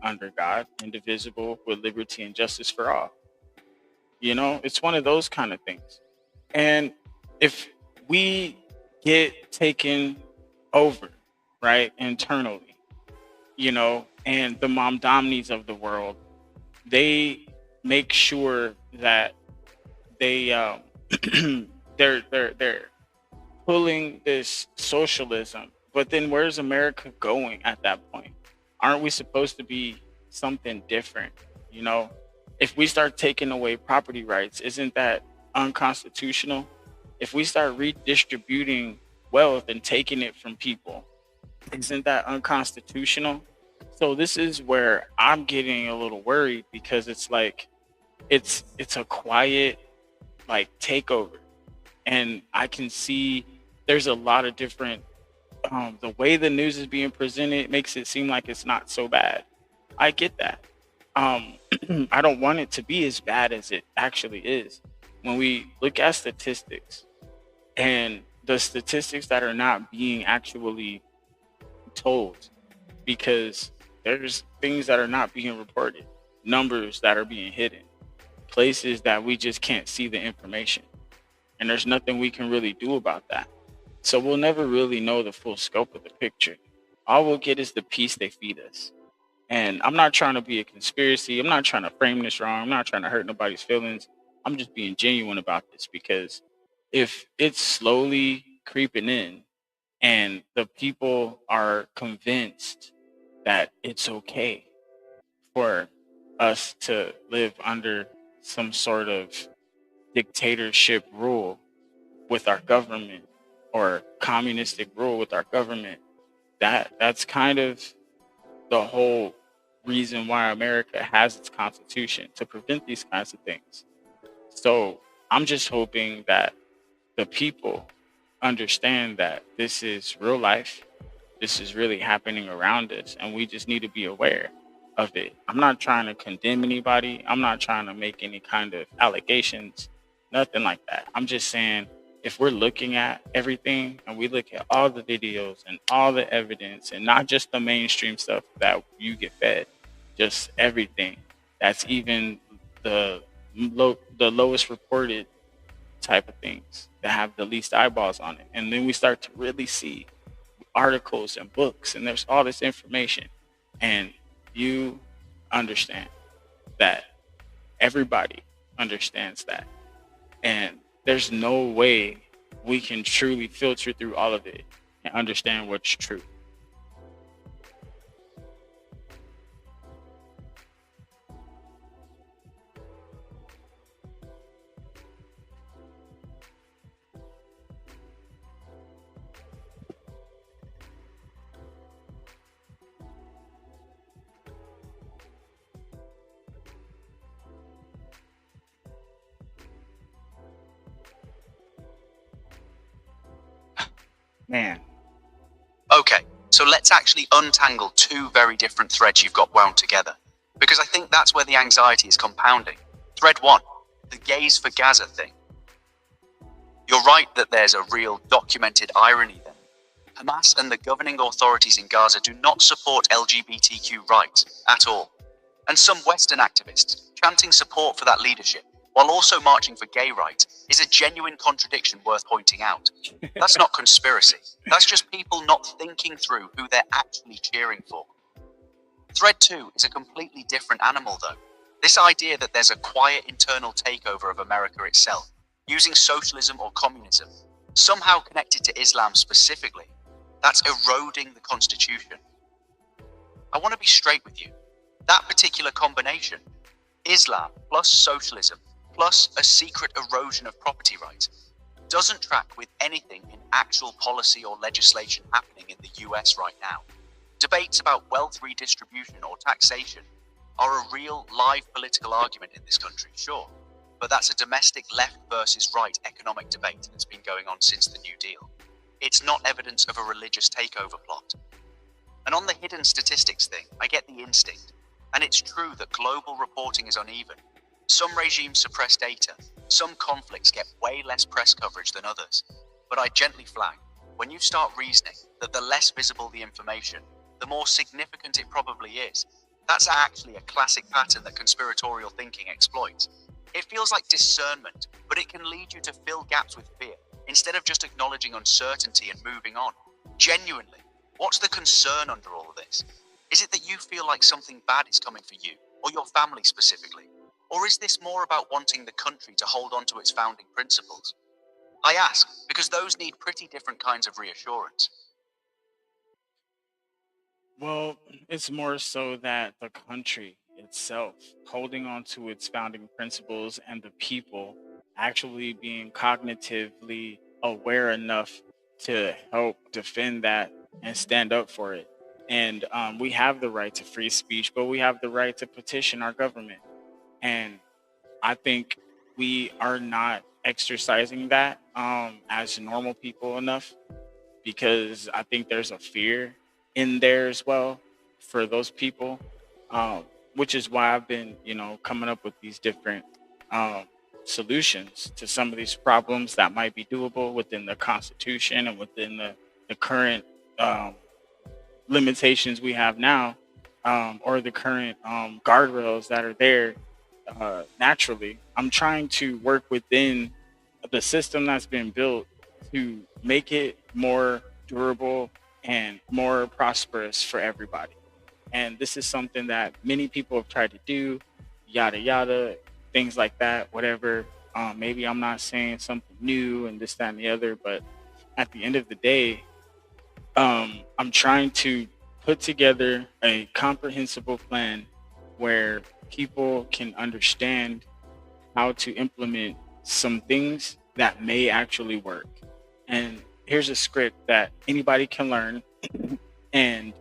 under God, indivisible, with liberty and justice for all. It's one of those kind of things. And if we get taken over, right, internally, and the Mamdani's of the world, they make sure that they they're pulling this socialism. But then where's America going at that point? Aren't we supposed to be something different? If we start taking away property rights, isn't that unconstitutional? If we start redistributing wealth and taking it from people, isn't that unconstitutional? So this is where I'm getting a little worried, because it's like it's a quiet takeover, and I can see there's a lot of different the way the news is being presented makes it seem like it's not so bad. I get that. I don't want it to be as bad as it actually is. When we look at statistics, and the statistics that are not being actually told, because There's things that are not being reported, numbers that are being hidden, places that we just can't see the information. And there's nothing we can really do about that. So we'll never really know the full scope of the picture. All we'll get is the piece they feed us. And I'm not trying to be a conspiracy. I'm not trying to frame this wrong. I'm not trying to hurt nobody's feelings. I'm just being genuine about this, because if it's slowly creeping in and the people are convinced that it's okay for us to live under some sort of dictatorship rule with our government, or communistic rule with our government, that's kind of the whole reason why America has its constitution, to prevent these kinds of things. So I'm just hoping that the people understand that this is real life. This is really happening around us, and we just need to be aware of it. I'm not trying to condemn anybody. I'm not trying to make any kind of allegations, nothing like that. I'm just saying, if we're looking at everything and we look at all the videos and all the evidence, and not just the mainstream stuff that you get fed, just everything that's even the lowest reported type of things that have the least eyeballs on it. And then we start to really see articles and books, and there's all this information, and you understand that everybody understands that. And there's no way we can truly filter through all of it and understand what's true. Man. Okay, so let's actually untangle two very different threads you've got wound together, because I think that's where the anxiety is compounding. Thread 1, the gays for Gaza thing. You're right that there's a real documented irony there. Hamas and the governing authorities in Gaza do not support LGBTQ rights at all. And some Western activists chanting support for that leadership while also marching for gay rights is a genuine contradiction worth pointing out. That's not conspiracy. That's just people not thinking through who they're actually cheering for. Thread 2 is a completely different animal, though. This idea that there's a quiet internal takeover of America itself, using socialism or communism, somehow connected to Islam specifically, that's eroding the Constitution. I want to be straight with you. That particular combination, Islam plus socialism, plus a secret erosion of property rights, doesn't track with anything in actual policy or legislation happening in the US right now. Debates about wealth redistribution or taxation are a real live political argument in this country, sure, but that's a domestic left versus right economic debate that's been going on since the New Deal. It's not evidence of a religious takeover plot. And on the hidden statistics thing, I get the instinct, and it's true that global reporting is uneven. Some regimes suppress data, some conflicts get way less press coverage than others. But I gently flag, when you start reasoning that the less visible the information, the more significant it probably is, that's actually a classic pattern that conspiratorial thinking exploits. It feels like discernment, but it can lead you to fill gaps with fear, instead of just acknowledging uncertainty and moving on. Genuinely, what's the concern under all of this? Is it that you feel like something bad is coming for you, or your family specifically? Or is this more about wanting the country to hold on to its founding principles? I ask because those need pretty different kinds of reassurance. Well, it's more so that the country itself holding on to its founding principles, and the people actually being cognitively aware enough to help defend that and stand up for it. And we have the right to free speech, but we have the right to petition our government. And I think we are not exercising that as normal people enough, because I think there's a fear in there as well for those people, which is why I've been, coming up with these different solutions to some of these problems that might be doable within the Constitution and within the current limitations we have now. or the current guardrails that are there naturally. I'm trying to work within the system that's been built to make it more durable and more prosperous for everybody. And this is something that many people have tried to do, yada yada, things like that, whatever. Maybe I'm not saying something new and this, that, and the other, but at the end of the day, I'm trying to put together a comprehensible plan where people can understand how to implement some things that may actually work. And here's a script that anybody can learn, and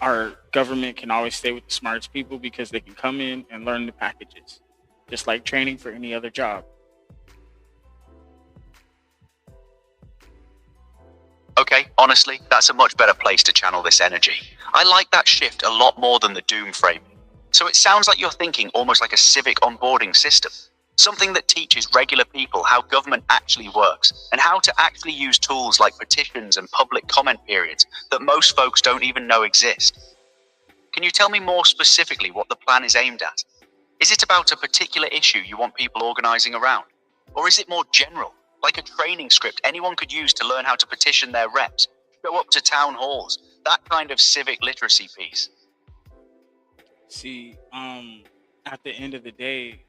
our government can always stay with the smartest people because they can come in and learn the packages, just like training for any other job. Okay, honestly, that's a much better place to channel this energy. I like that shift a lot more than the doom framing. So it sounds like you're thinking almost like a civic onboarding system, something that teaches regular people how government actually works and how to actually use tools like petitions and public comment periods that most folks don't even know exist. Can you tell me more specifically what the plan is aimed at? Is it about a particular issue you want people organizing around? Or is it more general, like a training script anyone could use to learn how to petition their reps, show up to town halls, that kind of civic literacy piece? See, at the end of the day,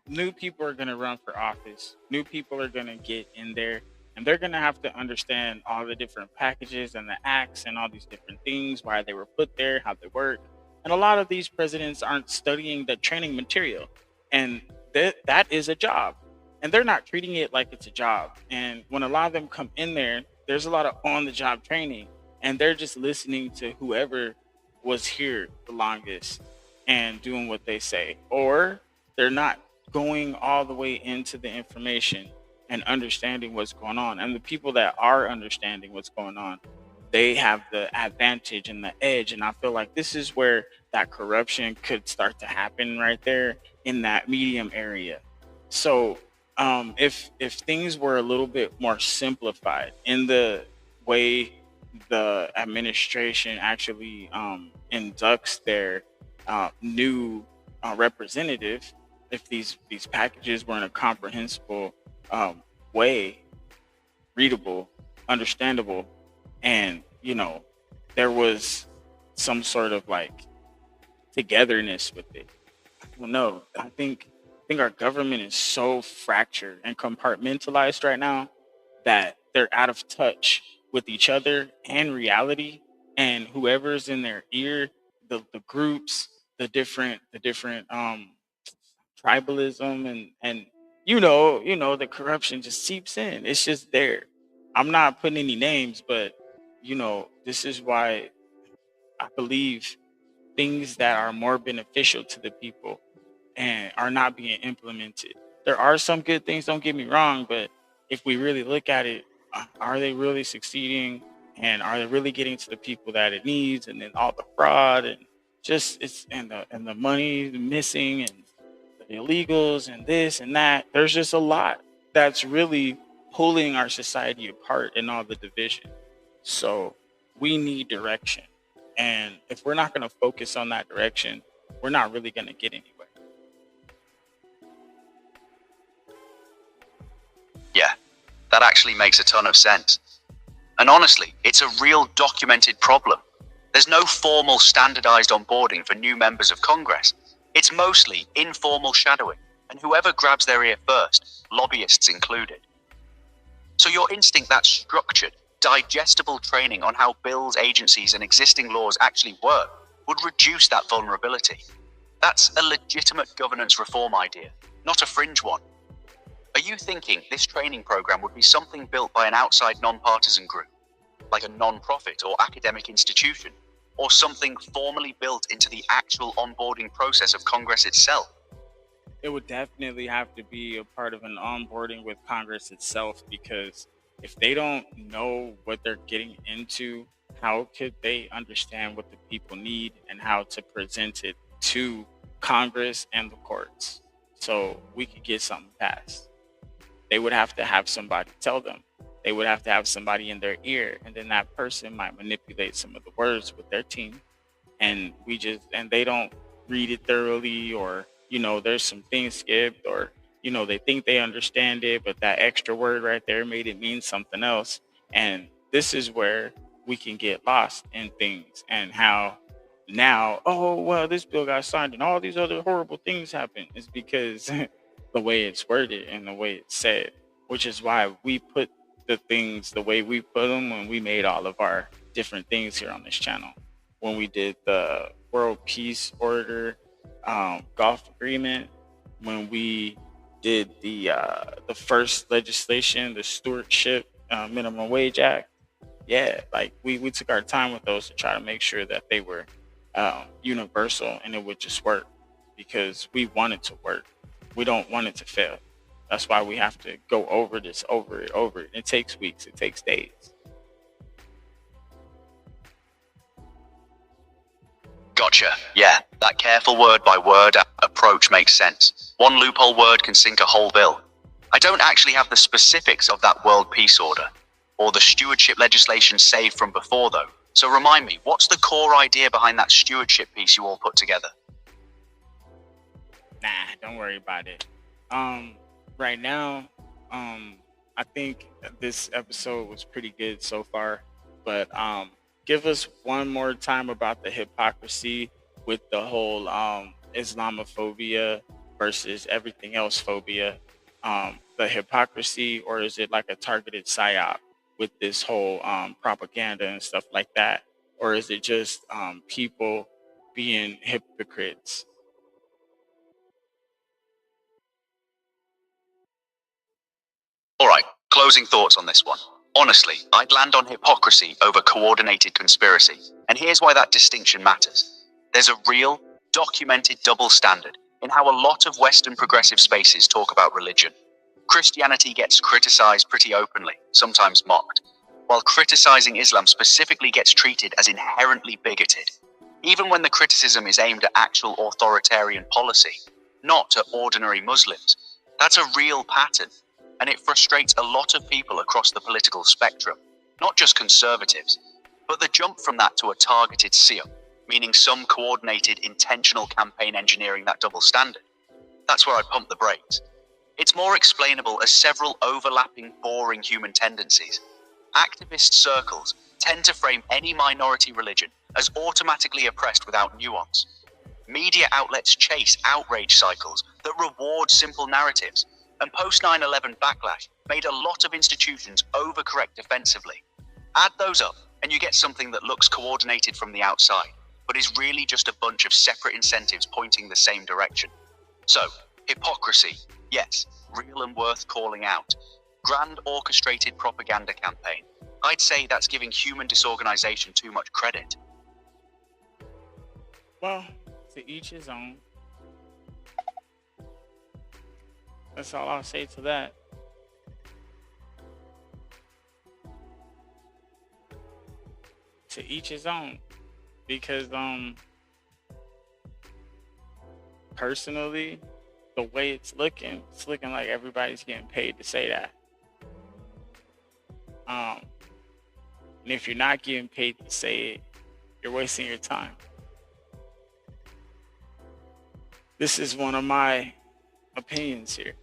new people are going to run for office. New people are going to get in there, and they're going to have to understand all the different packages and the acts and all these different things, why they were put there, how they work. And a lot of these presidents aren't studying the training material, and that is a job. And they're not treating it like it's a job. And when a lot of them come in there, there's a lot of on-the-job training, and they're just listening to whoever was here the longest and doing what they say. Or they're not going all the way into the information and understanding what's going on. And the people that are understanding what's going on, they have the advantage and the edge. And I feel like this is where that corruption could start to happen, right there in that medium area. So if things were a little bit more simplified in the way the administration actually inducts their new representative, if these packages were in a comprehensible way, readable, understandable, and there was some sort of like togetherness with it. I don't know. I think our government is so fractured and compartmentalized right now that they're out of touch with each other and reality, and whoever's in their ear, the groups, the different tribalism and the corruption just seeps in. It's just there. I'm not putting any names, but this is why I believe things that are more beneficial to the people and are not being implemented. There are some good things, don't get me wrong, but if we really look at it, are they really succeeding, and are they really getting to the people that it needs? And then all the fraud and just and the money missing and the illegals and this and that. There's just a lot that's really pulling our society apart and all the division. So we need direction. And if we're not going to focus on that direction, we're not really going to get anywhere. Yeah, that actually makes a ton of sense. And honestly, it's a real documented problem. There's no formal standardized onboarding for new members of Congress. It's mostly informal shadowing, and whoever grabs their ear first, lobbyists included. So your instinct that structured, digestible training on how bills, agencies, and existing laws actually work would reduce that vulnerability. That's a legitimate governance reform idea, not a fringe one. Are you thinking this training program would be something built by an outside non-partisan group, like a non-profit or academic institution, or something formally built into the actual onboarding process of Congress itself? It would definitely have to be a part of an onboarding with Congress itself, because if they don't know what they're getting into, how could they understand what the people need and how to present it to Congress and the courts so we could get something passed? They would have to have somebody tell them. They would have to have somebody in their ear, and then that person might manipulate some of the words with their team and they don't read it thoroughly, or there's some things skipped, or they think they understand it, but that extra word right there made it mean something else. And this is where we can get lost in things, and how now, oh well, this bill got signed and all these other horrible things happen, is because the way it's worded and the way it's said, which is why we put the things the way we put them when we made all of our different things here on this channel. When we did the World Peace Order Gulf Agreement, when we did the first legislation, the Stewardship Minimum Wage Act, like we took our time with those to try to make sure that they were universal and it would just work, because we want it to work. We don't want it to fail. That's why we have to go over this over it. It takes weeks. It takes days. Gotcha. Yeah, that careful word by word approach makes sense. One loophole word can sink a whole bill. I don't actually have the specifics of that World Peace Order or the stewardship legislation saved from before though. So remind me, what's the core idea behind that stewardship piece you all put together? Nah, don't worry about it. Right now, I think this episode was pretty good so far, but give us one more time about the hypocrisy with the whole Islamophobia versus Everything-Else-Phobia. The hypocrisy, or is it like a targeted Psy-Op with this whole propaganda and stuff like that? Or is it just people being hypocrites? All right, closing thoughts on this one. Honestly, I'd land on hypocrisy over coordinated conspiracy. And here's why that distinction matters. There's a real, documented double standard in how a lot of Western progressive spaces talk about religion. Christianity gets criticized pretty openly, sometimes mocked, while criticizing Islam specifically gets treated as inherently bigoted, even when the criticism is aimed at actual authoritarian policy, not at ordinary Muslims. That's a real pattern. And it frustrates a lot of people across the political spectrum, not just conservatives. But the jump from that to a targeted Psy-Op, meaning some coordinated, intentional campaign engineering that double standard, that's where I pump the brakes. It's more explainable as several overlapping, boring human tendencies. Activist circles tend to frame any minority religion as automatically oppressed without nuance. Media outlets chase outrage cycles that reward simple narratives, and post 9/11 backlash made a lot of institutions overcorrect defensively. Add those up, and you get something that looks coordinated from the outside, but is really just a bunch of separate incentives pointing the same direction. So, hypocrisy, yes, real and worth calling out. Grand orchestrated propaganda campaign. I'd say that's giving human disorganization too much credit. Well, to each his own. That's all I'll say to that. To each his own. Because personally, the way it's looking like everybody's getting paid to say that. And if you're not getting paid to say it, you're wasting your time. This is one of my opinions here.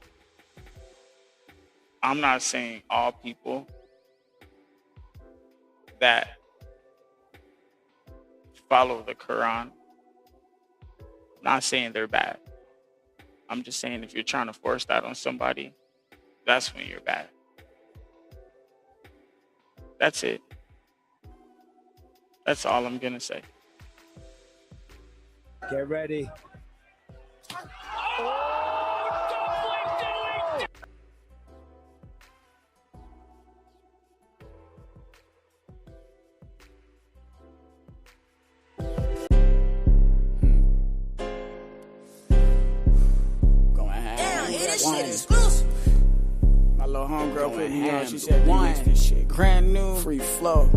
I'm not saying all people that follow the Quran, I'm not saying they're bad. I'm just saying if you're trying to force that on somebody, that's when you're bad. That's it. That's all I'm gonna say. Get ready. My little homegirl put me on. She said, this shit brand new, free flow.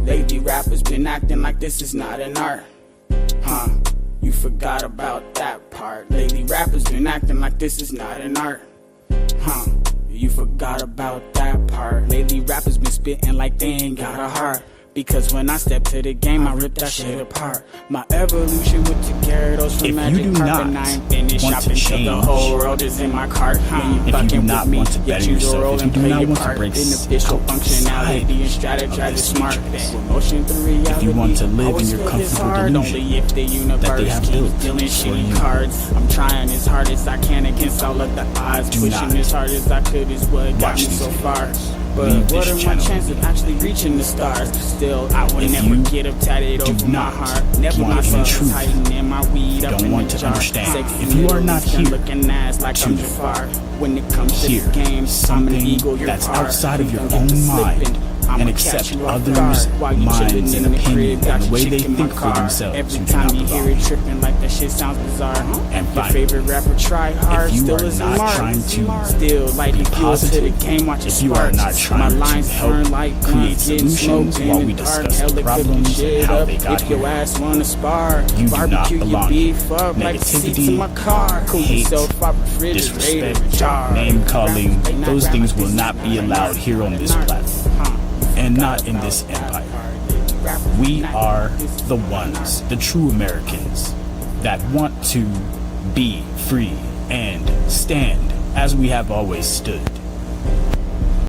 Lately rappers been acting like this is not an art. Huh, you forgot about that part. Lately rappers been acting like this is not an art. Huh, you forgot about that part. Lately rappers been spitting like they ain't got a heart. Because when I step to the game, I rip that shit apart. My evolution with the Gyarados from Magic Carpet. I ain't finished shopping till the whole world is in my cart. When you fucking with me, you choose a role and play your part. Beneficial functionality and strategize is smart. Motion through reality. If you want to live in your comfortable delusion only if the universe keeps dealing shitty cards. I'm trying as hard as I can against all of the odds. Pushing as hard as I could is what got me so far. But what are my chances of actually reaching the stars? Still, I would never get up tatted over my heart. Never my songs tightening my weed up in the jar. If you are not here looking ass like I'm Jafar. When it comes to this game, I'm an eagle. That's outside of your own mind, and accept others' minds and opinions and the way they think for themselves. Every time you hear it tripping like that shit sounds bizarre. And your favorite rapper try hard, if you still are isn't not Mark. trying to Still lighting fuel to the game, watch it if you are not trying my to lines help burn like create solutions while we discuss the problems and how they got if your here, ass wanna spar, you do not barbecue your belong here. beef up like the seats in Negativity, my car. Cool hate, yourself up, refrigerator, disrespect, jar. name calling, those things will not be allowed here on this platform and not in this empire. We are the ones, the true Americans, that want to be free and stand as we have always stood.